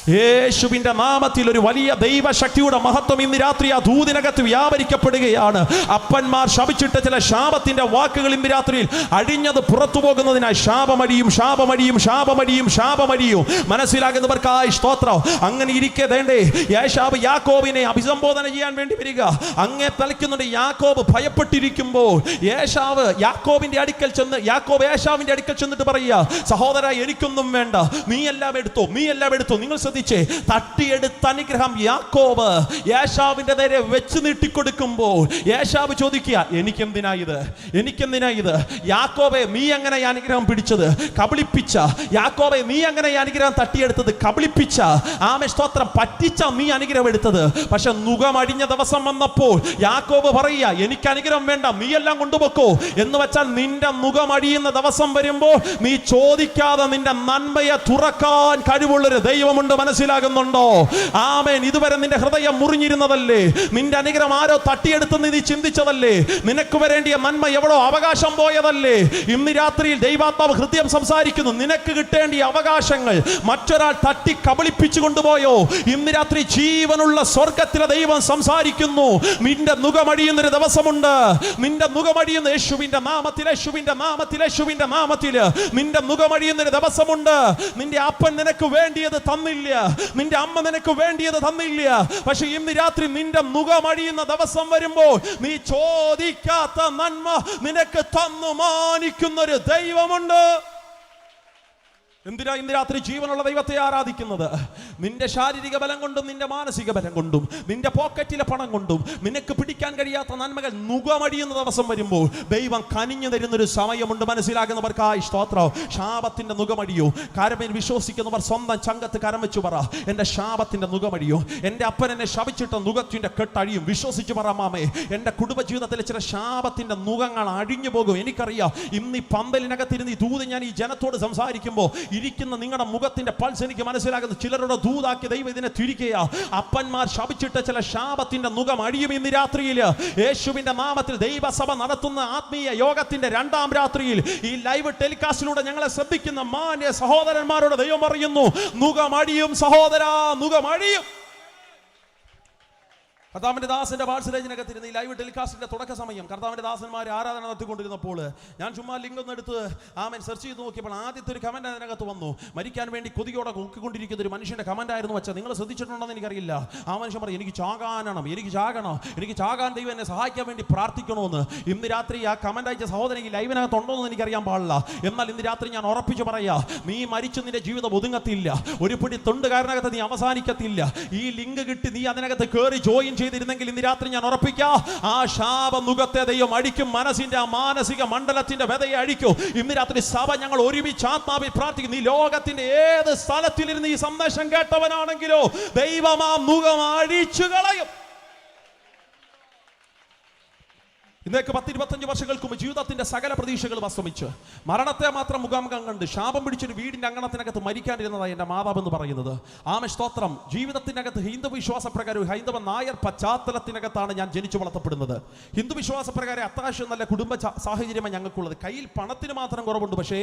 യേശുവിന്റെ നാമത്തിൽ ഒരു വലിയ ദൈവശക്തിയുടെ മഹത്വം ഇന്ന് രാത്രി ആ ദൂതിനകത്ത് വ്യാപരിക്കപ്പെടുകയാണ്. അപ്പന്മാർ ശപിച്ചിട്ട് ചില ശാപത്തിന്റെ വാക്കുകൾ ഇന്ന് രാത്രിയിൽ അടിഞ്ഞത് പുറത്തു പോകുന്നതിനായി ശാപമടിയും ശാപമടിയും ശാപമടിയും ശാപമടിയും. മനസ്സിലാകുന്നവർക്കായി സ്തോത്രം. അങ്ങനെ ഇരിക്കെ വേണ്ടേ ഏശാവ് യാക്കോബിനെ അഭിസംബോധന ചെയ്യാൻ വേണ്ടി വരിക. അങ്ങേ തലയ്ക്കുന്നുണ്ട്. യാക്കോബ് ഭയപ്പെട്ടിരിക്കുമ്പോൾ ഏശാവ് യാക്കോബിന്റെ അടുക്കൽ ചെന്ന്, യാക്കോബ് ഏശാവിന്റെ അടുക്കൽ ചെന്നിട്ട് പറയുക, സഹോദര എനിക്കൊന്നും വേണ്ട, നീ എല്ലാം എടുത്തോ, നീ എല്ലാം എടുത്തോ. നിങ്ങൾ തട്ടിയെടുത്ത അനുഗ്രഹം യാക്കോബ് ഏശാവിന്റെ നേരെ വെച്ച് നീട്ടിക്കൊടുക്കുമ്പോൾ ഏശാവ് ചോദിക്കുക, എനിക്കെന്തിനാ ഇത്, എനിക്കെന്തിനാ ഇത്? യാക്കോബെ നീ എങ്ങനെ അനുഗ്രഹം പിടിച്ചത്? കബളിപ്പിച്ച. യാക്കോബെ നീ എങ്ങനെ അനുഗ്രഹം തട്ടിയെടുത്തത്? കബളിപ്പിച്ച. ആമേൻ സ്തോത്രം. പറ്റിച്ച നീ അനുഗ്രഹം എടുത്തത്. പക്ഷെ നുകമടിഞ്ഞ ദിവസം വന്നപ്പോൾ യാക്കോബ് പറയുക, എനിക്ക് അനുഗ്രഹം വേണ്ട, നീ എല്ലാം കൊണ്ടുപോക്കോ. എന്ന് വെച്ചാൽ നിന്റെ നുകമടിയുന്ന ദിവസം വരുമ്പോൾ നീ ചോദിക്കാതെ നിന്റെ നന്മയെ തുറക്കാൻ കഴിവുള്ളൊരു ദൈവമുണ്ട്. മനസ്സിലാകുന്നുണ്ടോ? ആമേൻ. ഇതുവരെ നിന്റെ ഹൃദയം മുറിഞ്ഞിരുന്നതല്ലേ? നിന്റെ അനുഗ്രഹം ആരോ തട്ടിയെടുത്തെന്ന് നീ ചിന്തിച്ചതല്ലേ? നിനക്ക് വരേണ്ടിയ നന്മ എവിടോ അവകാശം പോയതല്ലേ? ഇന്ന് രാത്രിയിൽ ദൈവാത്മാവ് ഹൃദയം സംസാരിക്കുന്നു. നിനക്ക് കിട്ടേണ്ടിയ അവകാശങ്ങൾ മറ്റൊരാൾ തട്ടി കബളിപ്പിച്ചു കൊണ്ടുപോയോ? ഇന്ന് രാത്രി ജീവനുള്ള സ്വർഗത്തിലെ ദൈവം സംസാരിക്കുന്നു. നിന്റെ നുകമടിയുന്നൊരു ദിവസമുണ്ട്. നിന്റെ നുകമടിയുന്ന യേശുവിന്റെ നാമത്തിൽ, യേശുവിന്റെ നാമത്തിൽ, യേശുവിന്റെ നാമത്തിൽ നിന്റെ നുകമടിയുന്നൊരു ദിവസമുണ്ട്. നിന്റെ അപ്പൻ നിനക്ക് വേണ്ടിയത് തന്നില്ല, നിന്റെ അമ്മ നിനക്ക് വേണ്ടിയത് തന്നില്ല. പക്ഷെ ഇന്ന് രാത്രി നിന്റെ മുഖമടിയുന്ന ദിവസം വരുമ്പോൾ നീ ചോദിക്കാത്ത നന്മ നിനക്ക് തന്നു മാനിക്കുന്നൊരു ദൈവമുണ്ട്. എന്തിനാ ഇന്ന് രാത്രി ജീവനുള്ള ദൈവത്തെ ആരാധിക്കുന്നത്? നിന്റെ ശാരീരിക ബലം കൊണ്ടും നിന്റെ മാനസിക ബലം കൊണ്ടും നിന്റെ പോക്കറ്റിലെ പണം കൊണ്ടും നിനക്ക് പിടിക്കാൻ കഴിയാത്ത നന്മകൾ നുകമടിയുന്ന ദിവസം വരുമ്പോൾ ദൈവം കനിഞ്ഞു തരുന്നൊരു സമയമുണ്ട്. മനസ്സിലാകുന്നവർക്കായി സ്തോത്രം. ശാപത്തിന്റെ നുകമടിയോ? കാരമേൽ വിശ്വസിക്കുന്നവർ സ്വന്തം ചങ്കത്ത് കരം വെച്ചു പറ, എന്റെ ശാപത്തിന്റെ നുകമടിയോ? എന്റെ അപ്പൻ എന്നെ ശപിച്ചിട്ട നുകത്തിന്റെ കെട്ടഴിയും. വിശ്വസിച്ചു പറ മാമേ, എന്റെ കുടുംബജീവിതത്തിലെ ചില ശാപത്തിന്റെ നുകങ്ങൾ അഴിഞ്ഞു പോകും. എനിക്കറിയാം. ഇന്ന് ഈ പന്തലിനകത്തിരുന്ന് ഈ ദൂത് ഞാൻ ഈ ജനത്തോട് സംസാരിക്കുമ്പോൾ ഇരിക്കുന്ന നിങ്ങളുടെ മുഖത്തിന്റെ പൾസ് എനിക്ക് മനസ്സിലാകുന്നു. ചിലരുടെ ദൂതാക്കി ദൈവം ഇതിനെ തിരിക്കുക. അപ്പന്മാർ ശപിച്ചിട്ട് ചില ശാപത്തിന്റെ നുകം അഴിയും. ഇന്ന് രാത്രിയിൽ യേശുവിന്റെ നാമത്തിൽ ദൈവസഭ നടത്തുന്ന ആത്മീയ യോഗത്തിന്റെ 2ാം രാത്രിയിൽ ഈ ലൈവ് ടെലികാസ്റ്റിലൂടെ ഞങ്ങളെ ശ്രദ്ധിക്കുന്ന മാന്യ സഹോദരന്മാരോട് ദൈവം പറയുന്നു, നുകമടിയും സഹോദരാ, നുകമടിയും. കർത്താവിന്റെ ദാസന്റെ വാത്സല്യത്തിനകത്തിരുന്ന് ഈ ലൈവ് ടെലികാസ്റ്റിന്റെ തുടക്ക സമയം കർത്താവിന്റെ ദാസന്മാർ ആരാധന നടത്തിക്കൊണ്ടിരുന്നപ്പോൾ ഞാൻ ചുമ്മാ ലിങ്ക് ഒന്ന് എടുത്ത് ആമൻ സെർച്ച് ചെയ്ത് നോക്കിയപ്പോൾ ആദ്യത്തെ ഒരു കമന്റ് അതിനകത്ത് വന്നു. മരിക്കാൻ വേണ്ടി കൊതിയോടെ നോക്കിക്കൊണ്ടിരിക്കുന്ന ഒരു മനുഷ്യന്റെ കമന്റ് ആയിരുന്നു. വെച്ചാൽ നിങ്ങൾ ശ്രദ്ധിച്ചിട്ടുണ്ടെന്ന് എനിക്കറിയില്ല. ആ മനുഷ്യൻ പറയും, എനിക്ക് ചാകാനാണ്, എനിക്ക് ചാകണം, എനിക്ക് ചാകാൻ ദൈവം എന്നെ സഹായിക്കാൻ വേണ്ടി പ്രാർത്ഥിക്കണമെന്ന്. ഇന്ന് രാത്രി ആ കമന്റ് അയച്ച സഹോദരൻ ഈ ലൈവിനകത്ത് ഉണ്ടോ എന്ന് എനിക്കറിയാൻ പാടില്ല. എന്നാൽ ഇന്ന് രാത്രി ഞാൻ ഉറപ്പിച്ചു പറയാ, നീ മരിച്ചു നിന്റെ ജീവിതം ഒതുങ്ങത്തില്ല. ഒരു പിടി തൊണ്ടുകാരനകത്ത് നീ അവസാനിക്കത്തില്ല. ഈ ലിങ്ക് കിട്ടി നീ അതിനകത്ത് കയറി ജോയിൻ ചെയ്തിരുന്നെങ്കിൽ ഇന്ന് രാത്രി ഞാൻ ഉറപ്പിക്കാം, ആ ശാപനുഖത്തെ ദൈവം അടിക്കും. മനസ്സിന്റെ ആ മാനസിക മണ്ഡലത്തിന്റെ വിതയെ അഴിക്കും. ഇന്ന് രാത്രി സഭ ഞങ്ങൾ ഒരുമിച്ച് ആത്മാവിൽ പ്രാർത്ഥിക്കുന്നു. ഈ ലോകത്തിന്റെ ഏത് സ്ഥലത്തിലിരുന്ന് ഈ സന്ദേശം കേട്ടവനാണെങ്കിലോ ദൈവം ആ മുഖം അഴിച്ചു കളയും. ഇന്നേക്ക് 10-25 വർഷങ്ങൾക്ക് മുമ്പ് ജീവിതത്തിന്റെ സകല പ്രതീക്ഷകളും അസ്തമിച്ച് മരണത്തെ മാത്രം മുഖാമുഖം കണ്ട് ശാപം പിടിച്ചൊരു വീടിന്റെ അങ്കണത്തിനകത്ത് മരിക്കാണ്ടിരുന്നതായി എൻ്റെ മാതാവ് എന്ന് പറയുന്നത്. ആമേൻ, സ്തോത്രം. ജീവിതത്തിനകത്ത് ഹിന്ദു വിശ്വാസപ്രകാരം ഹൈന്ദവ നായർ പശ്ചാത്തലത്തിനകത്താണ് ഞാൻ ജനിച്ചു വളർത്തപ്പെടുന്നത്. ഹിന്ദു വിശ്വാസപ്രകാരം അത്യാവശ്യം നല്ല കുടുംബ സാഹചര്യമാണ് ഞങ്ങൾക്കുള്ളത്. കയ്യിൽ പണത്തിന് മാത്രം കുറവുണ്ട്, പക്ഷേ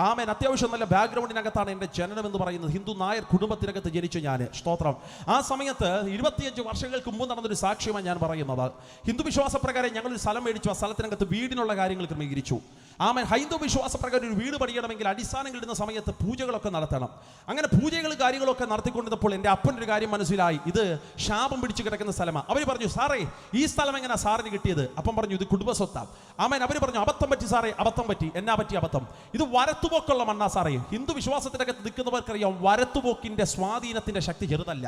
ആമേൻ അത്യാവശ്യം നല്ല ബാക്ക്ഗ്രൗണ്ടിനകത്താണ് എൻ്റെ ജനനം എന്ന് പറയുന്നത്. ഹിന്ദു നായർ കുടുംബത്തിനകത്ത് ജനിച്ചു ഞാൻ. സ്തോത്രം. ആ സമയത്ത് 25 വർഷങ്ങൾക്ക് മുമ്പ് നടന്നൊരു സാക്ഷ്യമാണ് ഞാൻ പറയുന്നത്. ഹിന്ദു വിശ്വാസപ്രകാരം ഞങ്ങളൊരു സ്ഥലം മേടിച്ചു. ആ സ്ഥലത്തിനകത്ത് വീടിനുള്ള കാര്യങ്ങൾ ക്രമീകരിച്ചു. ആമേൻ. ഹൈന്ദവ വിശ്വാസപ്രകാരം ഒരു വീട് പണിയണമെങ്കിൽ അടിസ്ഥാനങ്ങൾ ഇടുന്ന സമയത്ത് പൂജകളൊക്കെ നടത്തണം. അങ്ങനെ പൂജകൾ കാര്യങ്ങളൊക്കെ നടത്തിക്കൊണ്ടിരുന്നപ്പോൾ എൻ്റെ അപ്പനൊരു കാര്യം മനസ്സിലായി, ഇത് ശാപം പിടിച്ചു കിടക്കുന്ന സ്ഥലമാണ്. അവർ പറഞ്ഞു, സാറേ ഈ സ്ഥലം എങ്ങനെ സാറിന് കിട്ടിയത്? അപ്പം പറഞ്ഞു, ഇത് കുടുംബസ്വത്താണ്. ആമേൻ. അവർ പറഞ്ഞു, അബദ്ധം പറ്റി സാറേ. അബദ്ധം പറ്റി. എന്നാ പറ്റി അബദ്ധം? ഇത് വരത്തുപോക്കുള്ള മണ്ണാ സാറേ. ഹിന്ദു വിശ്വാസത്തിനകത്ത് നിൽക്കുന്നവർക്കറിയാം വരത്തുപോക്കിന്റെ സ്വാധീനത്തിന്റെ ശക്തി ചെറുതല്ല.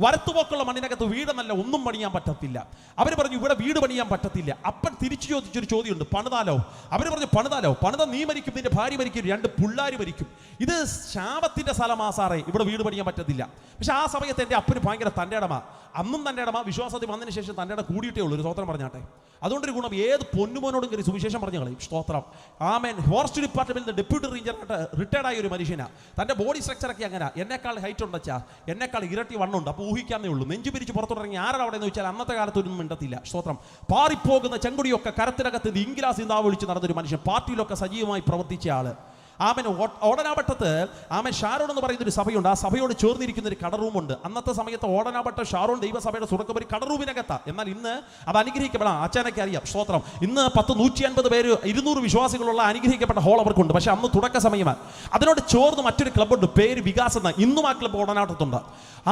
വരത്തുപോക്കുള്ള മണ്ണിനകത്ത് വീടെന്നല്ല ഒന്നും പണിയാൻ പറ്റത്തില്ല. അവർ പറഞ്ഞു, ഇവിടെ വീട് പണിയാൻ പറ്റത്തില്ല. അപ്പൻ തിരിച്ചു ചോദിച്ചൊരു ചോദ്യമുണ്ട്, പണിതാലോ? അവർ പറഞ്ഞു, പണിതാലോ. പണിത നീ മരിക്കും, നിന്റെ ഭാര്യ മരിക്കും, 2 പിള്ളേർ മരിക്കും. ഇത് ശാപത്തിന്റെ സ്ഥലമാ സാറേ, ഇവിടെ വീട് പണിയാൻ പറ്റത്തില്ല. പക്ഷെ ആ സമയത്ത് എൻ്റെ അപ്പന് ഭയങ്കര തൻ്റെ ഇടമാ. അന്നും തൻ്റെ ഇടമാ. വിശ്വാസത്തിൽ വന്നതിന് ശേഷം തൻ്റെ ഇടം കൂടിയിട്ടേ ഉള്ളൂ. ഒരു സ്തോത്രം പറഞ്ഞാട്ടെ. അതുകൊണ്ടൊരു ഗുണം, ഏത് പൊന്നുമോനോടും കയറി സുവിശേഷം പറഞ്ഞു കളയും. സ്തോത്രം. ആമേൻ. ഫോറസ്റ്റ് ഡിപ്പാർട്ട്മെന്റിൽ ഡെപ്യൂട്ടി റേഞ്ചറായിട്ട് റിട്ടയർഡ് ആയ ഒരു മനുഷ്യനാണ്. തൻ്റെ ബോഡി സ്ട്രക്ചറൊക്കെ അങ്ങനെ. എന്നെക്കാൾ ഹൈറ്റ് ഉണ്ടച്ചാ, എന്നെക്കാൾ ഇരട്ടി വണ്ണുണ്ട്. അപ്പോൾ ഊഹിക്കാന്നേ ഉള്ളൂ. നെഞ്ചു പിരിച്ച് പുറത്തോട്ടിറങ്ങി ആരാണ് അവിടെ എന്ന് വെച്ചാൽ അന്നത്തെ കാലത്തൊന്നും മിണ്ടത്തില്ല. സ്തോത്രം. പാറിപ്പോകുന്ന ചെങ്കുടിയൊക്കെ കരത്തിനകത്ത് ഇംഗ്ലാസ് നാവ് വിളിച്ച് നടന്നൊരു മനുഷ്യൻ. പാർട്ടിയിലൊക്കെ സജീവമായി പ്രവർത്തിച്ച ആള്. ആമൻ. ഓടനാവട്ടത്ത് ആമൻ ഷാരോൺ എന്ന് പറയുന്ന ഒരു സഭയുണ്ട്. ആ സഭയോട് ചേർന്നിരിക്കുന്ന ഒരു കടറൂമുണ്ട്. അന്നത്തെ സമയത്ത് ഓടനാവട്ട ഷാരോൺ ദൈവസഭയുടെ തുടക്കം ഒരു കടറൂമിനകത്താണ്. എന്നാൽ ഇന്ന് അത് അനുഗ്രഹിക്കപ്പെടാം. അച്ഛനൊക്കെ അറിയാം. സ്തോത്രം. ഇന്ന് 150 പേര് 200 വിശ്വാസികളുള്ള അനുഗ്രഹിക്കപ്പെട്ട ഹോൾ അവർക്കുണ്ട്. പക്ഷെ അന്ന് തുടക്ക സമയമാണ്. അതിനോട് ചേർന്ന് മറ്റൊരു ക്ലബ്ബുണ്ട്, പേര് വികാസ് എന്ന. ഇന്നും ആ ക്ലബ്ബ് ഓടനാവട്ടത്തുണ്ട്.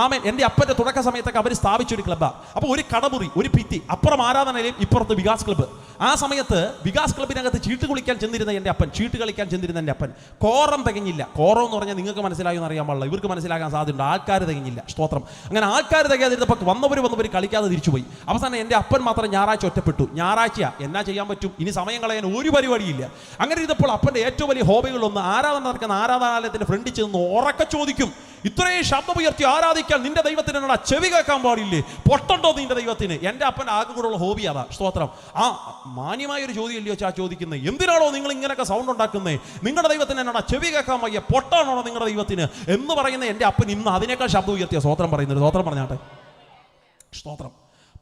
ആമൻ. എൻ്റെ അപ്പൻ്റെ തുടക്ക സമയത്തൊക്കെ അവർ സ്ഥാപിച്ചൊരു ക്ലബ്ബാണ്. അപ്പോൾ ഒരു കടമുറി, ഒരു ഭിത്തി, അപ്പുറം ആരാധനയിലും ഇപ്പുറത്ത് വികാസ് ക്ലബ്ബ്. ആ സമയത്ത് വികാസ് ക്ലബ്ബിനകത്ത് ചീട്ട് കളിക്കാൻ ചെന്നിരുന്ന എൻ്റെ അപ്പൻ, ചീട്ട് കളിക്കാൻ ചെന്നിരുന്ന എൻ്റെ അപ്പൻ കോറം തികഞ്ഞില്ല. കോറം എന്ന് പറഞ്ഞാൽ നിങ്ങൾക്ക് മനസ്സിലായെന്ന് അറിയാൻ പാടില്ല, ഇവർക്ക് മനസ്സിലാക്കാൻ സാധ്യതയുണ്ട്. ആൾക്കാർ തികഞ്ഞില്ല. സ്തോത്രം. അങ്ങനെ ആൾക്കാർ തികയാതിരുന്നപ്പോൾ വന്നവർ കളിക്കാതെ തിരിച്ചുപോയി. അവസാനം എൻ്റെ അപ്പൻ മാത്രം ഞായറാഴ്ച ഒറ്റപ്പെട്ടു. ഞായറാഴ്ച എന്നാ ചെയ്യാൻ പറ്റും? ഇനി സമയം കളയാൻ ഒരു പരിപാടിയില്ല. അങ്ങനെ ഇരുന്നപ്പോൾ അപ്പൻ്റെ ഏറ്റവും വലിയ ഹോബികളൊന്ന് ആരാധന നടക്കുന്ന ആരാധനാലയത്തിൻ്റെ ഫ്രണ്ടിൽ ചെന്ന് ഉറക്കെ ചോദിക്കും, ഇത്രയും ശബ്ദമുയർത്തി ആരാധിക്കാൻ നിന്റെ ദൈവത്തിന് എന്നോട് ചെവി കേൾക്കാൻ പാടില്ലേ? പൊട്ടുണ്ടോ നിന്റെ ദൈവത്തിന്? എൻ്റെ അപ്പൻ ആകെ കൂടെയുള്ള ഹോബി അതാ. സ്തോത്രം. ആ മാന്യമായ ഒരു ചോദ്യം ഇല്ലയോ ചാ ചോദിക്കുന്നത്? എന്തിനാണോ നിങ്ങൾ ഇങ്ങനെയൊക്കെ സൗണ്ട് ഉണ്ടാക്കുന്നത്? നിങ്ങളുടെ ദൈവത്തിന് എന്നോട് ചെവി കേൾക്കാൻ വയ്യ, പൊട്ടാണോ നിങ്ങളുടെ ദൈവത്തിന് എന്ന് പറയുന്ന എൻ്റെ അപ്പൻ ഇന്ന് അതിനേക്കാൾ ശബ്ദം ഉയർത്തിയ സ്തോത്രം പറയുന്നത്. സ്തോത്രം പറഞ്ഞാട്ടെ. സ്തോത്രം.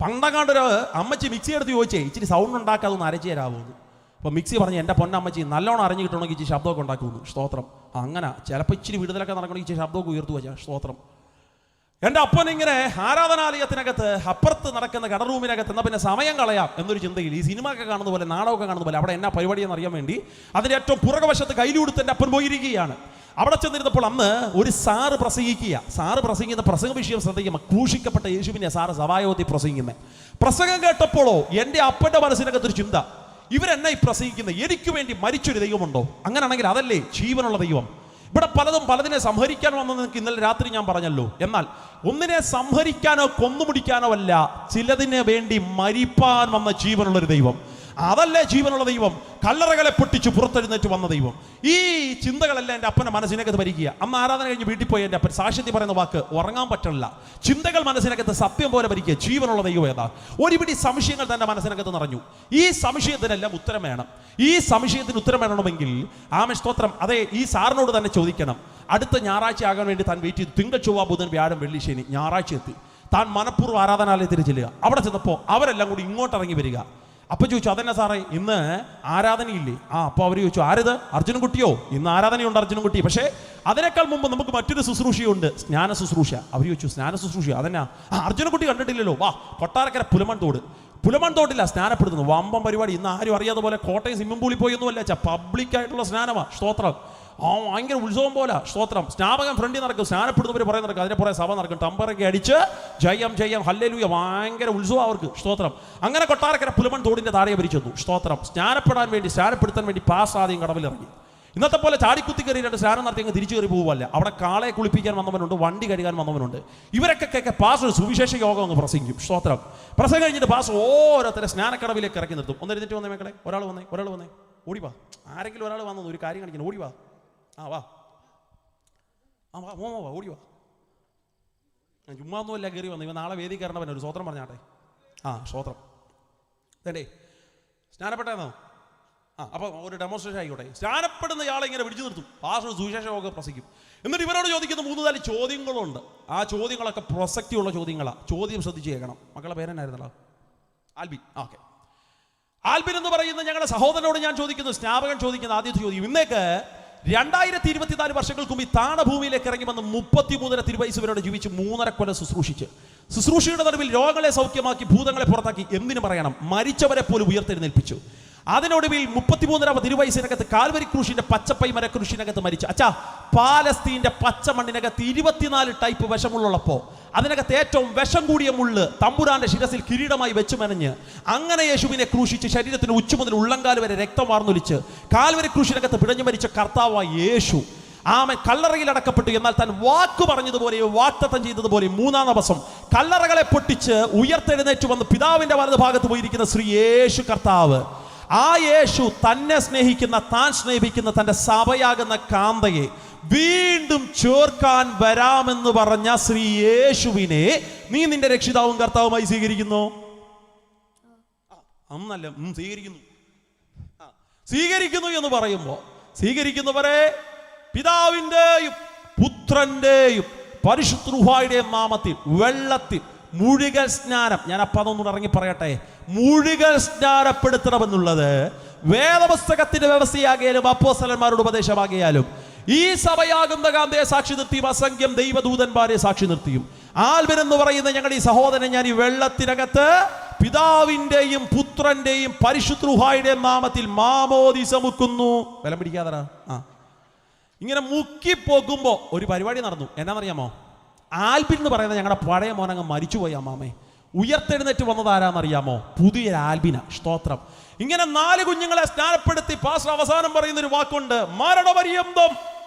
പണ്ടങ്ങാണ്ടൊരു അമ്മച്ചി മിക്സി എടുത്ത് ചോദിച്ചേ, ഇച്ചിരി സൗണ്ട് ഉണ്ടാക്കാതെ ഒന്ന് അരച്ചു തരാമോ? അപ്പോൾ മിക്സി പറഞ്ഞ്, എൻ്റെ പൊന്നമ്മച്ചി നല്ലോണം അറിഞ്ഞു കിട്ടണമെങ്കിൽ ഇച്ചിരി ശബ്ദമൊക്കെ ഉണ്ടാക്കുമെന്ന്. സ്തോത്രം. അങ്ങനെ ചിലപ്പോൾ ഇച്ചിരി വിടുതലൊക്കെ നടക്കണമെങ്കിൽ ഇച്ചിരി ശബ്ദമൊക്കെ ഉയർത്തു വെച്ചാൽ. സ്തോത്രം. എൻ്റെ അപ്പൻ ഇങ്ങനെ ആരാധനാലയത്തിനകത്ത് അപ്പുറത്ത് നടക്കുന്ന കടറൂമിനകത്ത് എന്നാൽ പിന്നെ സമയം കളയാം എന്നൊരു ചിന്തയിൽ ഈ സിനിമ ഒക്കെ കാണുന്ന പോലെ, നാടകമൊക്കെ കാണുന്ന പോലെ അവിടെ എന്നാ പരിപാടിയെന്ന് അറിയാൻ വേണ്ടി അതിൻ്റെ ഏറ്റവും പുറകുവശത്ത് കയ്യിലൂടുത്ത് എൻ്റെ അപ്പൻ പോയിരിക്കുകയാണ്. അവിടെ ചെന്നിരുന്നപ്പോൾ അന്ന് ഒരു സാറ് പ്രസംഗിക്കുക. സാറ് പ്രസംഗിക്കുന്ന പ്രസംഗ വിഷയം ശ്രദ്ധിക്കുമ്പോൾ ക്രൂശിക്കപ്പെട്ട യേശുവിനെ സാറ് സഭായോഗത്തിൽ പ്രസംഗിക്കുന്നത്. പ്രസംഗം കേട്ടപ്പോഴോ എൻ്റെ അപ്പൻ്റെ മനസ്സിനകത്തൊരു ചിന്ത, ഇവരെന്നെ ഈ പ്രസംഗിക്കുന്നത് എനിക്ക് വേണ്ടി മരിച്ചൊരു ദൈവമുണ്ടോ? അങ്ങനെയാണെങ്കിൽ അതല്ലേ ജീവനുള്ള ദൈവം? ഇവിടെ പലതിനെ സംഹരിക്കാൻ വന്നെന്ന് നിങ്ങൾക്ക് ഇന്നലെ രാത്രി ഞാൻ പറഞ്ഞല്ലോ. എന്നാൽ ഒന്നിനെ സംഹരിക്കാനോ കൊന്നുമുടിക്കാനോ അല്ല, ചിലതിന് വേണ്ടി മരിപ്പാൻ വന്ന ജീവനുള്ളൊരു ദൈവം. അതല്ലേ ജീവനുള്ള ദൈവം? കല്ലറകളെ പൊട്ടിച്ച് പുറത്തെഴുന്നേറ്റ് വന്ന ദൈവം. ഈ ചിന്തകളെല്ലാം എൻ്റെ അപ്പൻ്റെ മനസ്സിനകത്ത് ഭരിക്കുക. അന്ന് ആരാധന കഴിഞ്ഞ് വീട്ടിൽ പോയി എൻ്റെ അപ്പൻ സാക്ഷ്യത്തിൽ പറയുന്ന വാക്ക് ഉറങ്ങാൻ പറ്റില്ല. ചിന്തകൾ മനസ്സിനകത്ത് സത്യം പോലെ ഭരിക്കുക. ജീവനുള്ള ദൈവം ഏതാ? ഒരുപിടി സംശയങ്ങൾ തൻ്റെ മനസ്സിനകത്ത് നിറഞ്ഞു. ഈ സംശയത്തിനെല്ലാം ഉത്തരം വേണം. ഈ സംശയത്തിന് ഉത്തരം വേണമെങ്കിൽ ആമേൻ സ്തോത്രം. അതെ, ഈ സാറിനോട് തന്നെ ചോദിക്കണം. അടുത്ത ഞായറാഴ്ച ആകാൻ വേണ്ടി താൻ വെയിറ്റ് ചെയ്തു. തിങ്കൾ, ചൊവ്വ, ബുധൻ, വ്യാഴം, വെള്ളി, ശനി, ഞായറാഴ്ച എത്തി. താൻ മനഃപൂർവ്വം ആരാധനാലയത്തിൽ ചെല്ലുക. അവിടെ ചെന്നപ്പോൾ അവരെല്ലാം കൂടി ഇങ്ങോട്ട് ഇറങ്ങി വരിക. അപ്പം ചോദിച്ചു, അതെന്നാ സാറേ ഇന്ന് ആരാധനയില്ലേ? അപ്പോൾ അവർ ചോദിച്ചു, ആരിത്? അർജുനൻകുട്ടിയോ? ഇന്ന് ആരാധനയുണ്ട് അർജുനൻകുട്ടി. പക്ഷേ അതിനേക്കാൾ മുമ്പ് നമുക്ക് മറ്റൊരു ശുശ്രൂഷയുണ്ട്, സ്നാന ശുശ്രൂഷ. അവർ ചോദിച്ചു, സ്നാന ശുശ്രൂഷ അതെന്നാ? അർജുനൻകുട്ടി കണ്ടിട്ടില്ലല്ലോ, വാ കൊട്ടാരക്കര പുലമൺതോട്ടില്ല സ്നാനപ്പെടുത്തുന്നു. വമ്പം പരിപാടി. ഇന്ന് ആരും അറിയാതെ പോലെ കോട്ടയം സ്വിമ്മിംഗ് പൂളിൽ പോയൊന്നുമല്ല, പബ്ലിക്കായിട്ടുള്ള സ്നാനമാണ്. സ്തോത്രം. ഭയങ്കര ഉത്സവം പോലെ. സ്തോത്രം. സ്നാപകൻ ഫ്രണ്ടിൽ നടക്കും, സ്നാനപ്പെടുന്നവർ പറയാൻ നടക്കും, അതിനെ പുറകെ സഭ നടക്കും, ടമ്പറൊക്കെ അടിച്ച് ജയം ജയം ഹല്ലേലൂയ, ഭയങ്കര ഉത്സവം അവർക്ക്. സ്തോത്രം. അങ്ങനെ കൊട്ടാരക്കര പുലമൺ തോടിൻ്റെ താഴെ ഭരിച്ചു. സ്തോത്രം. സ്നാനപ്പെടുത്താൻ വേണ്ടി പാസ് ആദ്യം കടവിലിറങ്ങി. ഇന്നത്തെ പോലെ ചാടിക്കുത്തി കയറിയിട്ട് സ്നാനം നടത്തി അങ്ങ് തിരിച്ചു കയറി പോവുമല്ല. അവിടെ കാളയെ കുളിപ്പിക്കാൻ വന്നവനുണ്ട്, വണ്ടി കഴുകാൻ വന്നവനുണ്ട്. ഇവരൊക്കെ പാസ്റ്റർ സുവിശേഷ യോഗം അങ്ങ് പ്രസംഗിക്കും. സ്തോത്രം. പ്രസംഗം കഴിഞ്ഞിട്ട് പാസ്റ്റർ ഓരോരുത്തരെ സ്നാനക്കടവിലേക്ക് ഇറക്കി നിർത്തും. ഒന്ന് എഴുന്നേറ്റ് വന്നേ മക്കളെ, ഒരാൾ വന്നേ, ഓടി വാ. ആരെങ്കിലും ഒരാൾ വന്നു ഒരു കാര്യം കാണിക്കണം, ഓടി വാ. വാ ഓടി വാ. ചുമ്മാ ഒന്നുമല്ല കയറി വന്നു. ഇവ നാളെ വേദി കയറണവൻ ഒരു സ്തോത്രം പറഞ്ഞാട്ടെ. സ്തോത്രം. അതേ സ്നാനപ്പെട്ടേന്നോ? അപ്പോൾ ഒരു ഡെമോൺസ്ട്രേഷൻ ആയിക്കോട്ടെ. സ്നാനപ്പെടുന്ന ഇയാളെ ഇങ്ങനെ പിടിച്ചു നിർത്തും. പാസ്റ്റർ സുവിശേഷമൊക്കെ പ്രസംഗിക്കും. എന്നിട്ട് ഇവരോട് ചോദിക്കുന്ന 3-4 ചോദ്യങ്ങളുണ്ട്. ആ ചോദ്യങ്ങളൊക്കെ പ്രസക്തിയുള്ള ചോദ്യങ്ങളാണ്. ചോദ്യം ശ്രദ്ധിച്ച് കേൾക്കണം. മക്കളുടെ പേരെന്നായിരുന്നല്ലോ? ആൽബിൻ. ഓക്കെ. ആൽബിൻ എന്ന് പറയുന്ന ഞങ്ങളുടെ സഹോദരനോട് ഞാൻ ചോദിക്കുന്നു, സ്നാപകൻ ചോദിക്കുന്ന ആദ്യത്തെ ചോദ്യം. ഇന്നേക്ക് 2024 വർഷങ്ങൾക്ക് മുമ്പ് ഈ താണഭൂമിയിലേക്ക് ഇറങ്ങി വന്ന് 33 തിരുവയസ്സ് വരെ ജീവിച്ച് 3.5 കൊല്ലം ശുശ്രൂഷയുടെ നടുവിൽ രോഗങ്ങളെ സൗഖ്യമാക്കി, ഭൂതങ്ങളെ പുറത്താക്കി. എന്തിനു പറയണം? മരിച്ചവരെ പോലും ഉയർത്തെഴുന്നേൽപ്പിച്ചു. അതിനൊടുവിൽ 33 തിരുവയസ്സിനകത്ത് കാൽവരി ക്രൂശിന്റെ പച്ചപ്പൈ മരക്രൂശിനകത്ത് മരിച്ചു. പാലസ്തീന്റെ പച്ച മണ്ണിനകത്ത് 24 ടൈപ്പ് വിഷമുള്ളപ്പോൾ അതിനകത്ത് ഏറ്റവും വിഷം കൂടിയ മുള്ള് തമ്പുരാന്റെ ശിരസിൽ കിരീടമായി വെച്ച് മെനഞ്ഞ് അങ്ങനെ യേശുവിനെ ക്രൂശിച്ച് ശരീരത്തിന് ഉച്ചു മുതൽ ഉള്ളങ്കാൽ വരെ രക്തം വാർന്നൊലിച്ച് കാൽവരി ക്രൂശിനകത്ത് പിടഞ്ഞു മരിച്ച കർത്താവായ യേശു ആമൻ കല്ലറയിൽ അടക്കപ്പെട്ടു. എന്നാൽ താൻ വാക്ക് പറഞ്ഞതുപോലെ, വാഗ്ദത്തം ചെയ്തതുപോലെ 3-ാം ദിവസം കല്ലറകളെ പൊട്ടിച്ച് ഉയർത്തെഴുന്നേറ്റ് വന്ന് പിതാവിന്റെ വലത് ഭാഗത്ത് പോയിരിക്കുന്ന ശ്രീ യേശു കർത്താവ്, ആ യേശു തന്നെ സ്നേഹിക്കുന്ന, താൻ സ്നേഹിക്കുന്ന തന്റെ സഭയാകുന്ന കാന്തയെ വീണ്ടും ചേർക്കാൻ വരാമെന്ന് പറഞ്ഞ ശ്രീ യേശുവിനെ നീ നിന്റെ രക്ഷിതാവും കർത്താവുമായി സ്വീകരിക്കുന്നു? അന്നല്ല, സ്വീകരിക്കുന്നു എന്ന് പറയുമ്പോ സ്വീകരിക്കുന്നവരെ പിതാവിന്റെയും പുത്രന്റെയും പരിശുദ്ധ റൂഹായുടെയും നാമത്തിൽ വെള്ളത്തിൽ മുഴുകൽ സ്നാനം, ഞാൻ അപ്പം അതൊന്നും ഇറങ്ങി പറയട്ടെ, മുഴുകൽ സ്നാനപ്പെടുത്തണമെന്നുള്ളത് വേദപുസ്തകത്തിന്റെ വ്യവസ്ഥയാകിയാലും അപ്പോസ്തലന്മാരുടെ ഉപദേശമാകിയാലും ഈ സഭയാകുന്ന കാന്തയെ സാക്ഷി നിർത്തിയും അസംഖ്യം ദൈവദൂതന്മാരെ സാക്ഷി നിർത്തിയും ആൽബിൻ എന്ന് പറയുന്ന ഞങ്ങളുടെ ഈ സഹോദരനെ ഞാൻ ഈ വെള്ളത്തിനകത്ത് പിതാവിന്റെയും പുത്രന്റെയും പരിശുദ്ധ റൂഹായുടെയും നാമത്തിൽ മാമോദിസ മുക്കുന്നു. ബലം പിടിക്കാതറ. ഇങ്ങനെ മുക്കിപ്പോകുമ്പോ ഒരു പരിപാടി നടന്നു. എന്നാന്നറിയാമോ? ആൽബിൻ എന്ന് പറയുന്നത് ഞങ്ങളുടെ പഴയ മോനങ്ങ് മരിച്ചുപോയി അമ്മാമേ. ഉയർത്തെഴുന്നേറ്റ് വന്നത് ആരാന്നറിയാമോ? പുതിയൊരു ആൽബിന. സ്തോത്രം. ഇങ്ങനെ 4 കുഞ്ഞുങ്ങളെ സ്നാനപ്പെടുത്തി പാസ്റ്റർ അവസാനം പറയുന്ന ഒരു വാക്കുണ്ട്, മരണപര്യന്തം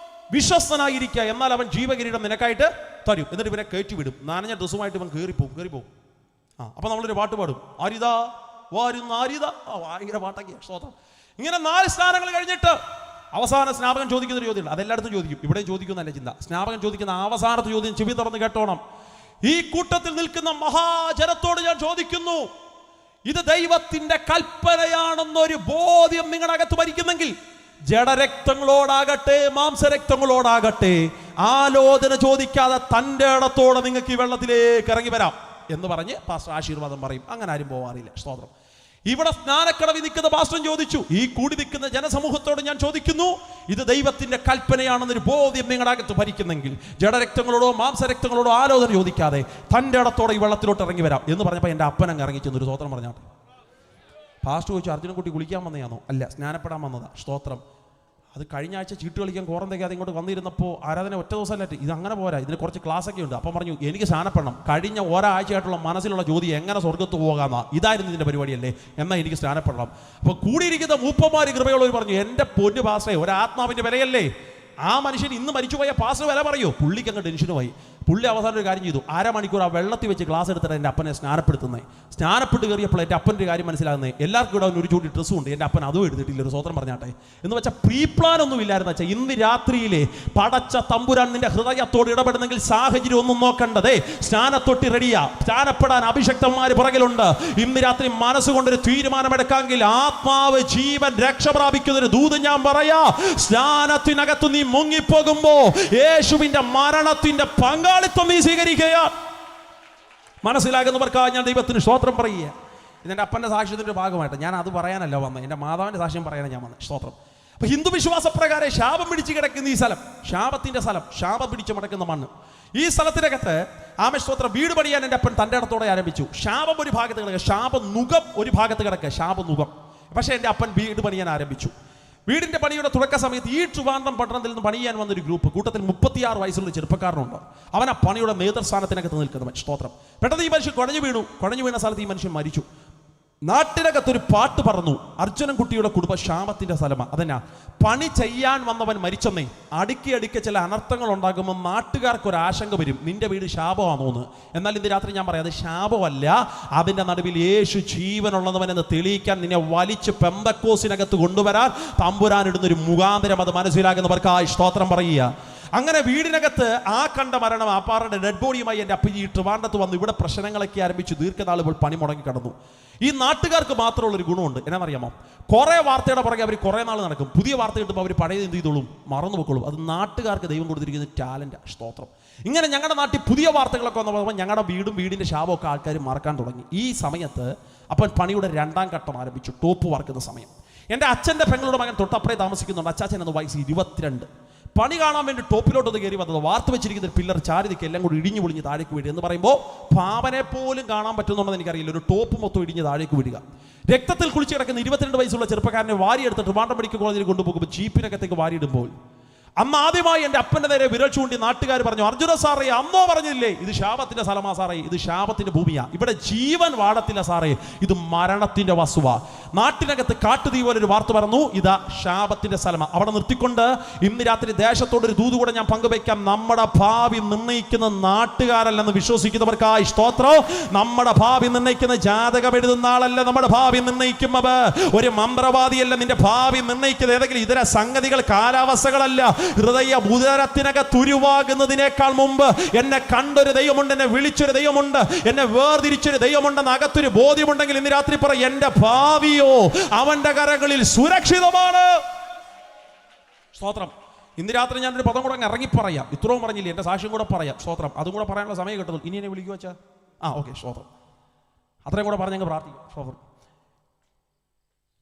വിശ്വസ്തനായിരിക്കുക, എന്നാൽ അവൻ ജീവകിരീടം നിനക്കായിട്ട് തരും. എന്നിട്ട് ഇവനെ കയറ്റിവിടും. നനഞ്ഞ ഡ്രസ്സുമായിട്ട് ഇവൻ കയറിപ്പോവും. അപ്പൊ നമ്മളൊരു പാട്ട് പാടും, ആരിതാ വാരുന്ന ആരിതാ. ഭയങ്കര പാട്ടൊക്കെയാണ്. സ്തോത്രം. ഇങ്ങനെ 4 സ്നാനങ്ങൾ കഴിഞ്ഞിട്ട് അവസാന സ്നാപകൻ ചോദിക്കുന്ന ഒരു ചോദ്യമുണ്ട്. അതെല്ലായിടത്തും ചോദിക്കും, ഇവിടെ ചോദിക്കുന്നല്ല ചിന്ത. സ്നാപകൻ ചോദിക്കുന്ന അവസാനത്തെ ചോദ്യം ചെവി തുറന്ന് കേട്ടോണം. ഈ കൂട്ടത്തിൽ നിൽക്കുന്ന മഹാജനത്തോട് ഞാൻ ചോദിക്കുന്നു, ഇത് ദൈവത്തിന്റെ കൽപ്പനയാണെന്നൊരു ബോധ്യം നിങ്ങളുടെ അകത്ത് ഭരിക്കുന്നെങ്കിൽ ജഡരക്തങ്ങളോടാകട്ടെ മാംസരക്തങ്ങളോടാകട്ടെ ആലോചന ചോദിക്കാതെ തൻ്റെ ഇടത്തോടെ നിങ്ങൾക്ക് ഈ വെള്ളത്തിലേക്ക് ഇറങ്ങി വരാം എന്ന് പറഞ്ഞ് പാസ്റ്റർ ആശീർവാദം പറയും. അങ്ങനെ ആരും പോവാറില്ല. സ്തോത്രം. ഇവിടെ സ്നാനക്കടവിൽ നിൽക്കുന്ന പാസ്റ്റർ ചോദിച്ചു, ഈ കൂടി നിൽക്കുന്ന ജനസമൂഹത്തോട് ഞാൻ ചോദിക്കുന്നു, ഇത് ദൈവത്തിന്റെ കൽപ്പനയാണെന്നൊരു ബോധ്യം നിങ്ങളുടെ അകത്ത് ഭരിക്കുന്നെങ്കിൽ ജഡരക്തങ്ങളോടോ മാംസരക്തങ്ങളോടോ ആലോചന ചോദിക്കാതെ തൻ്റെ ഇടത്തോടെ ഈ വെള്ളത്തിലോട്ട് ഇറങ്ങി വരാം എന്ന് പറഞ്ഞപ്പോൾ എൻ്റെ അപ്പൻ അങ്ങ് ഇറങ്ങി ചെന്നൊരു സ്തോത്രം പറഞ്ഞാട്ടെ. പാസ്റ്റർ ചോദിച്ചു, അർജുനൻകുട്ടി കുളിക്കാൻ വന്നതാണോ? അല്ല, സ്നാനപ്പെടാൻ വന്നതാ. സ്തോത്രം. അത് കഴിഞ്ഞ ആഴ്ച ചീട്ട് കളിക്കാൻ കോറന്തയ്ക്കാതെ ഇങ്ങോട്ട് വന്നിരുന്നപ്പോൾ ആരാധന ഒറ്റ ദിവസമല്ലായിട്ട് ഇത് അങ്ങനെ പോരാ, ഇതിന് കുറച്ച് ക്ലാസ്സൊക്കെ ഉണ്ട്. അപ്പം പറഞ്ഞു, എനിക്ക് സ്നാനപ്പെടണം. കഴിഞ്ഞ ഒരാഴ്ചയായിട്ടുള്ള മനസ്സിലുള്ള ചോദ്യം എങ്ങനെ സ്വർഗ്ഗത്ത് പോകാമെന്നാ. ഇതായിരുന്നു ഇതിൻ്റെ പരിപാടിയല്ലേ, എന്നാൽ എനിക്ക് സ്നാനപ്പെടണം. അപ്പോൾ കൂടിയിരിക്കുന്ന മൂപ്പന്മാർ കൃപയുള്ളവർ പറഞ്ഞു, എൻ്റെ പൊന്നു പാസ്റ്റേ, ഒരാത്മാവിൻ്റെ വിലയല്ലേ. ആ മനുഷ്യൻ ഇന്ന് മരിച്ചുപോയ പാസ്റ്റർ വില പറയൂ. പുള്ളിക്ക് അങ്ങ് ടെൻഷനുമായി. പുള്ളി അവസാനം ഒരു കാര്യം ചെയ്തു, 1/2 മണിക്കൂർ ആ വെള്ളത്തിൽ വെച്ച് ഗ്ലാസ് എടുത്തിട്ട് എൻ്റെ അപ്പനെ സ്നാനപ്പെടുത്തുന്നത്. സ്നാനപ്പെട്ട് കയറിയപ്പോൾ എൻ്റെ അപ്പൻ്റെ ഒരു കാര്യം മനസ്സിലാകുന്നത്, എല്ലാവർക്കും ഇവിടെ ഒരു ചൂടി ഡ്രസ്സും ഉണ്ട്, എൻ്റെ അപ്പൻ അതും എടുത്തിട്ടില്ല. ഒരു സ്വതന്ത്രം പറഞ്ഞാട്ടെ എന്ന് വെച്ചാൽ പ്രീ പ്ലാൻ ഒന്നും ഇല്ലായിരുന്നു. വെച്ചാൽ ഇന്ന് രാത്രിയിലെ പടച്ച തമ്പുരാൻ നിന്റെ ഹൃദയത്തോട് ഇടപെടുന്നെങ്കിൽ സാഹചര്യം ഒന്നും നോക്കണ്ടതേ, സ്നാനത്തൊട്ടി റെഡിയാ. സ്നാനപ്പെടാൻ അഭിഷക്തന്മാർ പുറകിലുണ്ട്. ഇന്ന് രാത്രി മനസ്സുകൊണ്ടൊരു തീരുമാനമെടുക്കാമെങ്കിൽ ആത്മാവ് ജീവൻ രക്ഷ പ്രാപിക്കുന്നൊരു ദൂത് ഞാൻ പറയാ. സ്നാനത്തിനകത്ത് നീ മുങ്ങിപ്പോകുമ്പോ യേശുവിന്റെ മരണത്തിന്റെ പങ്കാളിത്തം നീ സ്വീകരിക്കുക. മനസ്സിലാകുന്നവർക്കായി ഞാൻ ദൈവത്തിന് സ്തോത്രം പറയുക. ഇതെൻ്റെ അപ്പൻ്റെ സാക്ഷ്യത്തിൻ്റെ ഭാഗമായിട്ട് ഞാൻ അത് പറയാനല്ല വന്നത്, എൻ്റെ മാതാവിൻ്റെ സാക്ഷ്യം പറയാനാണ് ഞാൻ വന്നത്. സ്തോത്രം. അപ്പൊ ഹിന്ദു വിശ്വാസപ്രകാരം ശാപം പിടിച്ച് കിടക്കുന്ന ഈ സ്ഥലം, ശാപത്തിന്റെ സ്ഥലം, ശാപം പിടിച്ച് മടക്കുന്ന മണ്ണ്, ഈ സ്ഥലത്തിനകത്ത് ആമസ്തോത്രം വീട് പണിയാൻ എൻ്റെ അപ്പൻ തൻ്റെ ഇടത്തോടെ ആരംഭിച്ചു. ശാപം ഒരു ഭാഗത്ത് കിടക്കുക, ശാപനുകം ഒരു ഭാഗത്ത് കിടക്കുക, ശാപനുകം. പക്ഷേ എൻ്റെ അപ്പൻ വീട് പണിയാൻ ആരംഭിച്ചു. വീടിന്റെ പണിയുടെ തുടക്ക സമയത്ത് ഈ ട്രിവാൻഡ്രം പട്ടണത്തിൽ നിന്ന് പണിയാൻ വന്നൊരു ഗ്രൂപ്പ്, കൂട്ടത്തിൽ 36 വയസ്സുള്ള ചെറുപ്പക്കാരനുണ്ട്. അവൻ ആ പണിയുടെ നേതൃസ്ഥാനത്തിനകത്ത് നിൽക്കുന്നവൻ. സ്തോത്രം. പെട്ടെന്ന് ഈ മനുഷ്യൻ കുഴഞ്ഞു വീണ സ്ഥലത്ത് ഈ മനുഷ്യൻ മരിച്ചു. നാട്ടിനകത്തൊരു പാട്ട് പറഞ്ഞു. അർജുനൻകുട്ടിയുടെ കുടുംബ ക്ഷാമത്തിന്റെ സ്ഥലമാണ്. അതെന്നാ, പണി ചെയ്യാൻ വന്നവൻ മരിച്ചെന്നേ. അടുക്കി ചില അനർത്ഥങ്ങൾ ഉണ്ടാകുമ്പോൾ നാട്ടുകാർക്ക് ഒരു ആശങ്ക വരും, നിന്റെ വീട് ശാപമാണോന്ന്. എന്നാൽ ഇന്ന് രാത്രി ഞാൻ പറയാം, അത് ശാപമല്ല. അതിന്റെ നടുവിൽ യേശു ജീവനുള്ളവനെന്ന് തെളിയിക്കാൻ നിന്നെ വലിച്ച് പെന്തക്കോസിനകത്ത് കൊണ്ടുവരാൻ തമ്പുരാനിടുന്നൊരു മുഖാന്തരം അത് മനസ്സിലാകുന്നവർക്കായി സ്തോത്രം പറയുക. അങ്ങനെ വീടിനകത്ത് ആ കണ്ട മരണം, ആപ്പാറുടെ ഡെഡ് ബോഡിയുമായി എൻ്റെ അപ്പി ട്രിവാൻഡ്രത്ത് വന്നു. ഇവിടെ പ്രശ്നങ്ങളൊക്കെ ആരംഭിച്ചു. ദീർഘനാളുകൾ പണി മുടങ്ങി കടന്നു. ഈ നാട്ടുകാർക്ക് മാത്രമുള്ളൊരു ഗുണമുണ്ട്. എന്നാണെന്നറിയാമോ? കുറേ വാർത്തയുടെ പുറകെ അവർ കുറേ നാൾ നടക്കും. പുതിയ വാർത്ത കിട്ടുമ്പോൾ അവർ പഴയത് എന്ത് ചെയ്തോളും? മറന്നു വെക്കോളും. അത് നാട്ടുകാർക്ക് ദൈവം കൊടുത്തിരിക്കുന്ന ടാലൻ്റ്. സ്തോത്രം. ഇങ്ങനെ ഞങ്ങളുടെ നാട്ടിൽ പുതിയ വാർത്തകളൊക്കെ വന്നപ്പോൾ ഞങ്ങളുടെ വീടും വീടിൻ്റെ ശാപമൊക്കെ ആൾക്കാർ മറക്കാൻ തുടങ്ങി. ഈ സമയത്ത് അപ്പം പണിയുടെ 2ാം ഘട്ടം ആരംഭിച്ചു. ടോപ്പ് വർക്കുന്ന സമയം. എൻ്റെ അച്ഛൻ്റെ പെങ്ങളുടെ മകൻ തൊട്ടപ്പുറേ താമസിക്കുന്നുണ്ട്. അച്ചാച്ചൻ എന്ന് വയസ്സ് 22. പണി കാണാൻ വേണ്ടി ടോപ്പിലോട്ടൊന്ന് കയറി വന്നത്. വാർത്ത വെച്ചിരിക്കുന്ന ഒരു പില്ലർ ചാരിതിക്ക് എല്ലാം കൂടി ഇടിഞ്ഞു പൊളിഞ്ഞ് താഴേക്ക് വീഴുക എന്ന് പറയുമ്പോൾ പാവനെ പോലും കാണാൻ പറ്റുന്നുണ്ടെന്ന് എനിക്കറിയില്ല. ഒരു ടോപ്പ് മൊത്തം ഇടിഞ്ഞ് താഴേക്ക് വീഴുക. രക്തത്തിൽ കുളിച്ച് കിടക്കുന്ന 22 വയസ്സുള്ള ചെറുപ്പക്കാരനെ വാരിയെടുത്ത് ട്രിവാൻഡ്രം മെഡിക്കൽ കോളേജിൽ കൊണ്ടുപോകുമ്പോൾ ജീപ്പിനകത്തേക്ക് വാരിയിടുമ്പോൾ അന്ന് ആദ്യമായി എൻ്റെ അപ്പൻ്റെ നേരെ വിരൽ ചൂണ്ടി നാട്ടുകാർ പറഞ്ഞു, അർജുന സാറേ, അന്നോ പറഞ്ഞില്ലേ ഇത് ശാപത്തിന്റെ സ്ഥലമാ സാറേ, ഇത് ശാപത്തിന്റെ ഭൂമിയാ, ഇവിടെ ജീവൻ വാടത്തില്ല സാറേ, ഇത് മരണത്തിന്റെ വസ്തുവാ. നാട്ടിനകത്ത് കാട്ടുതീ പോലെ ഒരു വാർത്ത പറഞ്ഞു, ഇതാ ശാപത്തിന്റെ സ്ഥലമാ. അവിടെ നിർത്തിക്കൊണ്ട് ഇന്ന് രാത്രി ദേശത്തോടൊരു ദൂത് കൂടെ ഞാൻ പങ്കുവയ്ക്കാം. നമ്മുടെ ഭാവി നിർണ്ണയിക്കുന്ന നാട്ടുകാരല്ലെന്ന് വിശ്വസിക്കുന്നവർക്കായി സ്തോത്രം. നമ്മുടെ ഭാവി നിർണ്ണയിക്കുന്ന ജാതകം എഴുതുന്ന ആളല്ല നമ്മുടെ ഭാവി നിർണ്ണയിക്കുന്നത്. ഒരു മന്ത്രവാദിയല്ല നിന്റെ ഭാവി നിർണ്ണയിക്കുന്നത്. ഏതെങ്കിലും ഇതര സംഗതികൾ, കാലാവസ്ഥകളല്ല. ഹൃദയ ഉദരത്തിനകത്തുരുവാകുന്നതിനേക്കാൾ മുമ്പ് എന്നെ കണ്ടൊരു ദൈവമുണ്ട്, എന്നെ വിളിച്ചൊരു ദൈവമുണ്ട്, എന്നെ വേർതിരിച്ചൊരു ദൈവമുണ്ടെന്ന് അകത്തൊരു ബോധ്യമുണ്ടെങ്കിൽ ഇന്ന് രാത്രി പറ, എന്റെ ഭാവിയോ അവന്റെ കരങ്ങളിൽ സുരക്ഷിതമാണ്. സ്തോത്രം. ഇന്ന് രാത്രി ഞാനൊരു പദം കൂടെ ഇറങ്ങി പറയാം. ഇത്രയും പറഞ്ഞില്ലേ, എന്റെ സാക്ഷ്യം കൂടെ പറയാം. സ്തോത്രം. അതും കൂടെ പറയാനുള്ള സമയം കിട്ടുന്നു. ഇനി എന്നെ വിളിക്കുക വെച്ചാൽ ഓക്കെ. സ്തോത്രം. അത്രയും കൂടെ പറഞ്ഞങ്ങ് പ്രാർത്ഥിക്കും. സ്തോത്രം.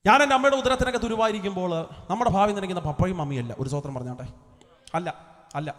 ഞാൻ എൻ്റെ അമ്മയുടെ ഉദരത്തിനൊക്കെ തുരുവായിരിക്കുമ്പോൾ നമ്മുടെ ഭാവി നിറയ്ക്കുന്ന പപ്പയും മമ്മിയല്ല. ഒരു സ്വത്രം പറഞ്ഞാട്ടെ, അല്ല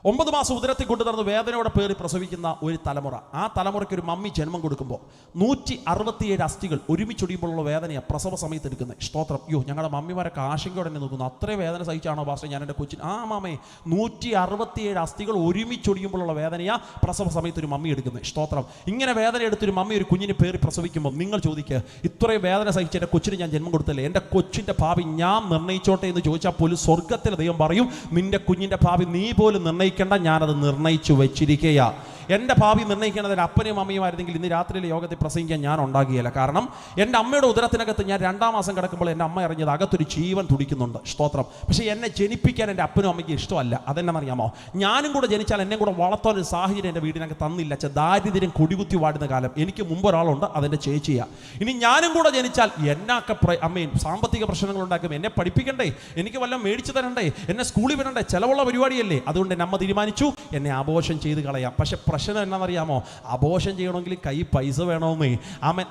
9 മാസം ഉദരത്തിൽ കൊണ്ടു നടന്ന് വേദനയോടെ പേറി പ്രസവിക്കുന്ന ഒരു തലമുറ. ആ തലമുറയ്ക്ക് ഒരു മമ്മി ജന്മം കൊടുക്കുമ്പോൾ 167 അസ്ഥികൾ ഒരുമിച്ചൊടിയുമ്പോഴുള്ള വേദനയാണ് പ്രസവ സമയത്ത് എടുക്കുന്നത്. സ്തോത്രം. ഞങ്ങളുടെ മമ്മിമാരൊക്കെ ആശങ്കയോടെ തന്നെ നോക്കുന്നു. അത്രയും വേദന സഹിച്ചാണോ പാസ്റ്റർ ഞാൻ എൻ്റെ കൊച്ചിന്? മാമേ, 167 അസ്ഥികൾ ഒരുമിച്ചൊടിയുമ്പോഴുള്ള വേദനയാ പ്രസവ സമയത്ത് ഒരു മമ്മി എടുക്കുന്നത്. സ്തോത്രം. ഇങ്ങനെ വേദന എടുത്തൊരു മമ്മി ഒരു കുഞ്ഞിനെ പേറി പ്രസവിക്കുമ്പോൾ നിങ്ങൾ ചോദിക്കുക, ഇത്രയും വേദന സഹിച്ച് എൻ്റെ കൊച്ചിന് ഞാൻ ജന്മം കൊടുത്തല്ലേ, എൻ്റെ കൊച്ചിൻ്റെ ഭാവി ഞാൻ നിർണ്ണയിച്ചോട്ടെ എന്ന് ചോദിച്ചാൽ പോലും സ്വർഗത്തിലെ ദൈവം പറയും, നിന്റെ കുഞ്ഞിൻ്റെ ഭാവി നീ പോലും നിർണ്ണയിക്കേണ്ട, ഞാനത് നിർണ്ണയിച്ചു വെച്ചിരിക്കുകയാ. എൻ്റെ ഭാവി നിർണ്ണയിക്കേണ്ടതിൽ അപ്പനെയും അമ്മയുമായിരുന്നെങ്കിൽ ഇന്ന് രാത്രിയിലെ യോഗത്തിൽ പ്രസംഗിക്കാൻ ഞാൻ ഉണ്ടാകിയല്ല. കാരണം എൻ്റെ അമ്മയുടെ ഉദരത്തിനകത്ത് ഞാൻ 2ാം മാസം കിടക്കുമ്പോൾ എൻ്റെ അമ്മ അറിഞ്ഞത് അകത്തൊരു ജീവൻ തുടിക്കുന്നുണ്ട്. സ്തോത്രം. പക്ഷേ എന്നെ ജനിപ്പിക്കാൻ എൻ്റെ അപ്പനും അമ്മയ്ക്ക് ഇഷ്ടമല്ല. അതെന്നറിയാമോ? ഞാനും കൂടെ ജനിച്ചാൽ എന്നെ കൂടെ വളർത്താൻ ഒരു സാഹചര്യം എൻ്റെ വീടിനകത്ത് തന്നില്ല. ദാരിദ്ര്യം കൊടികുത്തി വാടുന്ന കാലം. എനിക്ക് മുമ്പ് ഒരാളുണ്ട്, അതെൻ്റെ ചേച്ചിയാ. ഇനി ഞാനും കൂടെ ജനിച്ചാൽ എന്നൊക്കെ അമ്മയും സാമ്പത്തിക പ്രശ്നങ്ങൾ ഉണ്ടാക്കും. എന്നെ പഠിപ്പിക്കണ്ടേ, എനിക്ക് വല്ലതും മേടിച്ചു തരണ്ടേ, എന്നെ സ്കൂളിൽ വിടണ്ടേ, ചിലവുള്ള പരിപാടിയല്ലേ. അതുകൊണ്ട് എൻ്റെ അമ്മ തീരുമാനിച്ചു എന്നെ അബോർഷൻ ചെയ്ത് കളയാം. പക്ഷെ പ്രശ്നം എന്നാണെന്നറിയാമോ? അബോർഷൻ ചെയ്യണമെങ്കിൽ കൈ പൈസ വേണമെന്നേ.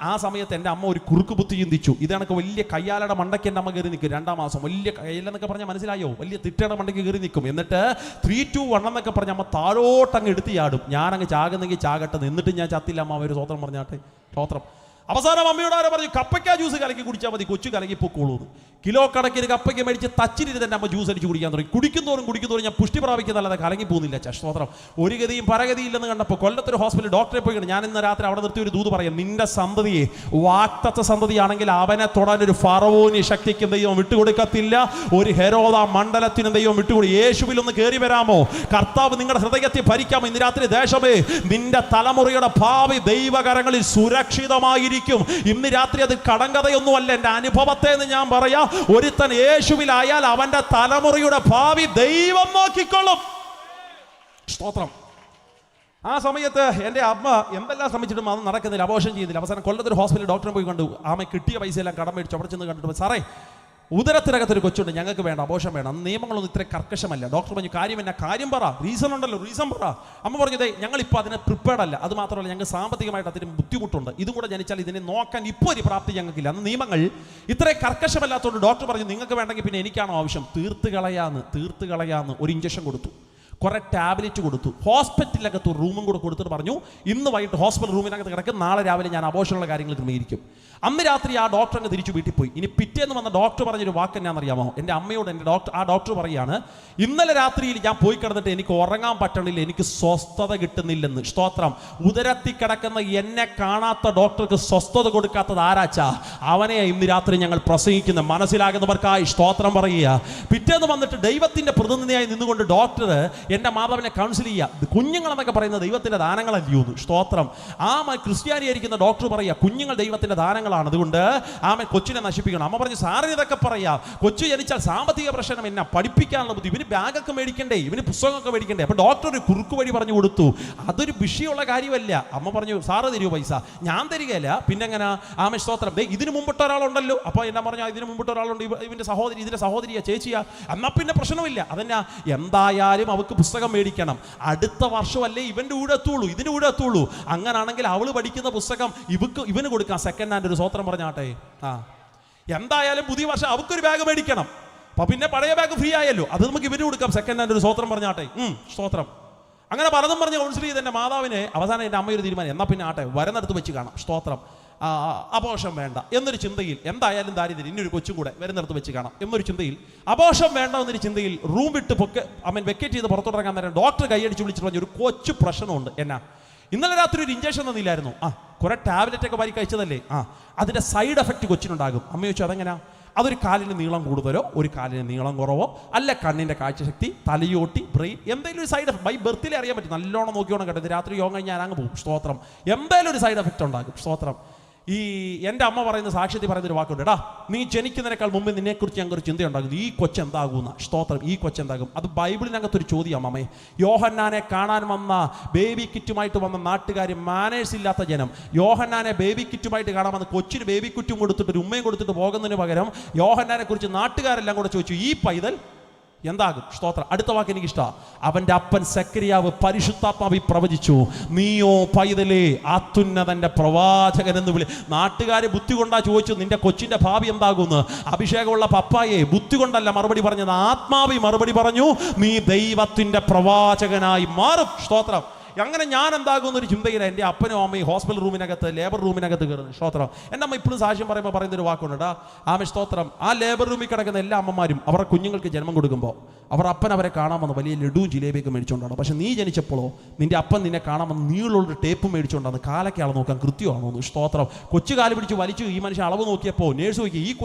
ആ സമയത്ത് എൻ്റെ അമ്മ ഒരു കുറുക്ക് ബുദ്ധി ചിന്തിച്ചു. ഇതാണൊക്കെ വലിയ കയ്യാലയുടെ മണ്ടയ്ക്ക് എൻ്റെ അമ്മ കയറി നിൽക്കും. 2ാം മാസം വലിയ കയ്യിലെന്നൊക്കെ പറഞ്ഞാൽ മനസ്സിലായോ? വലിയ തിട്ടയുടെ മണ്ടയ്ക്ക് കയറി നിൽക്കും. എന്നിട്ട് 3, 2, 1 എന്നൊക്കെ പറഞ്ഞ അമ്മ താഴോട്ടങ്ങ് എടുത്ത് ചാടും. ഞാനങ്ങ് ചാകുന്നെങ്കിൽ ചാകട്ടെ, എന്നിട്ട് ഞാൻ ചത്തില്ല അമ്മ. ഒരു സ്വത്രം പറഞ്ഞാട്ടെ. സ്തോത്രം. അവസാനം അമ്മയോട് ആരോ പറഞ്ഞു, കപ്പയ്ക്ക ജ്യൂസ് കലക്കി കുടിച്ചാൽ മതി, കൊച്ചു കലക്കി പൊക്കോളൂ. കിലോ കണക്കിന് കപ്പയ്ക്ക് മേടിച്ച് തച്ചിരുന്ന് എൻ്റെ അമ്മ ജ്യൂസ് അടിച്ച് കുടിക്കാൻ തുടങ്ങി. കുടിക്കുന്നതോറും ഞാൻ പുഷ്ടി പ്രാപിക്കുന്നല്ലാതെ കലങ്ങി പോകുന്നില്ല. സ്തോത്രം. ഒരു ഗതിയും പരഗതിയില്ലെന്ന് കണ്ടപ്പോൾ കൊല്ലത്തൊരു ഹോസ്പിറ്റൽ ഡോക്ടറെ പോയി. ഞാൻ ഇന്ന് രാത്രി അവിടെ നിർത്തി ഒരു ദൂത് പറയാം. നിന്റെ സന്തതിയെ വാക്തത്വ സന്തതിയാണെങ്കിൽ അവനെ തൊടാൻ ഒരു ഫറവോനി ശക്തിക്കും ദൈവം വിട്ടുകൊടുക്കത്തില്ല. ഒരു ഹെരോദ മണ്ഡലത്തിനും ദൈവം വിട്ടുകൊടുക്കും. യേശുവിൽ ഒന്ന് കയറി വരാമോ? കർത്താവ് നിങ്ങളുടെ ഹൃദയത്തെ ഭരിക്കാമോ? ഇന്ന് രാത്രി ദേശമേ, നിന്റെ തലമുറയുടെ ഭാവി ദൈവകരങ്ങളിൽ സുരക്ഷിതമായിരിക്കും. ഇന്ന് രാത്രി അത് കടങ്കഥയൊന്നുമല്ല, എൻ്റെ അനുഭവത്തെ എന്ന് ഞാൻ പറയാം. ഒരുത്തൻ യേശുവിലായാൽ അവന്റെ തലമുറയുടെ ഭാവി ദൈവം നോക്കിക്കൊള്ളും. സ്തോത്രം. ആ സമയത്ത് എൻ്റെ അമ്മ എന്തെല്ലാം ശ്രമിച്ചിട്ടും അത് നടക്കുന്നില്ല, അബോർഷൻ ചെയ്യുന്നില്ല. അവസാനം കൊല്ലത്തൊരു ഹോസ്പിറ്റലിൽ ഡോക്ടറെ പോയി കണ്ടു. ആമ കിട്ടിയ പൈസയെല്ലാം കടം മേടിച്ചു. അവിടെ ചെന്ന് കണ്ടിട്ട്, സാറേ ഉദരത്തിനകത്തൊരു കൊച്ചുണ്ട്, ഞങ്ങൾക്ക് വേണ്ട, അബോർഷൻ വേണം. നിയമങ്ങളൊന്നും ഇത്ര കർക്കശമല്ല. ഡോക്ടർ പറഞ്ഞു, കാര്യം എന്നാ? കാര്യം പറ, റീസൺ ഉണ്ടല്ലോ, റീസൺ പറ. അമ്മ പറഞ്ഞതേ, ഞങ്ങളിപ്പോൾ അതിനെ പ്രിപ്പയർഡ് അല്ല. അത് മാത്രമല്ല, ഞങ്ങൾക്ക് സാമ്പത്തികമായിട്ട് അതിന് ബുദ്ധിമുട്ടുണ്ട്. ഇതും കൂടെ ജനിച്ചാൽ ഇതിനെ നോക്കാൻ ഇപ്പോൾ ഒരു പ്രാപ്തി ഞങ്ങൾക്കില്ല. അന്ന് നിയമങ്ങൾ ഇത്രയും കർക്കശമല്ലാത്തതുകൊണ്ട് ഡോക്ടർ പറഞ്ഞു, നിങ്ങൾക്ക് വേണ്ടെങ്കിൽ പിന്നെ എനിക്കാണോ ആവശ്യം? തീർത്ത് കളയാന്ന് ഒരു ഇഞ്ചക്ഷൻ കൊടുത്തു. കുറേ ടാബ്ലറ്റ് കൊടുത്തു. ഹോസ്പിറ്റലിനകത്ത് റൂമും കൂടെ കൊടുത്തിട്ട് പറഞ്ഞു, ഇന്ന് വൈകിട്ട് ഹോസ്പിറ്റൽ റൂമിനകത്ത് കിടക്കും, നാളെ രാവിലെ ഞാൻ അബോർഷനുള്ള കാര്യങ്ങൾ ക്രമീകരിക്കും. അന്ന് രാത്രി ആ ഡോക്ടർ അങ്ങ് തിരിച്ചു വീട്ടിൽ പോയി. ഇനി പിറ്റേന്ന് വന്ന ഡോക്ടർ പറഞ്ഞൊരു വാക്ക് എന്നാണെന്നറിയാമോ? എൻ്റെ അമ്മയോട് ആ ഡോക്ടർ പറയുകയാണ്, ഇന്നലെ രാത്രിയിൽ ഞാൻ പോയി കിടന്നിട്ട് എനിക്ക് ഉറങ്ങാൻ പറ്റണില്ല, എനിക്ക് സ്വസ്ഥത കിട്ടുന്നില്ലെന്ന്. സ്തോത്രം. ഉദരത്തിൽ കിടക്കുന്ന എന്നെ കാണാത്ത ഡോക്ടർക്ക് സ്വസ്ഥത കൊടുക്കാത്തത് ആരാച്ചാ? അവനെ ഇന്ന് രാത്രി ഞങ്ങൾ പ്രസംഗിക്കുന്ന മനസ്സിലാകുന്നവർക്കായി സ്തോത്രം പറയുക. പിറ്റേന്ന് വന്നിട്ട് ദൈവത്തിൻ്റെ പ്രതിനിധിയായി നിന്നുകൊണ്ട് ഡോക്ടർ എൻ്റെ മാതാവിനെ കൗൺസിൽ ചെയ്യുക. കുഞ്ഞുങ്ങളെന്നൊക്കെ പറയുന്നത് ദൈവത്തിൻ്റെ ദാനങ്ങളല്ലയോ? സ്തോത്രം. ക്രിസ്ത്യാനിയായിരിക്കുന്ന ഡോക്ടർ പറയുക, കുഞ്ഞുങ്ങൾ ദൈവത്തിൻ്റെ ദാനങ്ങളാണ്, അതുകൊണ്ട് കൊച്ചിനെ നശിപ്പിക്കണം. അമ്മ പറഞ്ഞു, സാറിന് ഇതൊക്കെ പറയാ, കൊച്ചു ജനിച്ചാൽ സാമ്പത്തിക പ്രശ്നം, എന്നാ പഠിപ്പിക്കാനുള്ള ബുദ്ധി, ഇവന് ബാഗൊക്കെ മേടിക്കണ്ടേ, ഇവന് പുസ്തകമൊക്കെ മേടിക്കണ്ടേ. അപ്പൊ ഡോക്ടർ ഒരു കുറുക്ക് വഴി പറഞ്ഞു കൊടുത്തു, അതൊരു വിഷയമുള്ള കാര്യമല്ല. അമ്മ പറഞ്ഞു, സാറ് തരുമോ പൈസ? ഞാൻ തരികയില്ല. പിന്നെ എങ്ങനെ? സ്തോത്രം. ഇതിന് മുമ്പിട്ട് ഒരാളുണ്ടല്ലോ. അപ്പൊ എന്നാ പറഞ്ഞു, ഇതിന് മുമ്പിട്ട് ഒരാളുണ്ട്, ഇതിന്റെ സഹോദരിയാ, ചേച്ചിയാ, എന്നാ പിന്നെ പ്രശ്നമില്ല. അതെന്നാ, എന്തായാലും അവൾക്ക് പുസ്തകം മേടിക്കണം, അടുത്ത വർഷമല്ലേ ഇവന്റെ കൂടെ എത്തുള്ളൂ, ഇതിന്റെ കൂടെ എത്തുള്ളൂ. അങ്ങനാണെങ്കിൽ അവള് പഠിക്കുന്ന പുസ്തകം ഇവന് കൊടുക്കാം, സെക്കൻഡ് ഹാൻഡ്. ഒരു സ്വത്രം പറഞ്ഞാട്ടെ. എന്തായാലും പുതിയ വർഷം അവൾക്കൊരു ബാഗ് മേടിക്കണം, അപ്പൊ പിന്നെ പഴയ ബാഗ് ഫ്രീ ആയല്ലോ, അത് നമുക്ക് ഇവന് കൊടുക്കാം, സെക്കൻഡ് ഹാൻഡ്. ഒരു സ്വത്രം പറഞ്ഞാട്ടെ. സ്തോത്രം. അങ്ങനെ പലതും പറഞ്ഞ് കൗൺസിൽ ചെയ്ത് എൻ്റെ മാതാവിനെ അവസാനം എൻ്റെ അമ്മയൊരു തീരുമാനം, എന്നാൽ പിന്നെ ആട്ടെ വരുന്നിടത്ത് വെച്ച് കാണാം. സ്തോത്രം. അബോഷം വേണ്ട എന്നൊരു ചിന്തയിൽ, എന്തായാലും ദാരിദ്ര്യം, ഇന്നൊരു കൊച്ചും കൂടെ വരുന്നിടത്ത് വെച്ച് കാണാം എന്നൊരു ചിന്തയിൽ, അബോഷം വേണ്ട എന്നൊരു ചിന്തയിൽ റൂം വിട്ട് വെക്കേറ്റ് ചെയ്ത് പുറത്തോട്ടിറങ്ങാൻ നേരം ഡോക്ടർ കൈയടിച്ച് വിളിച്ചിട്ട് പറഞ്ഞു, ഒരു കൊച്ചു പ്രശ്നമുണ്ട്. എന്നാ? ഇന്നലെ രാത്രി ഒരു ഇഞ്ചക്ഷൻ തന്നില്ലായിരുന്നു. കുറെ ടാബ്ലറ്റ് ഒക്കെ വാരി കഴിച്ചതല്ലേ, അതിന്റെ സൈഡ് എഫക്റ്റ് കൊച്ചിനുണ്ടാകും. അമ്മ ചോദിച്ചു, അതെങ്ങനെയാ? അതൊരു കാലിന് നീളം കൂടുതലോ, ഒരു കാലിന് നീളം കുറവോ, അല്ല കണ്ണിന്റെ കാഴ്ചശക്തി, തലയോട്ടി, ബ്രെയിൻ, എന്തെങ്കിലും ഒരു സൈഡ് എഫക്ട് ബൈ ബർത്തിലേ അറിയാൻ പറ്റും. നല്ലോണം നോക്കിയോണം കേട്ടത്, രാത്രി യോഗം കഴിഞ്ഞാൽ ഞാൻ അങ്ങ് പോകും. സ്തോത്രം. എന്തായാലും ഒരു സൈഡ് എഫക്റ്റ് ഉണ്ടാകും. സ്തോത്രം. എൻ്റെ അമ്മ പറയുന്ന സാക്ഷ്യത്തിൽ പറയുന്നൊരു വാക്കുണ്ട്, എടാ നീ ജനിക്കുന്നതിനേക്കാൾ മുമ്പ് നിന്നെക്കുറിച്ച് ഞങ്ങൾക്കൊരു ചിന്തയുണ്ടാകും, ഈ കൊച്ചെന്താകുന്ന. സ്തോത്രം. ഈ കൊച്ചെന്താകും? അത് ബൈബിളിനകത്തൊരു ചോദ്യം. അമ്മേ, യോഹന്നാനെ കാണാൻ വന്ന ബേബി കിറ്റുമായിട്ട് വന്ന നാട്ടുകാർ, മാനേഴ്സ് ഇല്ലാത്ത ജനം, യോഹന്നാനെ ബേബി കിറ്റുമായിട്ട് കാണാൻ വന്ന് കൊച്ചിന് ബേബി കിറ്റും കൊടുത്തിട്ട് ഒരു ഉമ്മയും കൊടുത്തിട്ട് പോകുന്നതിന് പകരം യോഹന്നാനെ കുറിച്ച് നാട്ടുകാരെല്ലാം കൂടെ ചോദിച്ചു, ഈ പൈതൽ എന്താകും? സ്തോത്രം. അടുത്ത വാക്ക് എനിക്ക് ഇഷ്ടമാണ്. അവന്റെ അപ്പൻ സെക്കരിയാവ് പരിശുദ്ധാത്മാവി പ്രവചിച്ചു, നീയോ പൈതലേ അത്യുന്നതന്റെ പ്രവാചകൻ എന്ന് വിളി. നാട്ടുകാരെ ബുദ്ധി കൊണ്ടാ ചോദിച്ചു, നിന്റെ കൊച്ചിന്റെ ഭാവി എന്താകുമെന്ന്. അഭിഷേകമുള്ള പപ്പായെ ബുദ്ധി കൊണ്ടല്ല മറുപടി പറഞ്ഞത്, ആത്മാവി മറുപടി പറഞ്ഞു, നീ ദൈവത്തിന്റെ പ്രവാചകനായി മാറും. സ്തോത്രം. അങ്ങനെ ഞാൻ എന്താകുന്നൊരു ചിന്തയില്ല. എൻ്റെ അപ്പനും അമ്മയും ഹോസ്പിറ്റൽ റൂമിനകത്ത്, ലേബർ റൂമിനകത്ത് കയറുന്നു. സ്തോത്രം. എൻ്റെ അമ്മ ഇപ്പോഴും സാക്ഷ്യം പറയുമ്പോൾ പറയുന്നൊരു വാക്കുണ്ടാ, സ്തോത്രം. ആ ലേബർ റൂമിൽ കിടക്കുന്ന എല്ലാ അമ്മമാരും അവരുടെ കുഞ്ഞുങ്ങൾക്ക് ജന്മം കൊടുക്കുമ്പോൾ അവർ അപ്പൻ അവരെ കാണാൻ വന്ന് വലിയ ലഡുവും ജിലേബിയൊക്കെ മേടിച്ചുകൊണ്ടാണ്. പക്ഷെ നീ ജനിച്ചപ്പോഴോ നിന്റെ അപ്പൻ നിന്നെ കാണാൻ വന്ന് നീളുള്ളൊരു ടേപ്പ് മേടിച്ചുകൊണ്ടാണ്, കാലൊക്കെ അളവ് നോക്കാൻ കൃത്യമാണോ. സ്തോത്രം. കൊച്ചു കാല് പിടിച്ച് വലിച്ചു ഈ മനുഷ്യൻ അളവ് നോക്കിയപ്പോൾ നേഴ്സ് നോക്കി,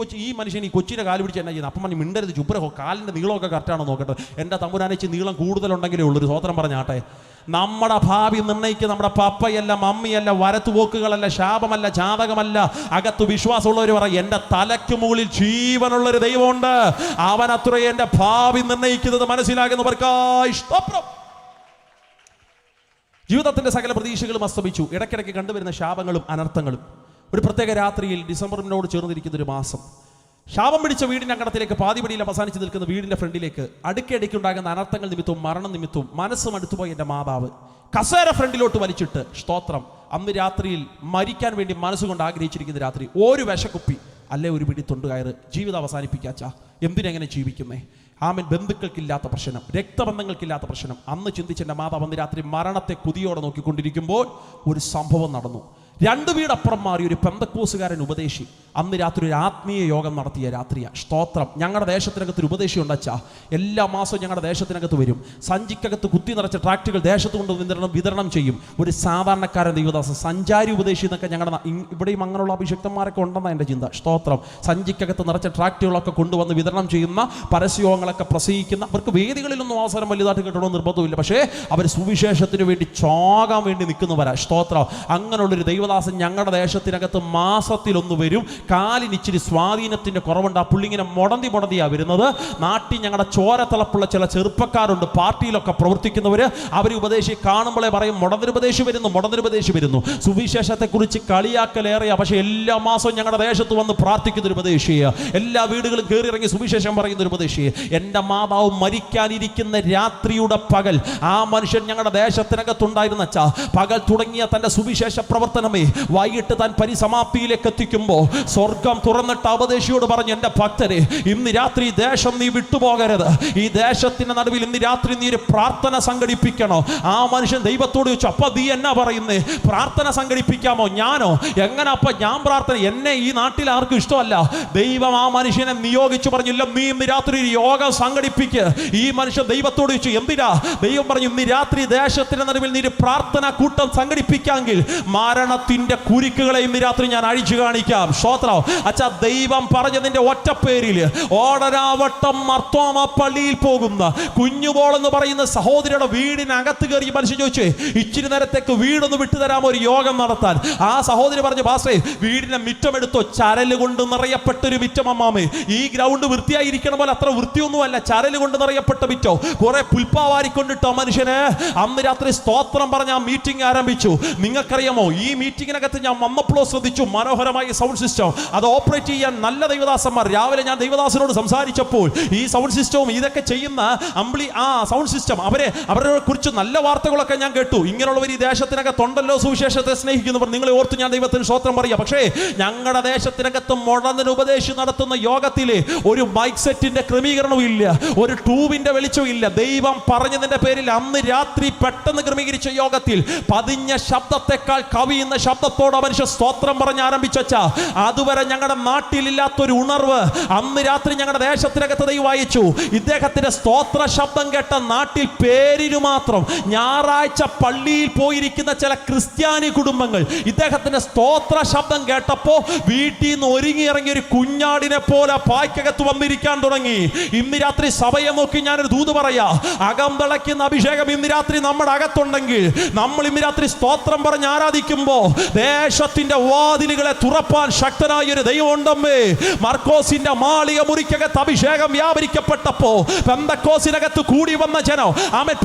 ഈ മനുഷ്യൻ ഈ കൊച്ചിൻ്റെ കാല് പിടിച്ച് എന്നാ ചെയ്യുന്നത്? അപ്പം മണി മിണ്ടരുത്, ചുബ്രഹോ, കാലിൻ്റെ നീളമൊക്കെ കറക്റ്റാണോ നോക്കട്ടെ. എൻ്റെ തമ്പുരാനിച്ച് നീളം കൂടുതലുണ്ടെങ്കിലേ ഉള്ളൊരു സ്വത്രം പറഞ്ഞാട്ടെ. നമ്മുടെ ഭാവി നിർണ്ണയിക്കുക നമ്മുടെ പപ്പയല്ല, മമ്മിയല്ല, വരത്തുപോക്കുകളല്ല, ശാപമല്ല, ജാതകമല്ല. അകത്ത് വിശ്വാസമുള്ളവർ പറയും, എൻ്റെ തലയ്ക്ക് മുകളിൽ ജീവനുള്ളൊരു ദൈവമുണ്ട്, അവനത്രേ എൻ്റെ ഭാവി നിർണ്ണയിക്കുന്നത്. മനസ്സിലാകുന്നവർക്കായി സ്തോത്രം. ജീവിതത്തിന്റെ സകല പ്രതീക്ഷകളും അസ്തമിച്ചു. ഇടയ്ക്കിടയ്ക്ക് കണ്ടുവരുന്ന ശാപങ്ങളും അനർത്ഥങ്ങളും. ഒരു പ്രത്യേക രാത്രിയിൽ, ഡിസംബറിനോട് ചേർന്നിരിക്കുന്ന ഒരു മാസം, ശാപം പിടിച്ച വീടിൻ്റെ അങ്കണത്തിലേക്ക് പാതിപടിയിൽ അവസാനിച്ച് നിൽക്കുന്ന വീടിൻ്റെ ഫ്രണ്ടിലേക്ക് അടുക്കിടയ്ക്കുണ്ടാകുന്ന അനർത്ഥങ്ങൾ നിമിത്തവും മരണം നിമിത്തവും മനസ്സ് മടുത്തുപോയി എൻ്റെ മാതാവ് കസേര ഫ്രണ്ടിലോട്ട് വലിച്ചിട്ട്, സ്തോത്രം, അന്ന് രാത്രിയിൽ മരിക്കാൻ വേണ്ടി മനസ്സുകൊണ്ട് ആഗ്രഹിച്ചിരിക്കുന്ന രാത്രി, ഒരു വിശക്കുപ്പി അല്ലെ ഒരു പിടി തൊണ്ടുകയറ്, ജീവിതം അവസാനിപ്പിക്കാച്ചാ. എന്തിനെങ്ങനെ ജീവിക്കുന്നേ? ആമൻ. ബന്ധുക്കൾക്കില്ലാത്ത പ്രശ്നം, രക്തബന്ധങ്ങൾക്കില്ലാത്ത പ്രശ്നം. അന്ന് ചിന്തിച്ച എൻ്റെ മാതാവ് അന്ന് രാത്രി മരണത്തെ കുതിയോടെ നോക്കിക്കൊണ്ടിരിക്കുമ്പോൾ ഒരു സംഭവം നടന്നു. 2 വീടപ്പുറം മാറി ഒരു പെന്തക്കോസുകാരൻ ഉപദേശി അന്ന് രാത്രി ഒരു ആത്മീയ യോഗം നടത്തിയ രാത്രിയാണ്. സ്തോത്രം. ഞങ്ങളുടെ ദേശത്തിനകത്ത് ഒരു ഉപദേശി ഉണ്ടച്ചാ. എല്ലാ മാസവും ഞങ്ങളുടെ ദേശത്തിനകത്ത് വരും. സഞ്ചിക്കകത്ത് കുത്തി നിറച്ച ട്രാക്റ്റുകൾ ദേശത്ത് കൊണ്ട് വിതരണം ചെയ്യും. ഒരു സാധാരണക്കാരൻ ദൈവദാസൻ, സഞ്ചാരി ഉപദേശി എന്നൊക്കെ ഞങ്ങളുടെ ഇവിടെയും അങ്ങനെയുള്ള അഭിഷക്തന്മാരൊക്കെ ഉണ്ടെന്നാണ് എൻ്റെ ചിന്ത. സ്തോത്രം. സഞ്ചിക്കകത്ത് നിറച്ച ട്രാക്റ്റുകളൊക്കെ കൊണ്ടുവന്ന് വിതരണം ചെയ്യുന്ന, പരസ്യയോഗങ്ങളൊക്കെ പ്രസംഗിക്കുന്ന, അവർക്ക് വേദികളിലൊന്നും അവസരം വലുതായിട്ട് കിട്ടണമെന്ന് നിർബന്ധമില്ല. പക്ഷേ അവർ സുവിശേഷത്തിന് വേണ്ടി ചോകാൻ വേണ്ടി നിൽക്കുന്നവരാ. സ്തോത്രം. അങ്ങനെയുള്ളൊരു ദൈവദാസൻ ഞങ്ങളുടെ ദേശത്തിനകത്ത് മാസത്തിലൊന്ന് വരും. കാലിനിച്ചിരി സ്വാധീനത്തിന്റെ കുറവുണ്ട്. ആ പുള്ളിങ്ങനെ മുടന്തിയാ വരുന്നത്. നാട്ടിൽ ഞങ്ങളുടെ ചോരത്തിളപ്പുള്ള ചില ചെറുപ്പക്കാരുണ്ട്, പാർട്ടിയിലൊക്കെ പ്രവർത്തിക്കുന്നവര്. അവർ ഉപദേശി കാണുമ്പോഴേ പറയും, മുടന്തിരുപദേശി വരുന്നു. സുവിശേഷത്തെക്കുറിച്ച് കളിയാക്കലേറിയ, പക്ഷെ എല്ലാ മാസവും ഞങ്ങളുടെ ദേശത്ത് വന്ന് പ്രാർത്ഥിക്കുന്ന ഒരു ഉപദേശിയെ, എല്ലാ വീടുകളും കയറി ഇറങ്ങി സുവിശേഷം പറയുന്ന ഒരു ഉപദേശിയെ. എൻ്റെ മാതാവ് മരിക്കാനിരിക്കുന്ന രാത്രിയുടെ പകൽ ആ മനുഷ്യൻ ഞങ്ങളുടെ ദേശത്തിനകത്തുണ്ടായിരുന്ന പകൽ തുടങ്ങിയ തൻ്റെ സുവിശേഷ പ്രവർത്തനം അമ്മേ വൈകിട്ട് താൻ പരിസമാപ്തിയിലേക്ക് എത്തിക്കുമ്പോൾ സ്വർഗം തുറന്നിട്ട് ഉപദേശിയോട് പറഞ്ഞു, എൻ്റെ ഭക്തരെ, ഇന്ന് രാത്രി ഈ ദേശം നീ വിട്ടുപോകരുത്. ഈ ദേശത്തിന്റെ നടുവിൽ ഇന്ന് രാത്രി നീ ഒരു പ്രാർത്ഥന സംഘടിപ്പിക്കണോ? ആ മനുഷ്യൻ ദൈവത്തോട് ചോദിച്ചു, അപ്പൊ നീ എന്നാ പറയുന്നേ? പ്രാർത്ഥന സംഘടിപ്പിക്കാമോ? ഞാനോ? എങ്ങനെ അപ്പൊ ഞാൻ പ്രാർത്ഥന? എന്നെ ഈ നാട്ടിൽ ആർക്കും ഇഷ്ടമല്ല. ദൈവം ആ മനുഷ്യനെ നിയോഗിച്ചു പറഞ്ഞില്ല, നീ ഇന്ന് രാത്രി ഒരു യോഗം സംഘടിപ്പിക്ക്. ഈ മനുഷ്യൻ ദൈവത്തോട് ചോദിച്ചു, എന്തിനാ? ദൈവം പറഞ്ഞു, ഇന്ന് രാത്രി ദേശത്തിന്റെ നടുവിൽ നീ ഒരു പ്രാർത്ഥന കൂട്ടം സംഘടിപ്പിക്കാമെങ്കിൽ മരണത്തിന്റെ കുരുക്കുകളെ ഇന്ന് രാത്രി ഞാൻ അഴിച്ചു കാണിക്കാം. സ്തോത്രം. അച്ഛാ, ദൈവം പറഞ്ഞതിന്റെ ഒറ്റ പേരിൽ ഓടരാവട്ടം മർത്തോമ പള്ളിയിൽ പോകുന്ന കുഞ്ഞുപോൾ എന്ന് പറയുന്ന സഹോദരിയുടെ വീടിനകത്ത് കയറി മനുഷ്യൻ ചോദിച്ചു, ഇച്ചിരി നേരത്തേക്ക് വീടൊന്ന് വിട്ടുതരാമോ, ഒരു യോഗം നടത്താൻ? ആ സഹോദരി പറഞ്ഞു, പാസ്റ്റേ, വീടിന്റെ മിറ്റമെടുത്തോ? ചരല് കൊണ്ട് നിറയപ്പെട്ടൊരു മിറ്റം അമ്മാമേ. ഈ ഗ്രൗണ്ട് വൃത്തിയായിരിക്കണം പോലെ അത്ര വൃത്തിയൊന്നുമല്ല, ചരല് കൊണ്ട് നിറയപ്പെട്ട മിറ്റോ. കുറെ പുൽപ്പാവാരിക്കൊണ്ടിട്ടോ മനുഷ്യന്. അന്ന് രാത്രി സ്തോത്രം പറഞ്ഞ ആ മീറ്റിംഗ് ആരംഭിച്ചു. നിങ്ങൾക്കറിയാമോ, ഈ മീറ്റിംഗിനകത്ത് ഞാൻ വന്നപ്പോൾ ശ്രദ്ധിച്ചു, മനോഹരമായ സൗണ്ട് സിസ്റ്റം. അത് ഓപ്പറേറ്റ് ചെയ്യാൻ നല്ല ദൈവദാസന്മാർ. രാവിലെ ഞാൻ ദൈവദാസനോട് സംസാരിച്ചപ്പോൾ ഈ സൗണ്ട് സിസ്റ്റവും ഇതൊക്കെ ചെയ്യുന്ന സൗണ്ട് സിസ്റ്റം അവരെ കുറിച്ച് നല്ല വാർത്തകളൊക്കെ ഞാൻ കേട്ടു. ഇങ്ങനെയുള്ളവർ ഈ ദേശത്തിനകത്തുണ്ടല്ലോ, സുവിശേഷത്തെ സ്നേഹിക്കുന്നവർ. നിങ്ങളെ ഓർത്ത് ഞാൻ ദൈവത്തിന് സ്തോത്രം പറയാം. പക്ഷേ ഞങ്ങളുടെ ദേശത്തിനകത്ത് മുടന്തൻ ഉപദേശം നടത്തുന്ന യോഗത്തിലെ ഒരു മൈക്ക് സെറ്റിന്റെ ക്രമീകരണവും ഇല്ല, ഒരു ട്യൂബിന്റെ വെളിച്ചവും ഇല്ല. ദൈവം പറഞ്ഞതിന്റെ പേരിൽ അന്ന് രാത്രി പെട്ടെന്ന് ക്രമീകരിച്ച യോഗത്തിൽ പതിഞ്ഞ ശബ്ദത്തെക്കാൾ കവിയുന്ന ശബ്ദത്തോടെ മനുഷ്യ സ്തോത്രം പറഞ്ഞ് ആരംഭിച്ചാ. അതുവരെ ഞങ്ങളുടെ നാട്ടിലില്ലാത്തൊരു ഉണർവ് അന്ന് രാത്രി ഞങ്ങളുടെ ദേശത്തിനകത്ത് ദൈവം അയച്ചു. ഇദ്ദേഹത്തിന്റെ സ്തോത്ര ശബ്ദം കേട്ട നാട്ടിൽ പേരിനു മാത്രം ഞായറാഴ്ച പള്ളിയിൽ പോയിരിക്കുന്ന ചില ക്രിസ്ത്യാനി കുടുംബങ്ങൾ ഇദ്ദേഹത്തിന്റെ സ്തോത്ര ശബ്ദം കേട്ടപ്പോ വീട്ടിൽ നിന്ന് ഒരുങ്ങി ഇറങ്ങിയ ഒരു കുഞ്ഞാടിനെ പോലെ പായ്ക്കകത്ത് വന്നിരിക്കാൻ തുടങ്ങി. ഇന്ന് രാത്രി സഭയെ നോക്കി ഞാനൊരു ദൂത് പറയാ, അകം തിളയ്ക്കുന്ന അഭിഷേകം ഇന്ന് രാത്രി നമ്മുടെ അകത്തുണ്ടെങ്കിൽ, നമ്മൾ ഇന്ന് രാത്രി സ്തോത്രം പറഞ്ഞ് ആരാധിക്കുമ്പോ ദേശത്തിന്റെ വാതിലുകളെ തുറപ്പാൻ ശക്തനായ ഒരു ദൈവം ഉണ്ടമ്മേ. മർക്കോസിന്റെ മാളിക മുറിക്കകത്ത് അഭിഷേകം വ്യാപരിക്കപ്പെട്ടപ്പോ പെന്തക്കോസിനകത്ത് കൂടി വന്ന ജനം,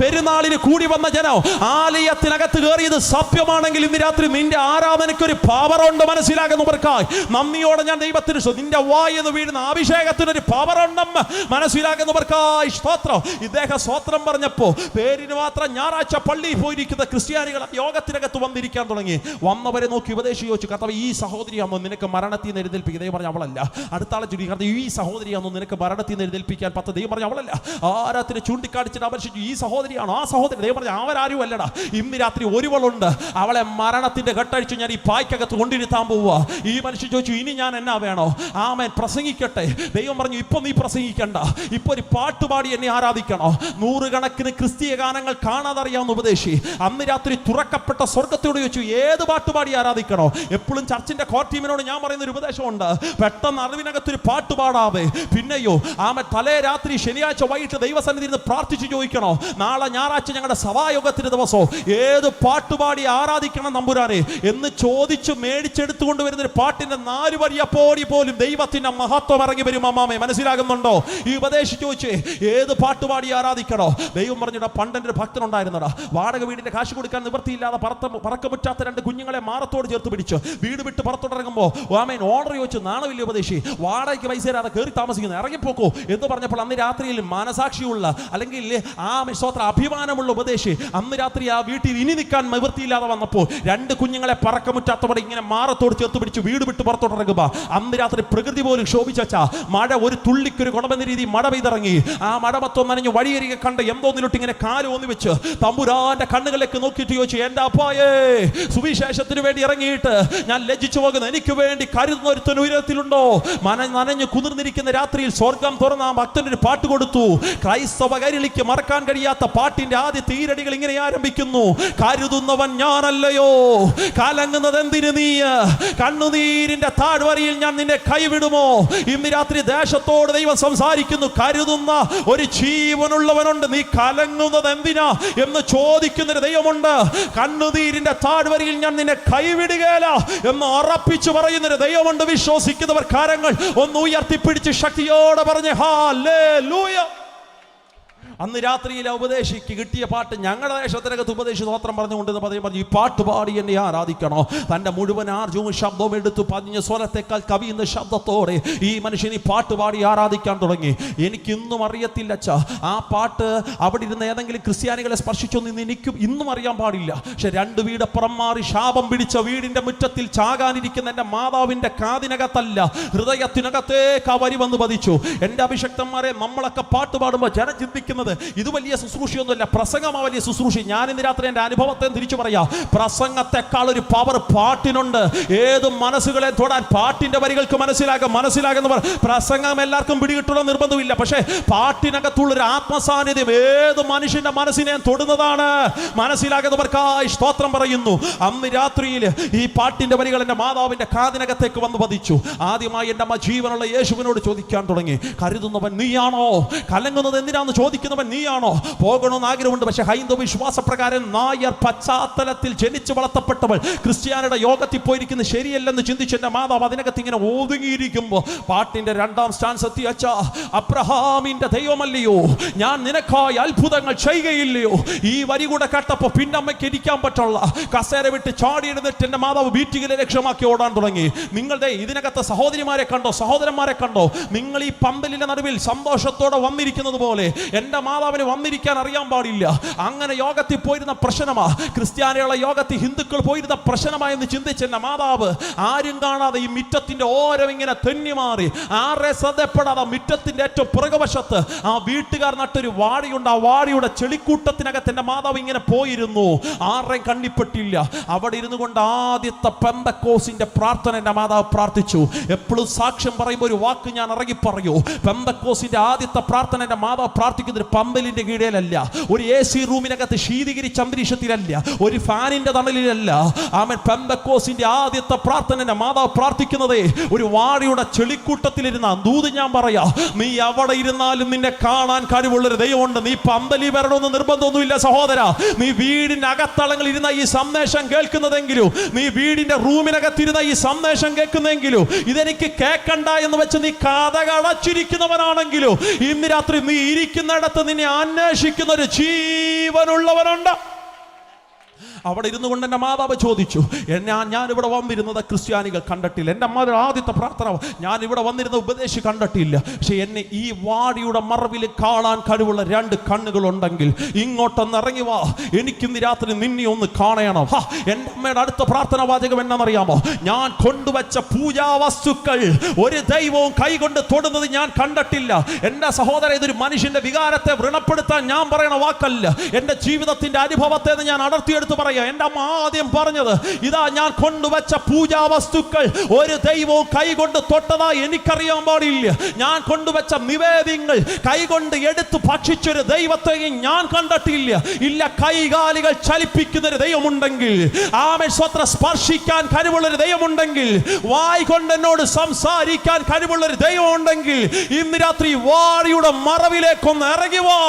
പെരുന്നാളിന് കൂടി വന്ന ജനം ആലയത്തിനകത്ത് കയറിയത് സത്യമാണെങ്കിൽ ഇന്ന് രാത്രി നിന്റെ ആരാധനയ്ക്ക് ഒരു പവറുണ്ട്. മനസ്സിലാകുന്നവർക്കായി നന്ദിയോടെ ഞാൻ ദൈവത്തിന് നിന്റെ വായെന്ന് വീഴുന്ന അഭിഷേകത്തിനൊരു പവറുണ്ടെന്ന് മനസ്സിലാകുന്നവർക്കായി സ്തോത്രം. ഇദ്ദേഹം സ്തോത്രം പറഞ്ഞപ്പോ പേരിന് മാത്രം ഞായറാഴ്ച പള്ളിയിൽ പോയിരിക്കുന്ന ക്രിസ്ത്യാനികൾ യോഗത്തിനകത്ത് വന്നിരിക്കാൻ തുടങ്ങി. വന്നവരെ നോക്കി ഉപദേശി ചോദിച്ചു, കർത്താവ്, ഈ സഹോദരിയാണോ നിനക്ക് മരണത്തിൽ നിന്ന് എഴുന്നേൽപ്പിക്കുക? ദൈവം പറഞ്ഞു, അവളല്ല. അടുത്ത ആളെ ചുറ്റി, കർത്താവ്, ഈ സഹോദരിയാണോ നിനക്ക് മരണത്തിൽ നിന്ന് എഴുന്നേൽപ്പിക്കാൻ പത്ത്? ദൈവം പറഞ്ഞു, അവളല്ല. ആരാത്തിന് ചൂണ്ടിക്കാണിച്ചിട്ട് അപേക്ഷിച്ചു, ഈ സഹോദരിയാണോ? ആ സഹോദരി. ദൈവം പറഞ്ഞു, അവരാരും അല്ലടാ. ഇന്ന് രാത്രി ഒരുവളുണ്ട്, അവളെ മരണത്തിന്റെ ഘട്ടഴിച്ചു ഞാൻ ഈ പായ്ക്കകത്ത് കൊണ്ടിരുത്താൻ പോവുക. ഈ മനുഷ്യൻ ചോദിച്ചു, ഇനി ഞാൻ എന്നാ വേണോ? ആമേൻ, പ്രസംഗിക്കട്ടെ. ദൈവം പറഞ്ഞു, ഇപ്പൊ നീ പ്രസംഗിക്കണ്ട, ഇപ്പൊ ഒരു പാട്ടുപാടി എന്നെ ആരാധിക്കണോ? നൂറുകണക്കിന് ക്രിസ്തീയ ഗാനങ്ങൾ കാണാതറിയാവുന്ന ഉപദേശി അന്ന് രാത്രി തുറക്കപ്പെട്ട സ്വർഗത്തോട് ചോദിച്ചു, ഏത് പാട്ടുപാടി ആരാധിക്കണോ? എപ്പോഴും ചർച്ചിന്റെ കോർ ടീമിനോട് ഞാൻ പറയുന്ന ഒരു ഉപദേശമുണ്ട്, പെട്ടെന്ന് അറിവിനകത്തൊരു പാട്ട് പാടാതെ പിന്നെയോ തലേ രാത്രി ശനിയാഴ്ച വൈകിട്ട് ദൈവസന്നിധിയിൽ നിന്ന് പ്രാർത്ഥിച്ചു ചോദിക്കണോ, നാളെ ഞായറാഴ്ച ഞങ്ങളുടെ സഭായോഗത്തിന്റെ ദിവസവും ഏത് പാട്ടുപാടി ആരാധിക്കണം നമ്പുരാനെ എന്ന് ചോദിച്ചു മേടിച്ചെടുത്തുകൊണ്ട് വരുന്ന ഒരു പാട്ടിന്റെ 4 വരിയപ്പോടി പോലും ദൈവത്തിന്റെ മഹത്വം ഇറങ്ങി വരും. അമ്മാമേ, മനസ്സിലാകുന്നുണ്ടോ? ഈ ഉപദേശിച്ചു ചോദിച്ചേ, ഏത് പാട്ടുപാടി ആരാധിക്കണോ? ദൈവം പറഞ്ഞിടാ, പണ്ടെൻ്റെ ഒരു ഭക്തനുണ്ടായിരുന്നടാ, വാടക വീടിന്റെ കാശ് കൊടുക്കാൻ നിവൃത്തിയില്ലാതെ പറക്കമുറ്റാത്ത 2 കുഞ്ഞുങ്ങളെ മാറത്തോട് ചേർത്ത് പിടിച്ചു വീട് വിട്ട് പുറത്തോട്ടിറങ്ങുമ്പോൾ ആമേൻ ഓർഡർ ചോദിച്ചു, നാണമില്ല ഉപദേശി, വാടകയ്ക്ക് പൈസ തരാതെ കയറി താമസിക്കുന്നു, ഇറങ്ങിപ്പോക്കോ എന്ന് പറഞ്ഞപ്പോൾ അന്ന് രാത്രിയിൽ മനസാക്ഷിയുള്ള അല്ലെങ്കിൽ സ്തോത്ര അഭിമാനമുള്ള ഉപദേശി അന്ന് രാത്രി ആ വീട്ടിൽ ഇനി നിൽക്കാൻ നിവൃത്തിയില്ലാതെ വന്നപ്പോൾ 2 കുഞ്ഞുങ്ങളെ പറക്കമുറ്റാത്തവടെ ഇങ്ങനെ മാറത്തോട് ചേർത്ത് പിടിച്ചു വീട് വിട്ട് പുറത്തോട്ടിറങ്ങുക. അന്ന് രാത്രി പ്രകൃതി പോലും ശോഭിച്ചാ മഴ ഒരു തുള്ളിക്കൊരു കുടമെന്ന രീതി മഴ പെയ്തിറങ്ങി. ആ മഴ മൊത്തം നനഞ്ഞ് വഴിയരികെ കണ്ട് എന്തോന്നിലോട്ട് ഇങ്ങനെ കാല് ഒന്നി വെച്ച് തമ്പുരാന്റെ കണ്ണുകളിലേക്ക് നോക്കിയിട്ട് ചോദിച്ചു, എന്റെ അപ്പായേ, സുവിശേഷത്തിന് വേണ്ടി ഇറങ്ങിയിട്ട് ഞാൻ ലജ്ജിച്ചു പോകുന്നു, എനിക്ക് വേണ്ടി കരുതുന്ന ഒരുത്തൻ ഉയരത്തിലുണ്ടോ? നനഞ്ഞു കുതിർന്നിരിക്കുന്ന രാത്രിയിൽ സ്വർഗം തുറന്ന ആ ഭക്തനൊരു പാട്ട് കൊടുത്തു. ക്രൈസ്തവ കൈരളിക്ക് മറക്കാൻ കഴിയാത്ത പാട്ടിന്റെ ആദ്യത്തെ ഈരടികൾ ഇങ്ങനെ ആരംഭിക്കുന്നു, കരുതുന്നവൻ ഞാനല്ലയോ, കലങ്ങുന്നത് എന്തിന് നീ, കണ്ണുനീരിന്റെ താഴ്വരയിൽ ഞാൻ നിന്നെ കൈവിടുമോ? ഇന്ന് രാത്രി ദേശത്തോട് ദൈവം സംസാരിക്കുന്നു, കരുതുന്ന ഒരു ജീവനുള്ളവനുണ്ട്, നീ കലങ്ങുന്നത് എന്തിനാ എന്ന് ചോദിക്കുന്നൊരു ദൈവമുണ്ട്. കണ്ണുനീരിന്റെ താഴ്വരയിൽ ഞാൻ നിന്നെ കൈവിടുകയില്ല എന്ന് ഉറപ്പിച്ചു പറയുന്നൊരു ദൈവമുണ്ട്. വിശ്വസിക്കുന്നവർ കരങ്ങൾ ഒന്ന് ഉയർത്തിപ്പിടിച്ച് ശക്തിയോടെ പറഞ്ഞ് ഹല്ലേലൂയ. അന്ന് രാത്രിയിലെ ഉപദേശിക്ക് കിട്ടിയ പാട്ട് ഞങ്ങളുടെ ദേശത്തിനകത്ത് ഉപദേശി സ്തോത്രം പറഞ്ഞുകൊണ്ടെന്ന് പറഞ്ഞു, ഈ പാട്ട് പാടി എന്നെ ആരാധിക്കണോ. തൻ്റെ മുഴുവൻ ആർജവും ശബ്ദവും എടുത്തു പതിഞ്ഞ സ്വരത്തെക്കാൾ കവിയുന്ന ശബ്ദത്തോടെ ഈ മനുഷ്യൻ ഈ പാട്ട് പാടി ആരാധിക്കാൻ തുടങ്ങി. എനിക്കിന്നും അറിയത്തില്ല അച്ഛാ, ആ പാട്ട് അവിടെ ഇരുന്ന് ഏതെങ്കിലും ക്രിസ്ത്യാനികളെ സ്പർശിച്ചൊന്നും എനിക്കും ഇന്നും അറിയാൻ പാടില്ല. പക്ഷെ 2 വീടപ്പുറം മാറി ശാപം പിടിച്ച വീടിന്റെ മുറ്റത്തിൽ ചാകാനിരിക്കുന്ന എൻ്റെ മാതാവിൻ്റെ കാതിനകത്തല്ല, ഹൃദയത്തിനകത്തേക്ക് ആ വരി വന്ന് പതിച്ചു. എൻ്റെ അഭിഷക്തന്മാരെ, നമ്മളൊക്കെ പാട്ട് പാടുമ്പോൾ ജനം ചിന്തിക്കുന്നത് ഇത് വലിയ ശുശ്രൂഷയൊന്നുമല്ല, പ്രസംഗമാ വലിയ ശുശ്രൂഷ. ഞാൻ ഇന്ന് രാത്രി എൻ്റെ അനുഭവത്തെ തിരിച്ചു പറയാം. പ്രസംഗത്തെക്കാൾ ഒരു പവർ പാട്ടിനുണ്ട്. ഏത് മനസ്സുകളെ തൊടാൻ പാട്ടിന്റെ വരികൾക്ക് മനസ്സിലാകുന്നവർ. പ്രസംഗം എല്ലാവർക്കും പിടികിട്ടുള്ള നിർബന്ധമില്ല, പക്ഷേ പാട്ടിനകത്തുള്ളൊരു ആത്മസാന്നിധ്യം ഏത് മനുഷ്യന്റെ മനസ്സിനെ തൊടുന്നതാണ്. മനസ്സിലാകുന്നവർക്കായി സ്തോത്രം പറയുന്നു. അന്ന് രാത്രിയിൽ ഈ പാട്ടിന്റെ വരികൾ എൻ്റെ മാതാവിന്റെ കാതിനകത്തേക്ക് വന്ന് പതിച്ചു. ആദ്യമായി എൻ്റെ അമ്മ ജീവനുള്ള യേശുവിനോട് ചോദിക്കാൻ തുടങ്ങി, കരുതുന്നവൻ നീയാണോ? കലങ്ങുന്നത് എന്തിനാന്ന് ചോദിക്കുന്നവൻ നീയാണോ? പോകണമെന്ന് ആഗ്രഹമുണ്ട്, പക്ഷെ ഹൈന്ദവ വിശ്വാസപ്രകാരം നായർ പശ്ചാത്തലത്തിൽ ജനിച്ചു വളർത്തപ്പെട്ടവൾ ക്രിസ്ത്യാനിയുടെ യോഗത്തിൽ പോയിരിക്കുന്നത് ശരിയല്ലെന്ന് ചിന്തിച്ച് എൻ്റെ മാതാവ് അതിനകത്ത് ഇങ്ങനെ ഒതുങ്ങിയിരിക്കുമ്പോൾ പാട്ടിന്റെ 2ാം സ്റ്റാൻസ് എത്തി. അച്ഛാ, അബ്രഹാമിന്റെ ദൈവമല്ലയോ ഞാൻ നിനക്കായി അത്ഭുതങ്ങൾ ചെയ്യുകയില്ലയോ? ഈ വരി കൂടെ കേട്ടപ്പോൾ പിന്നമ്മയ്ക്ക് ഇരിക്കാൻ പറ്റുള്ള കസേര വിട്ട് ചാടിയെടുത്തിട്ട് എൻ്റെ മാതാവ് വീട്ടിലെ ലക്ഷ്യമാക്കി ഓടാൻ തുടങ്ങി. നിങ്ങളുടെ ഇതിനകത്ത് സഹോദരിമാരെ കണ്ടോ, സഹോദരന്മാരെ കണ്ടോ? നിങ്ങൾ ഈ പന്തലിന്റെ നടുവിൽ സന്തോഷത്തോടെ വന്നിരിക്കുന്നത് പോലെ എൻ്റെ മാതാവിന് വന്നിരിക്കാൻ അറിയാൻ പാടില്ല. അങ്ങനെ യോഗത്തിൽ പോയിരുന്ന പ്രശ്നമാ, ക്രിസ്ത്യാനികളെ യോഗത്തിൽ ഹിന്ദുക്കൾ പോയിരുന്ന പ്രശ്നമായെന്ന് ചിന്തിച്ച് എൻ്റെ മാതാവ് ആരും കാണാതെ ഈ മിറ്റത്തിന്റെ ഓരം ഇങ്ങനെ തെന്നി മാറി, ആരെ ശ്രദ്ധപ്പെടാതെ മിറ്റത്തിന്റെ ഏറ്റവും പുറകുവശത്ത് ആ വീട്ടുകാർ നട്ടൊരു വാടിയുണ്ട്. ആ വാടിയുടെ ചെളിക്കൂട്ടത്തിനകത്ത് എൻ്റെ മാതാവ് ഇങ്ങനെ പോയിരുന്നു. ആരെയും കണ്ണിപ്പെട്ടില്ല. അവിടെ ഇരുന്നു കൊണ്ട് ആദ്യത്തെ പെന്തക്കോസിന്റെ പ്രാർത്ഥന എൻ്റെ മാതാവ് പ്രാർത്ഥിച്ചു. എപ്പോഴും സാക്ഷ്യം പറയുമ്പോൾ ഒരു വാക്ക് ഞാൻ ഇറങ്ങി പറയൂ. പെന്തക്കോസിന്റെ ആദ്യത്തെ പ്രാർത്ഥന എൻ്റെ മാതാവ് പ്രാർത്ഥിക്കുന്നത് പന്തലിന്റെ കീഴിലല്ല, ഒരു AC റൂമിനകത്ത് ശീതീകരിച്ച അന്തരീക്ഷത്തിലല്ല, ഒരു ഫാനിന്റെ തണലിലല്ല. ആമേൻ. പെന്തക്കോസിന്റെ ആദ്യത്തെ പ്രാർത്ഥന എൻ്റെ മാതാവ് പ്രാർത്ഥിക്കുന്നതേ ഒരു വാടിയുടെ ചെളിക്കൂട്ടത്തിലിരുന്ന ദൂത്. ഞാൻ പറയാ, നീ അവിടെ ഇരുന്നാലും നിന്നെ കാണാൻ കഴിവുള്ളൊരു ദൈവമുണ്ട്. നീ പന്തലി വരണമെന്ന് നിർബന്ധമൊന്നുമില്ല സഹോദര. നീ വീടിന്റെ അകത്തളങ്ങളിൽ ഇരുന്ന ഈ സന്ദേശം കേൾക്കുന്നതെങ്കിലും, നീ വീടിന്റെ റൂമിനകത്തിരുന്ന ഈ സന്ദേശം കേൾക്കുന്നെങ്കിലും, ഇതെനിക്ക് കേൾക്കണ്ട എന്ന് വെച്ച് നീ കഥകടച്ചിരിക്കുന്നവനാണെങ്കിലും, ഇന്ന് രാത്രി നീ ഇരിക്കുന്നിടത്ത് നിന്നെ അന്വേഷിക്കുന്ന ഒരു ജീവനുള്ളവനുണ്ട്. അവിടെ ഇരുന്നു കൊണ്ട് എൻ്റെ മാതാവ് ചോദിച്ചു, ഞാനിവിടെ വന്നിരുന്നത് ക്രിസ്ത്യാനികൾ കണ്ടിട്ടില്ല. എൻ്റെ അമ്മയുടെ ആദ്യത്തെ പ്രാർത്ഥന, ഞാൻ ഇവിടെ വന്നിരുന്ന ഉപദേശി കണ്ടിട്ടില്ല. പക്ഷെ എന്നെ ഈ വാടിയുടെ മറവിൽ കാണാൻ കഴിവുള്ള 2 കണ്ണുകളുണ്ടെങ്കിൽ ഇങ്ങോട്ടൊന്ന് ഇറങ്ങി വാ, എനിക്കിന്ന് രാത്രി നിന്നെ ഒന്ന് കാണണം. എൻ്റെ അമ്മയുടെ അടുത്ത പ്രാർത്ഥന വാചകം എന്നാണെന്നറിയാമോ? ഞാൻ കൊണ്ടുവച്ച പൂജാവസ്തുക്കൾ ഒരു ദൈവവും കൈകൊണ്ട് തൊടുന്നത് ഞാൻ കണ്ടിട്ടില്ല. എൻ്റെ സഹോദരൻ, ഇതൊരു മനുഷ്യന്റെ വികാരത്തെ വ്രണപ്പെടുത്താൻ ഞാൻ പറയണ വാക്കല്ല, എൻ്റെ ജീവിതത്തിന്റെ അനുഭവത്തെ ഞാൻ അടർത്തിയെടുത്ത് പറയാം. എൻ്റെ അമ്മ ആദ്യം പറഞ്ഞത് ഇതാ, ഞാൻ കൊണ്ടുവച്ച പൂജാവസ്തുക്കൾ ഒരു ദൈവവും കൈകൊണ്ട് തൊട്ടതായി എനിക്കറിയാൻ പാടില്ല. ഞാൻ കൊണ്ടുവച്ച നിവേദ്യങ്ങൾ കൈകൊണ്ട് എടുത്ത് ഭക്ഷിച്ചൊരു ദൈവത്തെയും ഞാൻ കണ്ടിട്ടില്ല. ഇല്ല, കൈകാലികൾ ചലിപ്പിക്കുന്ന ഒരു ദൈവമുണ്ടെങ്കിൽ, ആമേൻ സ്വത്ര സ്പർശിക്കാൻ കഴിവുള്ളൊരു ദൈവമുണ്ടെങ്കിൽ, വായ് കൊണ്ട് എന്നോട് സംസാരിക്കാൻ കഴിവുള്ളൊരു ദൈവമുണ്ടെങ്കിൽ, ഇന്ന് രാത്രി വാടിയുടെ മറവിലേക്കൊന്ന് ഇറങ്ങി വാ,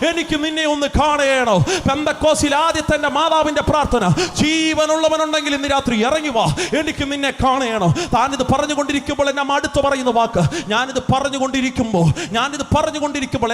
എനിക്ക് നിന്നെ ഒന്ന് കാണണം. പെന്തക്കോസിൽ ആദ്യത്തെ എൻ്റെ മാതാവിന്റെ പ്രാർത്ഥന, ജീവനുള്ളവനുണ്ടെങ്കിൽ ഇന്ന് രാത്രി ഇറങ്ങി വാ, എനിക്ക് നിന്നെ കാണണം. താനിത് പറഞ്ഞുകൊണ്ടിരിക്കുമ്പോൾ എൻ്റെ അമ്മ അടുത്ത് പറയുന്ന വാക്ക്, ഞാനിത് പറഞ്ഞുകൊണ്ടിരിക്കുമ്പോൾ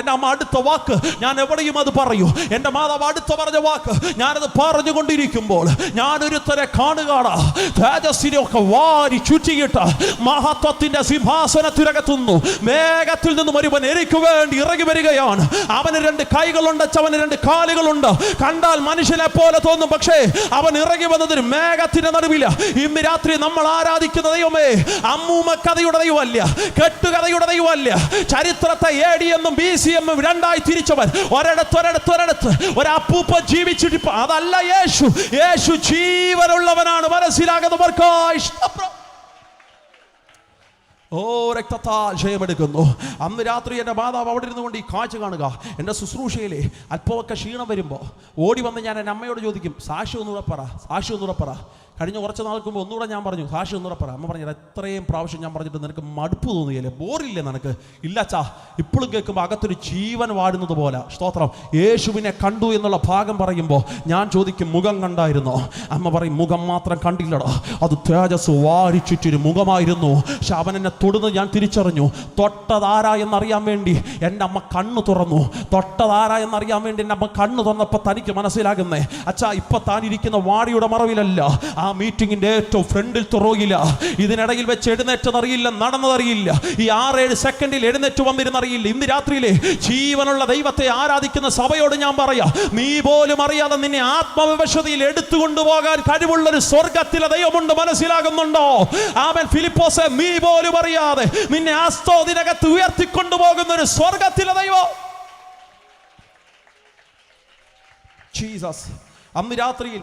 എൻ്റെ അമ്മ അടുത്ത വാക്ക് ഞാൻ എവിടെയും അത് പറയൂ. എൻ്റെ മാതാവ് അടുത്ത് പറഞ്ഞ വാക്ക് ഞാനത് പറഞ്ഞുകൊണ്ടിരിക്കുമ്പോൾ ഞാനൊരുത്തരെ കാണുകയാണ്, തേജസ്സിനെയൊക്കെ വാരി ചുറ്റിയിട്ട് മഹത്വത്തിന്റെ സിംഹാസനത്തിനകത്തുന്നു മേഘത്തിൽ നിന്നും ഒരുവൻ എനിക്ക് വേണ്ടി ഇറങ്ങി വരികയാണ്. അവന് 2 കൈകളുണ്ട്, അവന് 2 കാലുകളുണ്ട്. കണ്ടാൽ മനുഷ്യനെ പോലെ തോന്നും, പക്ഷേ അവൻ ഇറങ്ങി വന്നത് ഒരു മേഘത്തിന്റെ നടുവില. ഇന്ന് രാത്രി നമ്മൾ ആരാധിക്കുന്ന ദൈവമേ അമ്മൂമ്മ കഥയുടെ ദൈവമല്ല, കെട്ടുകഥയുടെ ദൈവമല്ല. ചരിത്രത്തെ AD എന്നും BC എന്നും 2ആയി തിരിച്ചവൻ, ഒരിടത്ത് ഒരപ്പൂപ്പ ജീവിച്ചിട്ട് അതല്ല യേശു. യേശു ജീവനുള്ളവനാണ്. മനസ്സിലാകുന്നവർക്കായി രക്തത്താൽ ജയമെടുക്കുന്നു. അന്ന് രാത്രി എൻ്റെ മാതാവ് അവിടെ ഇരുന്നു കൊണ്ട് ഈ കാഴ്ച കാണുക. എൻ്റെ ശുശ്രൂഷയിലെ അല്പമൊക്കെ ക്ഷീണം വരുമ്പോൾ ഓടി വന്ന് ഞാൻ എൻ്റെ അമ്മയോട് ചോദിക്കും, സാക്ഷി ഒന്നുകൂടെ പറ. കഴിഞ്ഞ കുറച്ച് നാൾക്ക് മുമ്പ് ഒന്നുകൂടെ ഞാൻ പറഞ്ഞു, സാക്ഷി ഒന്നുകൂടെ പറ. അമ്മ പറഞ്ഞു, എത്രയും പ്രാവശ്യം ഞാൻ പറഞ്ഞിട്ട് നിനക്ക് മടുപ്പ് തോന്നുകയല്ലേ, ബോറില്ലേ നിനക്ക്? ഇല്ലച്ചാ, ഇപ്പോഴും കേൾക്കുമ്പോൾ അകത്തൊരു ജീവൻ വാടുന്നത് പോലെ. സ്തോത്രം. യേശുവിനെ കണ്ടു എന്നുള്ള ഭാഗം പറയുമ്പോൾ ഞാൻ ചോദിക്കും, മുഖം കണ്ടായിരുന്നോ? അമ്മ പറയും, മുഖം മാത്രം കണ്ടില്ലടോ, അത് തേജസ് വാരിച്ചുറ്റൊരു മുഖമായിരുന്നു. പക്ഷെ അവൻ എന്നെ തൊടുന്നത് ഞാൻ തിരിച്ചറിഞ്ഞു. തൊട്ടതാരാ എന്നറിയാൻ വേണ്ടി എൻ്റെ അമ്മ കണ്ണു തുറന്നു. തൊട്ടതാരാ എന്നറിയാൻ വേണ്ടി എൻ്റെ അമ്മ കണ്ണു തുറന്നപ്പോൾ തനിക്ക് മനസ്സിലാകുന്നേ, അച്ഛാ ഇപ്പൊ താൻ ഇരിക്കുന്ന വാടിയുടെ മറവിലല്ല, ആ മീറ്റിങ്ങിന്റെ ഏറ്റവും ഫ്രണ്ടിൽ തുറകില്ല. ഇതിനിടയിൽ വെച്ച് എഴുന്നേറ്റതറിയില്ല, നടന്നതറിയില്ല, ഈ 6-7 സെക്കൻഡിൽ എഴുന്നേറ്റ് വന്നിരുന്നറിയില്ല. ഇന്ന് രാത്രിയിലെ ജീവനുള്ള ദൈവത്തെ ആരാധിക്കുന്ന സഭയോട് ഞാൻ പറയാം, നീ പോലും അറിയാതെ നിന്നെ ആത്മവിവശതയിൽ എടുത്തുകൊണ്ടുപോകാൻ കഴിവുള്ളൊരു സ്വർഗത്തിലെ ദൈവമുണ്ട്. മനസ്സിലാകുന്നുണ്ടോ? ആമേൻ. ഫിലിപ്പോസേ, നീ പോലും അറിയാതെ നിന്നെ ആസ്തോദിനകത്ത് ഉയർത്തിക്കൊണ്ടുപോകുന്ന ഒരു സ്വർഗത്തിലെ ദൈവം ജീസസ്. അന്ന് രാത്രിയിൽ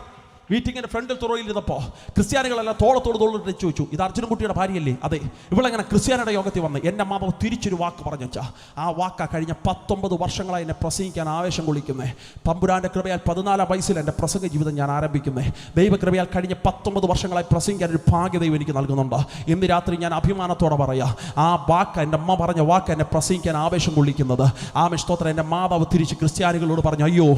മീറ്റിങ്ങിന്റെ ഫ്രണ്ടിൽ തുറയിലിരുന്നപ്പോൾ ക്രിസ്ത്യാനികളെല്ലാം തോളത്തോട് ചോദിച്ചു, ഇത് അർജുനൻകുട്ടിയുടെ ഭാര്യയല്ലേ? അതെ. ഇവളെങ്ങനെ ക്രിസ്ത്യാനിയുടെ യോഗത്തിൽ വന്ന്? എൻ്റെ മാതാവ് തിരിച്ചൊരു വാക്ക് പറഞ്ഞു വെച്ചാൽ, ആ വാക്കാ കഴിഞ്ഞ 19 വർഷങ്ങളായി എന്നെ പ്രസംഗിക്കാൻ ആവേശം കൊള്ളിക്കുന്നേ. തമ്പുരാൻ്റെ കൃപയാൽ 14 വയസ്സിൽ എൻ്റെ പ്രസംഗ ജീവിതം ഞാൻ ആരംഭിക്കുന്നേ. ദൈവകൃപയാൽ കഴിഞ്ഞ 19 വർഷങ്ങളായി പ്രസംഗിക്കാൻ ഒരു ഭാഗ്യദൈവം എനിക്ക് നൽകുന്നുണ്ട്. ഇന്ന് രാത്രി ഞാൻ അഭിമാനത്തോടെ പറയാം, ആ വാക്ക്, എൻ്റെ അമ്മ പറഞ്ഞ വാക്ക് എന്നെ പ്രസംഗിക്കാൻ ആവേശം കൊള്ളിക്കുന്നത്. ആമേൻ, സ്തോത്രം. എൻ്റെ മാതാവ് തിരിച്ച് ക്രിസ്ത്യാനികളോട് പറഞ്ഞു, അയ്യോ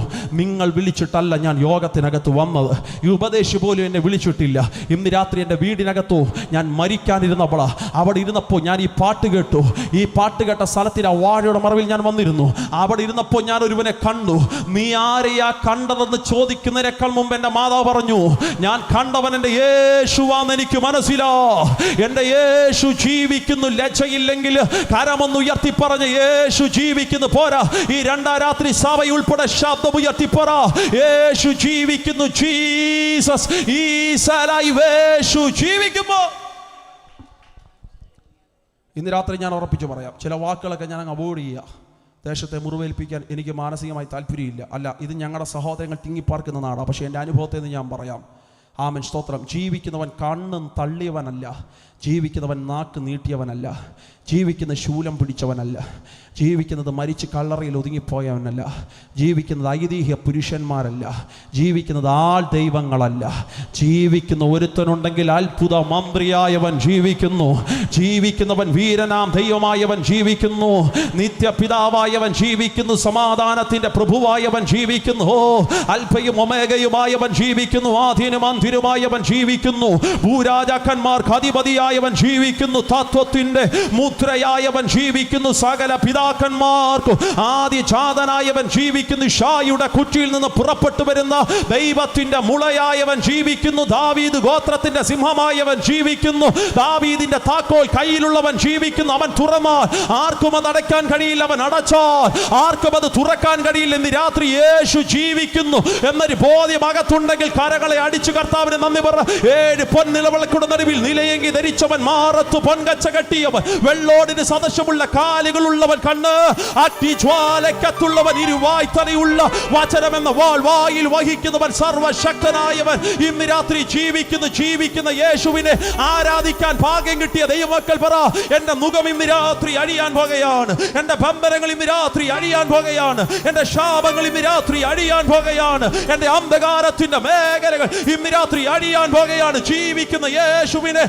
നിങ്ങൾ വിളിച്ചിട്ടല്ല ഞാൻ യോഗത്തിനകത്ത് വന്നത്, ഈ ഉപദേശി പോലും എന്നെ വിളിച്ചിട്ടില്ല. ഇന്ന് രാത്രി എൻ്റെ വീടിനകത്തോ ഞാൻ മരിക്കാനിരുന്നപ്പോൾ അവിടെ ഇരുന്നപ്പോൾ ഞാൻ ഈ പാട്ട് കേട്ടു. ഈ പാട്ട് കേട്ട സ്ഥലത്തിന് ആ വാഴയുടെ മറവിൽ ഞാൻ വന്നിരുന്നു. അവിടെ ഇരുന്നപ്പോൾ ഞാൻ ഒരുവനെ കണ്ടു. നീ ആരെയാ കണ്ടതെന്ന് ചോദിക്കുന്നതിനേക്കാൾ മുമ്പ് എൻ്റെ മാതാവ് പറഞ്ഞു, ഞാൻ കണ്ടവൻ എൻ്റെ യേശുവാന്ന് എനിക്ക് മനസ്സിലാ. എൻ്റെ യേശു ജീവിക്കുന്നു. ലജ്ജയില്ലെങ്കിൽ കരമൊന്ന് ഉയർത്തി പറഞ്ഞ യേശു ജീവിക്കുന്നു. പോരാ, ഈ 2 രാത്രി സഭ ഉൾപ്പെടെ ശബ്ദം ഉയർത്തി പറ, യേശു ജീവിക്കുന്നു. Jesus is alive. യേശു ജീവിക്കുമ്പോ ഇന്ന് രാത്രി ഞാൻ ഉറപ്പിച്ചു പറയാം, ചില വാക്കുകളൊക്കെ ഞാൻ അങ്ങ് അവോയ്ഡ് ചെയ്യുക. ദേശത്തെ മുറിവേൽപ്പിക്കാൻ എനിക്ക് മാനസികമായി താല്പര്യമില്ല. അല്ല, ഇത് ഞങ്ങളുടെ സഹോദരങ്ങൾ തിങ്ങിപ്പാർക്കുന്ന നാടാണ്. പക്ഷേ എൻ്റെ അനുഭവത്തിൽ നിന്ന് ഞാൻ പറയാം, ആമേൻ, സ്തോത്രം. ജീവിക്കുന്നവൻ കണ്ണും തള്ളിയവനല്ല, ജീവിക്കുന്നവൻ നാക്ക് നീട്ടിയവനല്ല, ജീവിക്കുന്ന ശൂലം പിടിച്ചവനല്ല, ജീവിക്കുന്നത് മരിച്ച് കല്ലറയിൽ ഒതുങ്ങിപ്പോയവനല്ല, ജീവിക്കുന്നത് ഐതിഹ്യ പുരുഷന്മാരല്ല, ജീവിക്കുന്നത് ആൾ ദൈവങ്ങളല്ല. ജീവിക്കുന്ന ഒരുത്തനുണ്ടെങ്കിൽ അത്ഭുത മന്ത്രിയായവൻ ജീവിക്കുന്നു. ജീവിക്കുന്നവൻ വീരനാം ദൈവമായവൻ ജീവിക്കുന്നു. നിത്യപിതാവായവൻ ജീവിക്കുന്നു. സമാധാനത്തിൻ്റെ പ്രഭുവായവൻ ജീവിക്കുന്നു. അൽഫയും ഒമേഗയുമായവൻ ജീവിക്കുന്നു. ആദ്യനും അന്ത്യനുമായവൻ ജീവിക്കുന്നു. ഭൂരാജാക്കന്മാർക്ക് അധിപതിയായവൻ ജീവിക്കുന്നു. തത്വത്തിൻ്റെ മുദ്രയായവൻ ജീവിക്കുന്നു. സകല പിതാക്കന്മാർക്കും ആദിജാതനായവൻ ജീവിക്കുന്നു. ഷായുടെ കുറ്റിയിൽ നിന്ന് പുറപ്പെട്ടു വരുന്ന ദൈവത്തിന്റെ മുളയായവൻ ജീവിക്കുന്നു. ദാവീദ് ഗോത്രത്തിന്റെ സിംഹമായവൻ ജീവിക്കുന്നു. ദാവീദിന്റെ താക്കോൽ കയ്യിലുള്ളവൻ ജീവിക്കുന്നു. അവൻ തുറന്നാൽ ആർക്കും അത് അടയ്ക്കാൻ കഴിയില്ല, അവൻ അടച്ചാൽ ആർക്കും അത് തുറക്കാൻ കഴിയില്ല. ഇന്ന് രാത്രി യേശു ജീവിക്കുന്നു എന്നൊരു ബോധ്യം അകത്തുണ്ടെങ്കിൽ കരകളെ അടിച്ചു കർത്താവിന് നന്ദി പറ. 7 പൊൻനിലവിളക്കുടെ നടുവിൽ നിലയെങ്കി ധരിച്ചവൻ, മാറത്തു പൊൻകച്ച കെട്ടിയവൻ, വെള്ളോടിന് സദൃശമുള്ള കാലുകളുള്ളവൻ, കണ്ണ് അഗ്നിജ്വാലക്കത്തുള്ളവൻ, ഇരുവായ്ത്തലയുള്ള വചനമെന്ന വാൾ വായിൽ വഹിക്കുന്നവൻ, സർവശക്തനായവൻ ഇന്ന് രാത്രി ജീവിക്കുന്നു. ജീവിക്കുന്ന യേശുവിനെ ആരാധിക്കാൻ ഭാഗ്യം കിട്ടിയ ദൈവമക്കൾ പറ, എന്റെ മുഖം ഇന്ന് രാത്രി അഴിയാൻ പോകുകയാണ്, എന്റെ ബന്ധനങ്ങൾ ഇന്ന് രാത്രി അഴിയാൻ പോകുകയാണ്, എന്റെ ശാപങ്ങൾ ഇന്ന് രാത്രി അഴിയാൻ പോകുകയാണ്, എന്റെ അന്ധകാരത്തിന്റെ മേഖലകൾ ഇന്ന് രാത്രി അഴിയാൻ പോകുകയാണ്. ജീവിക്കുന്ന യേശുവിനെ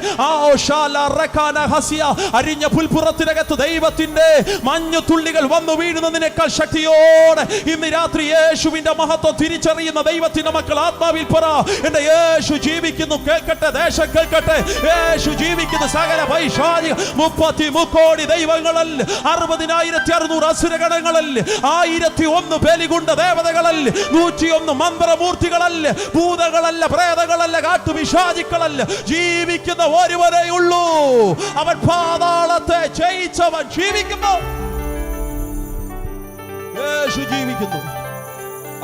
അരിഞ്ഞ പുൽപ്പുറത്തിനകത്ത് ദൈവത്തിന്റെ മഞ്ഞുതുള്ളികൾ വന്നു വീഴുന്നതിനേക്കാൾ ശക്തിയോടെ ഇന്ന് രാത്രി യേശുവിന്റെ മഹത്വം തിരിച്ചറിയുന്ന ദൈവത്തിന്റെ മക്കൾ ആത്മാവിൽ പറ, എന്റെ യേശു ജീവിക്കുന്നു. കേൾക്കട്ടെ, ദേശം കേൾക്കട്ടെ, യേശു ജീവിക്കുന്നു. സകല പൈശാചിക 33 കോടി ദൈവങ്ങളല്ല, 60,600 അസുരഗണങ്ങളല്ല, 1001 ബലികുണ്ട ദേവതകളല്ല, 101 മന്ത്രമൂർത്തികളല്ല, ഭൂതങ്ങളല്ല, പ്രേതങ്ങളല്ല, കാട്ടുപിശാചിക്കളല്ല. ജീവിക്കുന്ന ഒരുവരേ ഉള്ളൂ, അവൻ പാതാളത്തെ ജയിച്ചവൻ ജീവിക്കുന്നു. യേശു ജീവിക്കുന്നു.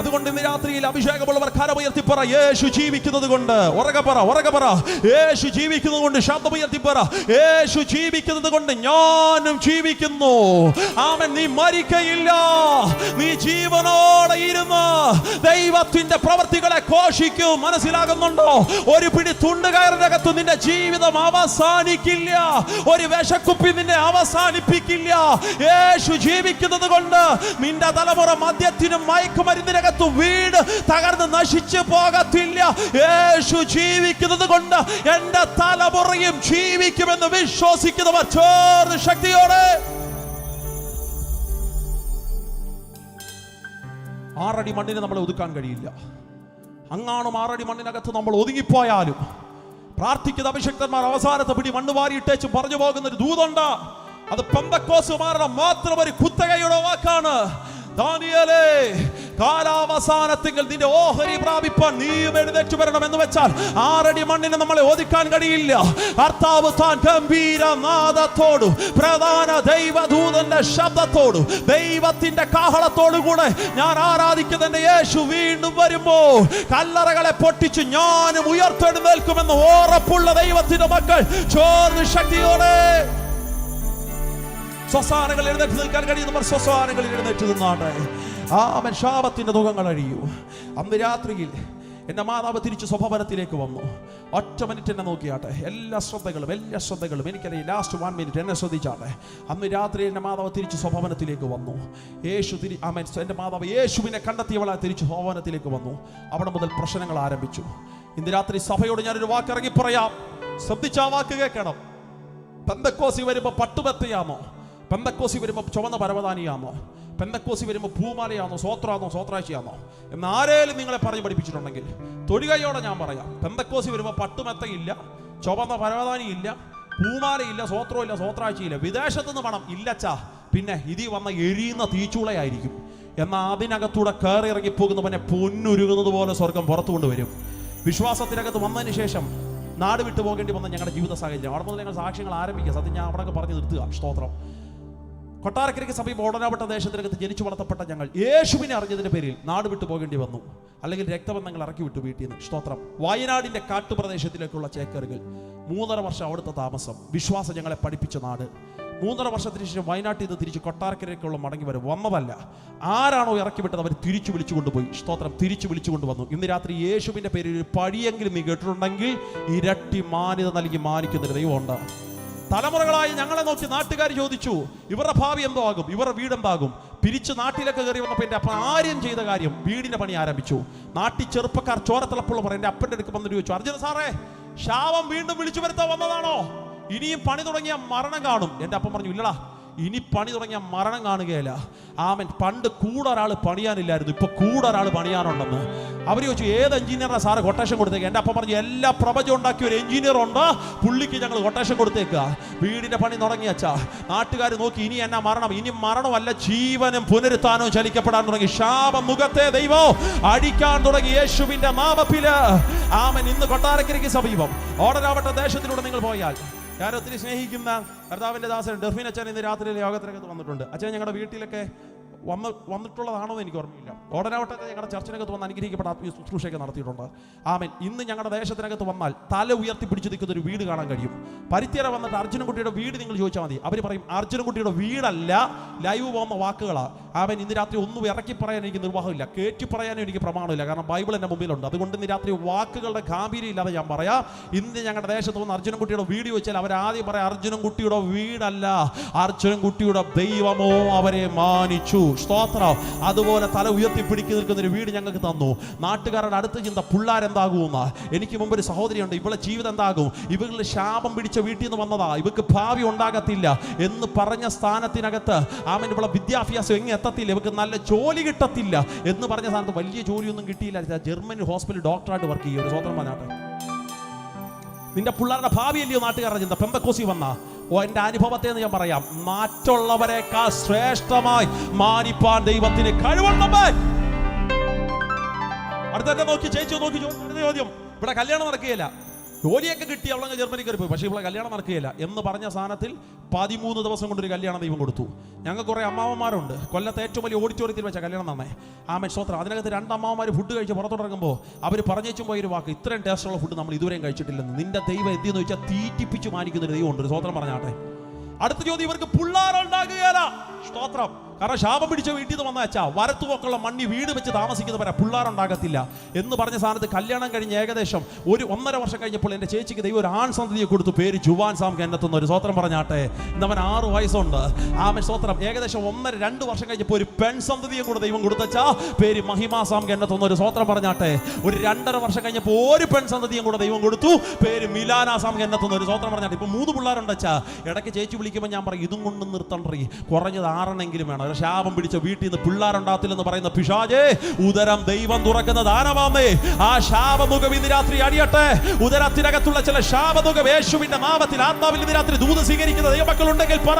അതുകൊണ്ട് ഇന്ന് രാത്രിയിൽ അഭിഷേകമുള്ളവർ കരമുയർത്തി പറ, യേശു ജീവിക്കുന്നത് കൊണ്ട്. ഉറക്കെ പറ, യേശു ജീവിക്കുന്നത് കൊണ്ട്. ശബ്ദമുയർത്തി പറ, യേശു ജീവിക്കുന്നത് കൊണ്ട് ഞാനും ജീവിക്കുന്നു. ആമേൻ. നീ മരിക്കയില്ല, നീ ജീവനോടെ ഇരുന്ന് ദൈവത്തിന്റെ പ്രവർത്തികളെ ഘോഷിക്കും. മനസ്സിലാകുന്നുണ്ടോ? ഒരു പിടി തുണ്ടുകയറിനകത്ത് നിന്റെ ജീവിതം അവസാനിക്കില്ല, ഒരു വിശക്കുപ്പി നിന്നെ അവസാനിപ്പിക്കില്ല. യേശു ജീവിക്കുന്നത് കൊണ്ട് നിന്റെ തലമുറ മദ്യത്തിനും മയക്കുമരുന്നിനും വീട് തകർന്ന് നശിച്ചു പോകത്തില്ല. യേശു ജീവിക്കുന്നത് കൊണ്ട് എന്റെ തലമുറയും ജീവിക്കുമെന്ന് വിശ്വസിക്കുന്നവർ ചേർന്ന് ശക്തിയോടെ 6 അടി മണ്ണിനെ നമ്മളെ ഒതുക്കാൻ കഴിയില്ല. അങ്ങാണും 6 അടി മണ്ണിനകത്ത് നമ്മൾ ഒതുങ്ങിപ്പോയാലും പ്രാർത്ഥിക്കുന്ന അഭിഷക്തന്മാർ അവസാനത്തെ പിടി മണ്ണ് വാരിയിട്ടേച്ച് പറഞ്ഞു പോകുന്ന ഒരു ദൂതുണ്ട്. അത് പെന്തക്കോസ്തുകാരുടെ മാത്രം ഒരു കുത്തകയുടെ വാക്കാണ്. ദാനിയേലേ, കാലാവസാനത്തിൽ നിന്റെ ഓഹരി പ്രാപിപ്പാൻ നീയും എഴുന്നേറ്റ് വരണം എന്ന് വെച്ചാൽ 6 അടി മണ്ണിന് നമ്മളെ ഒതുക്കാൻ കഴിയില്ല. കർത്താവ് താൻ ഗംഭീര നാദത്തോടും പ്രധാന ദൈവദൂതന്റെ ശബ്ദത്തോടും ദൈവത്തിന്റെ കാഹളത്തോടുകൂടെ ഞാൻ ആരാധിക്കുന്ന യേശു വീണ്ടും വരുമ്പോൾ കല്ലറകളെ പൊട്ടിച്ച് ഞാനും ഉയർത്തെഴുന്നേൽക്കുമെന്ന് ഉറപ്പുള്ള ദൈവത്തിന്റെ മക്കൾ ചോർന്ന് ശക്തിയോടെ സ്വസാനങ്ങളിൽ എഴുന്നേറ്റ് നിൽക്കാൻ കഴിയുന്നവർ സ്വസാനങ്ങളിൽ എഴുന്നേറ്റ് നിന്നാണ്. ആമേൻ. ശാപത്തിന്റെ ദുഃഖങ്ങൾ അഴിയൂ. അന്ന് രാത്രിയിൽ എൻ്റെ മാതാവ് തിരിച്ച് സ്വഭവനത്തിലേക്ക് വന്നു. ഒറ്റ മിനിറ്റ് എന്നെ നോക്കിയാട്ടെ. എല്ലാ ശ്രദ്ധകളും എനിക്കറിയാം. ലാസ്റ്റ് 1 മിനിറ്റ് എന്നെ ശ്രദ്ധിച്ചാട്ടെ. അന്ന് രാത്രി എൻ്റെ മാതാവ് തിരിച്ച് സ്വഭവനത്തിലേക്ക് വന്നു. ആമേൻ. എൻ്റെ മാതാവ് യേശുവിനെ കണ്ടെത്തിയവളായി തിരിച്ച് സ്വഭവനത്തിലേക്ക് വന്നു. അവിടെ മുതൽ പ്രശ്നങ്ങൾ ആരംഭിച്ചു. ഇന്ന് രാത്രി സഭയോട് ഞാനൊരു വാക്ക് ഇറങ്ങി പറയാം. ശ്രദ്ധിച്ച ആ വാക്ക് കേൾക്കണം. പെന്തക്കോസി വരുമ്പോൾ പട്ടുമെത്തയാമോ? പെന്തക്കോസി വരുമ്പോൾ ചുവന്ന പരവതാനിയാമോ? പെന്തക്കോസി വരുമ്പോൾ പൂമാലയാണോ? സ്വോത്രാണോ? സ്വോത്രാഴ്ചയാണോ? എന്ന് ആരേലും നിങ്ങളെ പറഞ്ഞ് പഠിപ്പിച്ചിട്ടുണ്ടെങ്കിൽ തൊടുകയോടെ ഞാൻ പറയാം, പെന്തക്കോസി വരുമ്പോൾ പട്ടുമെത്തയില്ല, ചുവന്ന പരവതാനിയില്ല, പൂമാലയില്ല, സ്വോത്രമില്ല, സ്വോത്രാഴ്ചയില്ല. വിദേശത്തുനിന്ന് പണം ഇല്ലച്ചാ. പിന്നെ ഇതിൽ വന്ന എരിയുന്ന തീച്ചൂളയായിരിക്കും. എന്നാൽ അതിനകത്തൂടെ കയറി ഇറങ്ങിപ്പോകുന്നവനെ പൊന്നുരുകുന്നത് പോലെ സ്വർഗം പുറത്തു കൊണ്ടുവരും. വിശ്വാസത്തിനകത്ത് വന്നതിന് ശേഷം നാട് വിട്ടു പോകേണ്ടി വന്ന ഞങ്ങളുടെ ജീവിത സാഹചര്യം. അവിടെ മുതൽ ഞങ്ങൾ സാക്ഷ്യങ്ങൾ ആരംഭിക്കുക. സത്യം ഞാൻ അവിടെ പറഞ്ഞു നിർത്തുക. സ്തോത്രം. കൊട്ടാരക്കരയ്ക്ക് സമീപം ഓടനാവട്ട ദേശത്തിനകത്ത് ജനിച്ചു വളർത്തപ്പെട്ട ഞങ്ങൾ യേശുവിനെ അറിഞ്ഞതിന്റെ പേരിൽ നാട് വിട്ടു പോകേണ്ടി വന്നു. അല്ലെങ്കിൽ രക്തബന്ധങ്ങൾ ഇറക്കി വിട്ടു വീട്ടിൽ നിന്ന്. സ്തോത്രം. വയനാടിന്റെ കാട്ടുപ്രദേശത്തിലേക്കുള്ള ചേക്കറുകൾ. 3.5 വർഷം അവിടുത്തെ താമസം. വിശ്വാസം ഞങ്ങളെ പഠിപ്പിച്ച നാട്. 3.5 വർഷത്തിന് ശേഷം വയനാട്ടിൽ നിന്ന് തിരിച്ച് കൊട്ടാരക്കരയ്ക്കുള്ള മടങ്ങി വരും. വന്നതല്ല, ആരാണോ ഇറക്കി വിട്ടത് അവർ തിരിച്ചു വിളിച്ചു കൊണ്ടുപോയി. സ്തോത്രം. തിരിച്ചു വിളിച്ചു കൊണ്ടുവന്നു. ഇന്ന് രാത്രി യേശുവിന്റെ പേരിൽ ഒരു പടിയെങ്കിലും നീ കേട്ടിട്ടുണ്ടെങ്കിൽ ഇരട്ടി മാന്യത നൽകി മാനിക്കുന്നൊരു ദൈവമുണ്ട്. തലമുറകളായി ഞങ്ങളെ നോക്കി നാട്ടുകാർ ചോദിച്ചു, ഇവരുടെ ഭാവി എന്തോ ആകും, ഇവരുടെ വീടെന്താകും. പിരിച്ച് നാട്ടിലേക്ക് കയറി വന്നപ്പോൾ എൻ്റെ അപ്പൻ ആര്യം ചെയ്ത കാര്യം വീടിന്റെ പണി ആരംഭിച്ചു. നാട്ടിൽ ചെറുപ്പക്കാർ ചോരത്തിളപ്പുള്ളവർ എൻ്റെ അപ്പൻ്റെ അടുക്ക് വന്നിട്ട് ചോദിച്ചു, അർജുന സാറേ, ശാപം വീണ്ടും വിളിച്ചു വരുത്താൻ വന്നതാണോ? ഇനിയും പണി തുടങ്ങിയ മരണം കാണും. എൻ്റെ അപ്പം പറഞ്ഞു, ഇല്ലടാ, ഇനി പണി തുടങ്ങിയ മരണം കാണുകയല്ല. ആമൻ. പണ്ട് കൂടെ ഒരാൾ പണിയാനില്ലായിരുന്നു, ഇപ്പൊ കൂടെ ഒരാൾ പണിയാനുണ്ടെന്ന്. അവർ ചോദിച്ചു, ഏത് എഞ്ചിനീയറാണ് സാറ് കൊട്ടേഷൻ കൊടുത്തേക്ക്? എൻ്റെ അപ്പം പറഞ്ഞു, എല്ലാ പ്രപഞ്ചം ഉണ്ടാക്കിയ ഒരു എഞ്ചിനീയർ ഉണ്ട്, പുള്ളിക്ക് ഞങ്ങൾ കൊട്ടേഷൻ കൊടുത്തേക്കുക. വീടിന്റെ പണി തുടങ്ങിയച്ചാ. നാട്ടുകാർ നോക്കി, ഇനി എന്നാ മരണം? ഇനി മരണമല്ല, ജീവനും പുനരുത്ഥാനവും ചലിക്കപ്പെടാൻ തുടങ്ങി. ശാപം മുഖത്തെ ദൈവം അടിക്കാൻ തുടങ്ങി യേശുവിന്റെ നാമത്തില്. ആമൻ. ഇന്ന് കൊട്ടാരക്കരയ്ക്ക് സമീപം ഓടനാവട്ട ദേശത്തിലൂടെ നിങ്ങൾ പോയാൽ ഞാൻ ഒത്തിരി സ്നേഹിക്കുന്ന കർത്താവിൻ്റെ ദാസൻ ഡെർഫിൻ അച്ഛൻ ഇന്ന് രാത്രിയിലെ യോഗത്തിനകത്ത് വന്നിട്ടുണ്ട്. അച്ഛൻ ഞങ്ങളുടെ വീട്ടിലൊക്കെ വന്നിട്ടുള്ളതാണോ എന്ന് എനിക്ക് ഓർമ്മയില്ല. ഓടനാവട്ടത്തെ ഞങ്ങളുടെ ചർച്ചിനകത്ത് വന്ന് അനുഗ്രഹിക്കപ്പെട്ട ആത്മീയ ശുശ്രൂഷയൊക്കെ നടത്തിയിട്ടുണ്ട്. ആമൻ. ഇന്ന് ഞങ്ങളുടെ ദേശത്തിനകത്ത് വന്നാൽ തല ഉയർത്തിപ്പിടിച്ച് നിൽക്കുന്ന ഒരു വീട് കാണാൻ കഴിയും. പരിത്യര വന്നിട്ട് അർജുനൻകുട്ടിയുടെ വീട് നിങ്ങൾ ചോദിച്ചാൽ മതി. അവർ പറയും, അർജുനൻകുട്ടിയുടെ വീടല്ല, ലൈവ് പോകുന്ന വാക്കുകളാണ്. ആമൻ. ഇന്ന് രാത്രി ഒന്നും ഇറക്കി പറയാൻ എനിക്ക് നിർവാഹമില്ല, കയറ്റി പറയാനും എനിക്ക് പ്രമാണമില്ല. കാരണം ബൈബിൾ എൻ്റെ മുമ്പിലുണ്ട്. അതുകൊണ്ട് ഇന്ന് രാത്രി വാക്കുകളുടെ ഗാംഭീര്യം ഇല്ലാതെ ഞാൻ പറയാം. ഇന്ന് ഞങ്ങളുടെ ദേശത്ത് വന്ന് അർജുനൻകുട്ടിയുടെ വീട് ചോദിച്ചാൽ അവരാദ്യം പറയാം, അർജുനൻകുട്ടിയുടെ വീടല്ല, അർജുനൻകുട്ടിയുടെ ദൈവമോ അവരെ മാനിച്ചു. സ്തോത്രം. അതുപോലെ തല ഉയർത്തിപ്പിടിക്ക് നിൽക്കുന്ന ഒരു വീട് ഞങ്ങൾക്ക് തന്നു. നാട്ടുകാരുടെ അടുത്ത ചിന്ത, പിള്ളേരെന്താകുമെന്ന. എനിക്ക് മുമ്പ് ഒരു സഹോദരിയുണ്ട്, ഇവളെ ജീവിതം എന്താകും? ഇവളുടെ ശാപം പിടിച്ച വീട്ടിൽ നിന്ന് വന്നതാ, ഇവക്ക് ഭാവി ഉണ്ടാകത്തില്ല എന്ന് പറഞ്ഞ സ്ഥാനത്തിനകത്ത് ആമൻ ഇവളെ വിദ്യാഭ്യാസം എങ്ങനെ എത്തത്തില്ല, ഇവക്ക് നല്ല ജോലി കിട്ടത്തില്ല എന്ന് പറഞ്ഞ സ്ഥാനത്ത് വലിയ ജോലിയൊന്നും കിട്ടിയില്ല. ജർമ്മനി ഹോസ്പിറ്റൽ ഡോക്ടറായിട്ട് വർക്ക് ചെയ്യുക. ഒരു സ്വതന്ത്രം പറഞ്ഞാട്ടെ. നിന്റെ പിള്ളേരുടെ ഭാവിയല്ലയോ നാട്ടുകാരുടെ ചിന്ത? പെന്തക്കോസി വന്ന എൻ്റെ അനുഭവത്തെ ഞാൻ പറയാം, മറ്റുള്ളവരെക്കാൾ ശ്രേഷ്ഠമായി മാനിപ്പാൻ ദൈവത്തിന് കഴിവുള്ളവൻ. അടുത്ത നോക്കി ചേച്ചി നോക്കി ചോദ്യം, ഇവിടെ കല്യാണം നടക്കുകയില്ല, ജോലിയൊക്കെ കിട്ടി, അവളങ്ങ് ജർമ്മനി കയറി പോയി, പക്ഷേ ഇവിടെ കല്യാണം നടക്കുകയില്ല എന്ന് പറഞ്ഞ സ്ഥാനത്തിൽ 13 ദിവസം കൊണ്ടൊരു കല്യാണം ദൈവം കൊടുത്തു. ഞങ്ങൾക്ക് കുറേ അമ്മാവന്മാരുണ്ട്. കൊല്ലത്തെ ഏറ്റവും വലിയ ഓഡിറ്റോറിയത്തിൽ വെച്ച കല്യാണം നന്നേ. ആമേൻ. സ്തോത്രം. അതിനകത്ത് 2 അമ്മാവന്മാർ ഫുഡ് കഴിച്ച് പുറത്തോട്ടിറങ്ങുമ്പോൾ അവർ പറഞ്ഞു പോയൊരു വാക്ക്, ഇത്രയും ടേസ്റ്റുള്ള ഫുഡ് നമ്മൾ ഇതുവരെയും കഴിച്ചിട്ടില്ലെന്ന്. നിന്റെ ദൈവം എത്തിയെന്ന് ചോദിച്ചാൽ തീറ്റിപ്പിച്ച് മാനിക്കുന്നൊരു ദൈവം ഉണ്ട്. സ്തോത്രം പറഞ്ഞാട്ടെ. അടുത്ത ചോദ്യം, ഇവർക്ക് പിള്ളേരുണ്ടാകുകയല്ല. സ്തോത്രം. കാരണം ശാപം പിടിച്ച വീട്ടിൽ നിന്ന് വന്ന അച്ഛാ, വരത്തുപോക്കുള്ള മണ്ണി വീട് വെച്ച് താമസിക്കുന്നവരെ പിള്ളേരുണ്ടാകത്തില്ല എന്ന് പറഞ്ഞ സ്ഥാനത്ത് കല്യാണം കഴിഞ്ഞ് ഏകദേശം 1.5 വർഷം കഴിഞ്ഞപ്പോൾ എൻ്റെ ചേച്ചിക്ക് ദൈവം ഒരു ആൺ സന്തതിയെ കൊടുത്തു. പേര് ജുവാൻ സാം കെന്നെത്തുന്ന ഒരു സ്വത്രം പറഞ്ഞാട്ടെ. ഇന്നവൻ 6 വയസ്സുണ്ട്. ആമൻ. സ്വത്രം. ഏകദേശം 1.5-2 വർഷം കഴിഞ്ഞപ്പോൾ ഒരു പെൺ സന്തതിയെ കൂടെ ദൈവം കൊടുത്തച്ചാ, പേര് മഹിമാ സാം കെന്നെത്തുന്ന ഒരു സ്വത്രം പറഞ്ഞാട്ടെ. ഒരു 2.5 വർഷം കഴിഞ്ഞപ്പോൾ ഒരു പെൺ സന്തതിയും കൂടെ ദൈവം കൊടുത്തു. പേര് മിലാന സാം കെന്നെത്തുന്ന ഒരു സ്വത്രം പറഞ്ഞാട്ടെ. ഇപ്പൊ 3 പിള്ളേരുണ്ട് അച്ഛാ. ഇടയ്ക്ക് ചേച്ചി വിളിക്കുമ്പോൾ ഞാൻ പറയും, ഇതും കൊണ്ട് നിർത്തണ്ടറി, കുറഞ്ഞത് 6 വേണം. ശാപം പിടിച്ച വീട്ടിൽ നിന്ന് പിള്ളേരുണ്ടാകത്തില്ലെന്ന് പറയുന്ന പിശാചേ, ഉദരം ദൈവം തുറക്കുന്ന ദാനമാമേ. ആ ശാപമുഖം ഇന്ന് രാത്രി അടിയട്ടെ. ഉദരത്തിനകത്തുള്ള ചില ശാപമുഖം യേശുവിന്റെ നാമത്തിൽ ആത്മാവിൽ ഇന്ന് രാത്രി ദൂത് സ്വീകരിക്കുന്ന ദൈവമക്കൾ ഉണ്ടെങ്കിൽ പറ.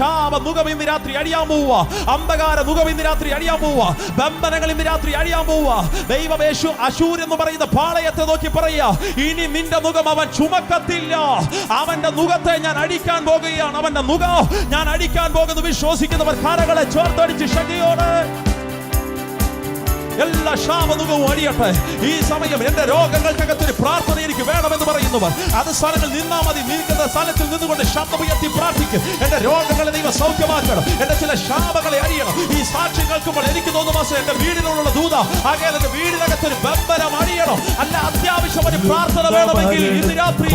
ശാപമുഖം ഇന്ന് രാത്രി അടിയാൻ പോവുക. അന്ധകാര മുഖം ഇന്ന് രാത്രി അടിയാൻ പോവുക. ബന്ധനങ്ങൾ ഇന്ന് രാത്രി അടിയാൻ പോവുക. ദൈവം യേശു അശൂർ എന്ന് പറയുന്ന പാളയത്തെ നോക്കി പറയുക, ഇനി നിന്റെ മുഖം അവൻ ചുമക്കത്തില്ല. അവന്റെ മുഖത്തെ ഞാൻ അടിക്കാൻ പോകുകയാണ്. അവന്റെ മുഖം ഞാൻ അടിക്കാൻ പോകുന്നു. വിശ്വസിക്കുന്നവർ കരകളെ ചേർത്തടിച്ച് ശക്തിയോടെ എല്ലാ ശാപമുഖവും അടിയട്ടെ. ഈ സമയം എന്റെ രോഗങ്ങൾക്കകത്തൊരു പ്രാർത്ഥന എനിക്ക് വേണമെന്ന് പറയുന്നവർ അത് സ്ഥലങ്ങളിൽ നിന്നാൽ മതി. നിൽക്കുന്ന സ്ഥലത്തിൽ നിന്നുകൊണ്ട് ശബ്ദമുയർത്തി പ്രാർത്ഥിക്കും. എന്റെ രോഗങ്ങളെ ദൈവം സൗഖ്യമാക്കണം. എന്റെ ചില ശാപങ്ങളെ അടിയണം. ഈ സാക്ഷ്യം കേൾക്കുമ്പോൾ എനിക്ക് തോന്നുന്നു എന്റെ വീടിനുള്ള ദൂത ആകെ എന്റെ വീടിനകത്തൊരു ബന്ധനം അടിയണം. അല്ല അത്യാവശ്യം ഒരു പ്രാർത്ഥന വേണമെങ്കിൽ ഇന്ന് രാത്രി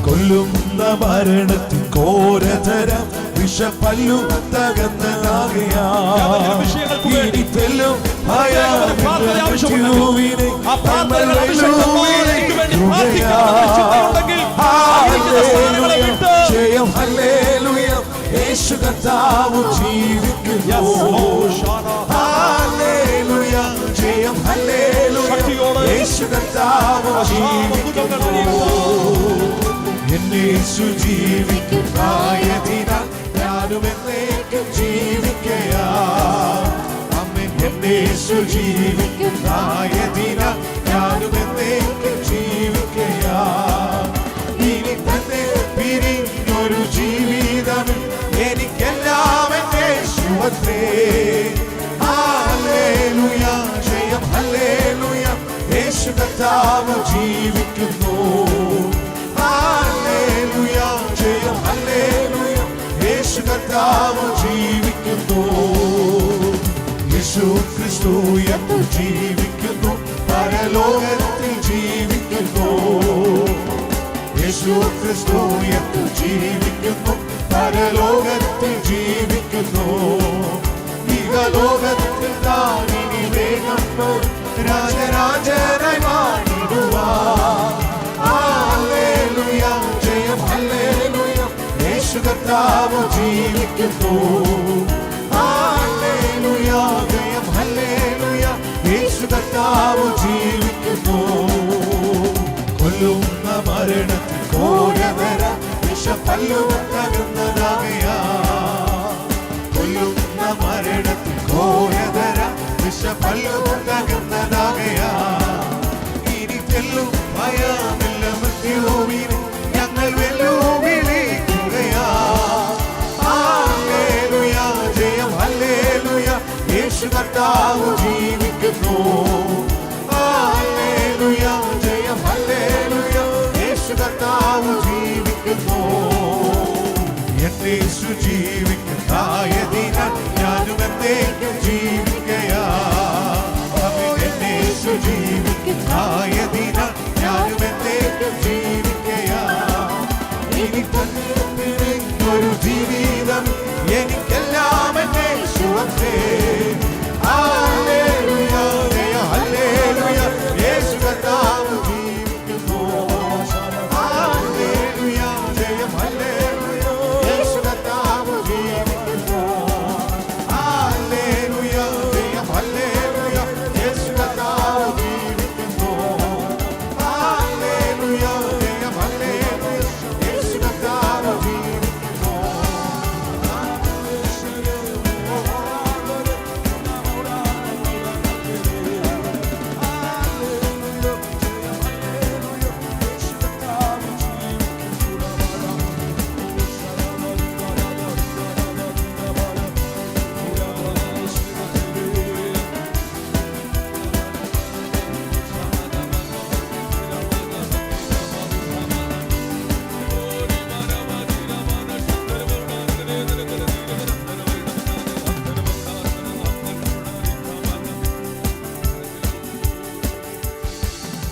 കൊല്ലുന്ന മരണത്തിൻ കോരതരം വിഷപ്പല്ലു തകർന്നതാകയാലും ജയം ഹല്ലേലൂയ യേശു കർത്താവ് ജീവിക്കുന്നു. ഹല്ലേലൂയ ജയം ഹല്ലേലൂയ യേശു കർത്താവ് ജീവിക്കുന്നു. എന്നേശു ജീവിക്കുന്നതിനാൽ ഞാനും എന്നേക്കും ജീവിക്കയാം. അമ്മൻ എന്നേശു ജീവിക്കുന്നതിനാൽ ഞാനും എന്നേക്കും ജീവിക്കയാം. ഇനി തന്നെ പിരിഞ്ഞൊരു ജീവിതം എനിക്കെല്ലാം എന്നേശുവത്രേ. ഹല്ലേലൂയ ജയം ഹല്ലേലൂയ യേശു കർത്താവ് ജീവിക്കുന്നു. ഹല്ലേലൂയ ജയം ഹല്ലേലൂയ യേശു കർത്താവ് ജീവിക്കുന്നു. യേശു ക്രിസ്തു എപ്പോൾ ജീവിക്കുന്നു, പരലോകത്തിൽ ജീവിക്കുന്നു. യേശു ക്രിസ്തു എപ്പോൾ ജീവിക്കുന്നു, പരലോകത്തിൽ ജീവിക്കുന്നു. ഇഹലോകത്തിൽ താൻ ഇനി വേഗം രാജരാജനായി മാറിടുവാൻ. ഹല്ലേലൂയ ജയം ഹല്ലേലൂയ യേശു കർത്താവ് ജീവിക്കുന്നു. ഹല്ലേലൂയ ജയം ഹല്ലേലൂയ യേശു കർത്താവ് ജീവിക്കുന്നു. കൊല്ലുന്ന മരണത്തിൽ കോരവര വിഷപ്പല്ലു തകർന്നതാകയാ. കൊല്ലുന്ന മരണത്തിൽ കോരവര വിഷപ്പല്ലു തകർന്നതാകയാ. ഇനി തെല്ലും ഭയമില്ല മൃത്യുവിനെ ഞങ്ങൾ വെല്ലുവിളിക്കുകയാ. ഹല്ലേലൂയ ജയം ഹല്ലേലൂയ യേശു കർത്താവ് ജീവിക്കുന്നു. ഹല്ലേലൂയ ജയം ഹല്ലേലൂയ യേശു കർത്താവ് ജീവിക്കുന്നു. എന്നേശു ജീവിക്കുന്നതിനാൽ ഞാനും എന്നേക്കും ജീവിക്കയാ. എന്നേശു ജീവിക്കുന്നതിനാൽ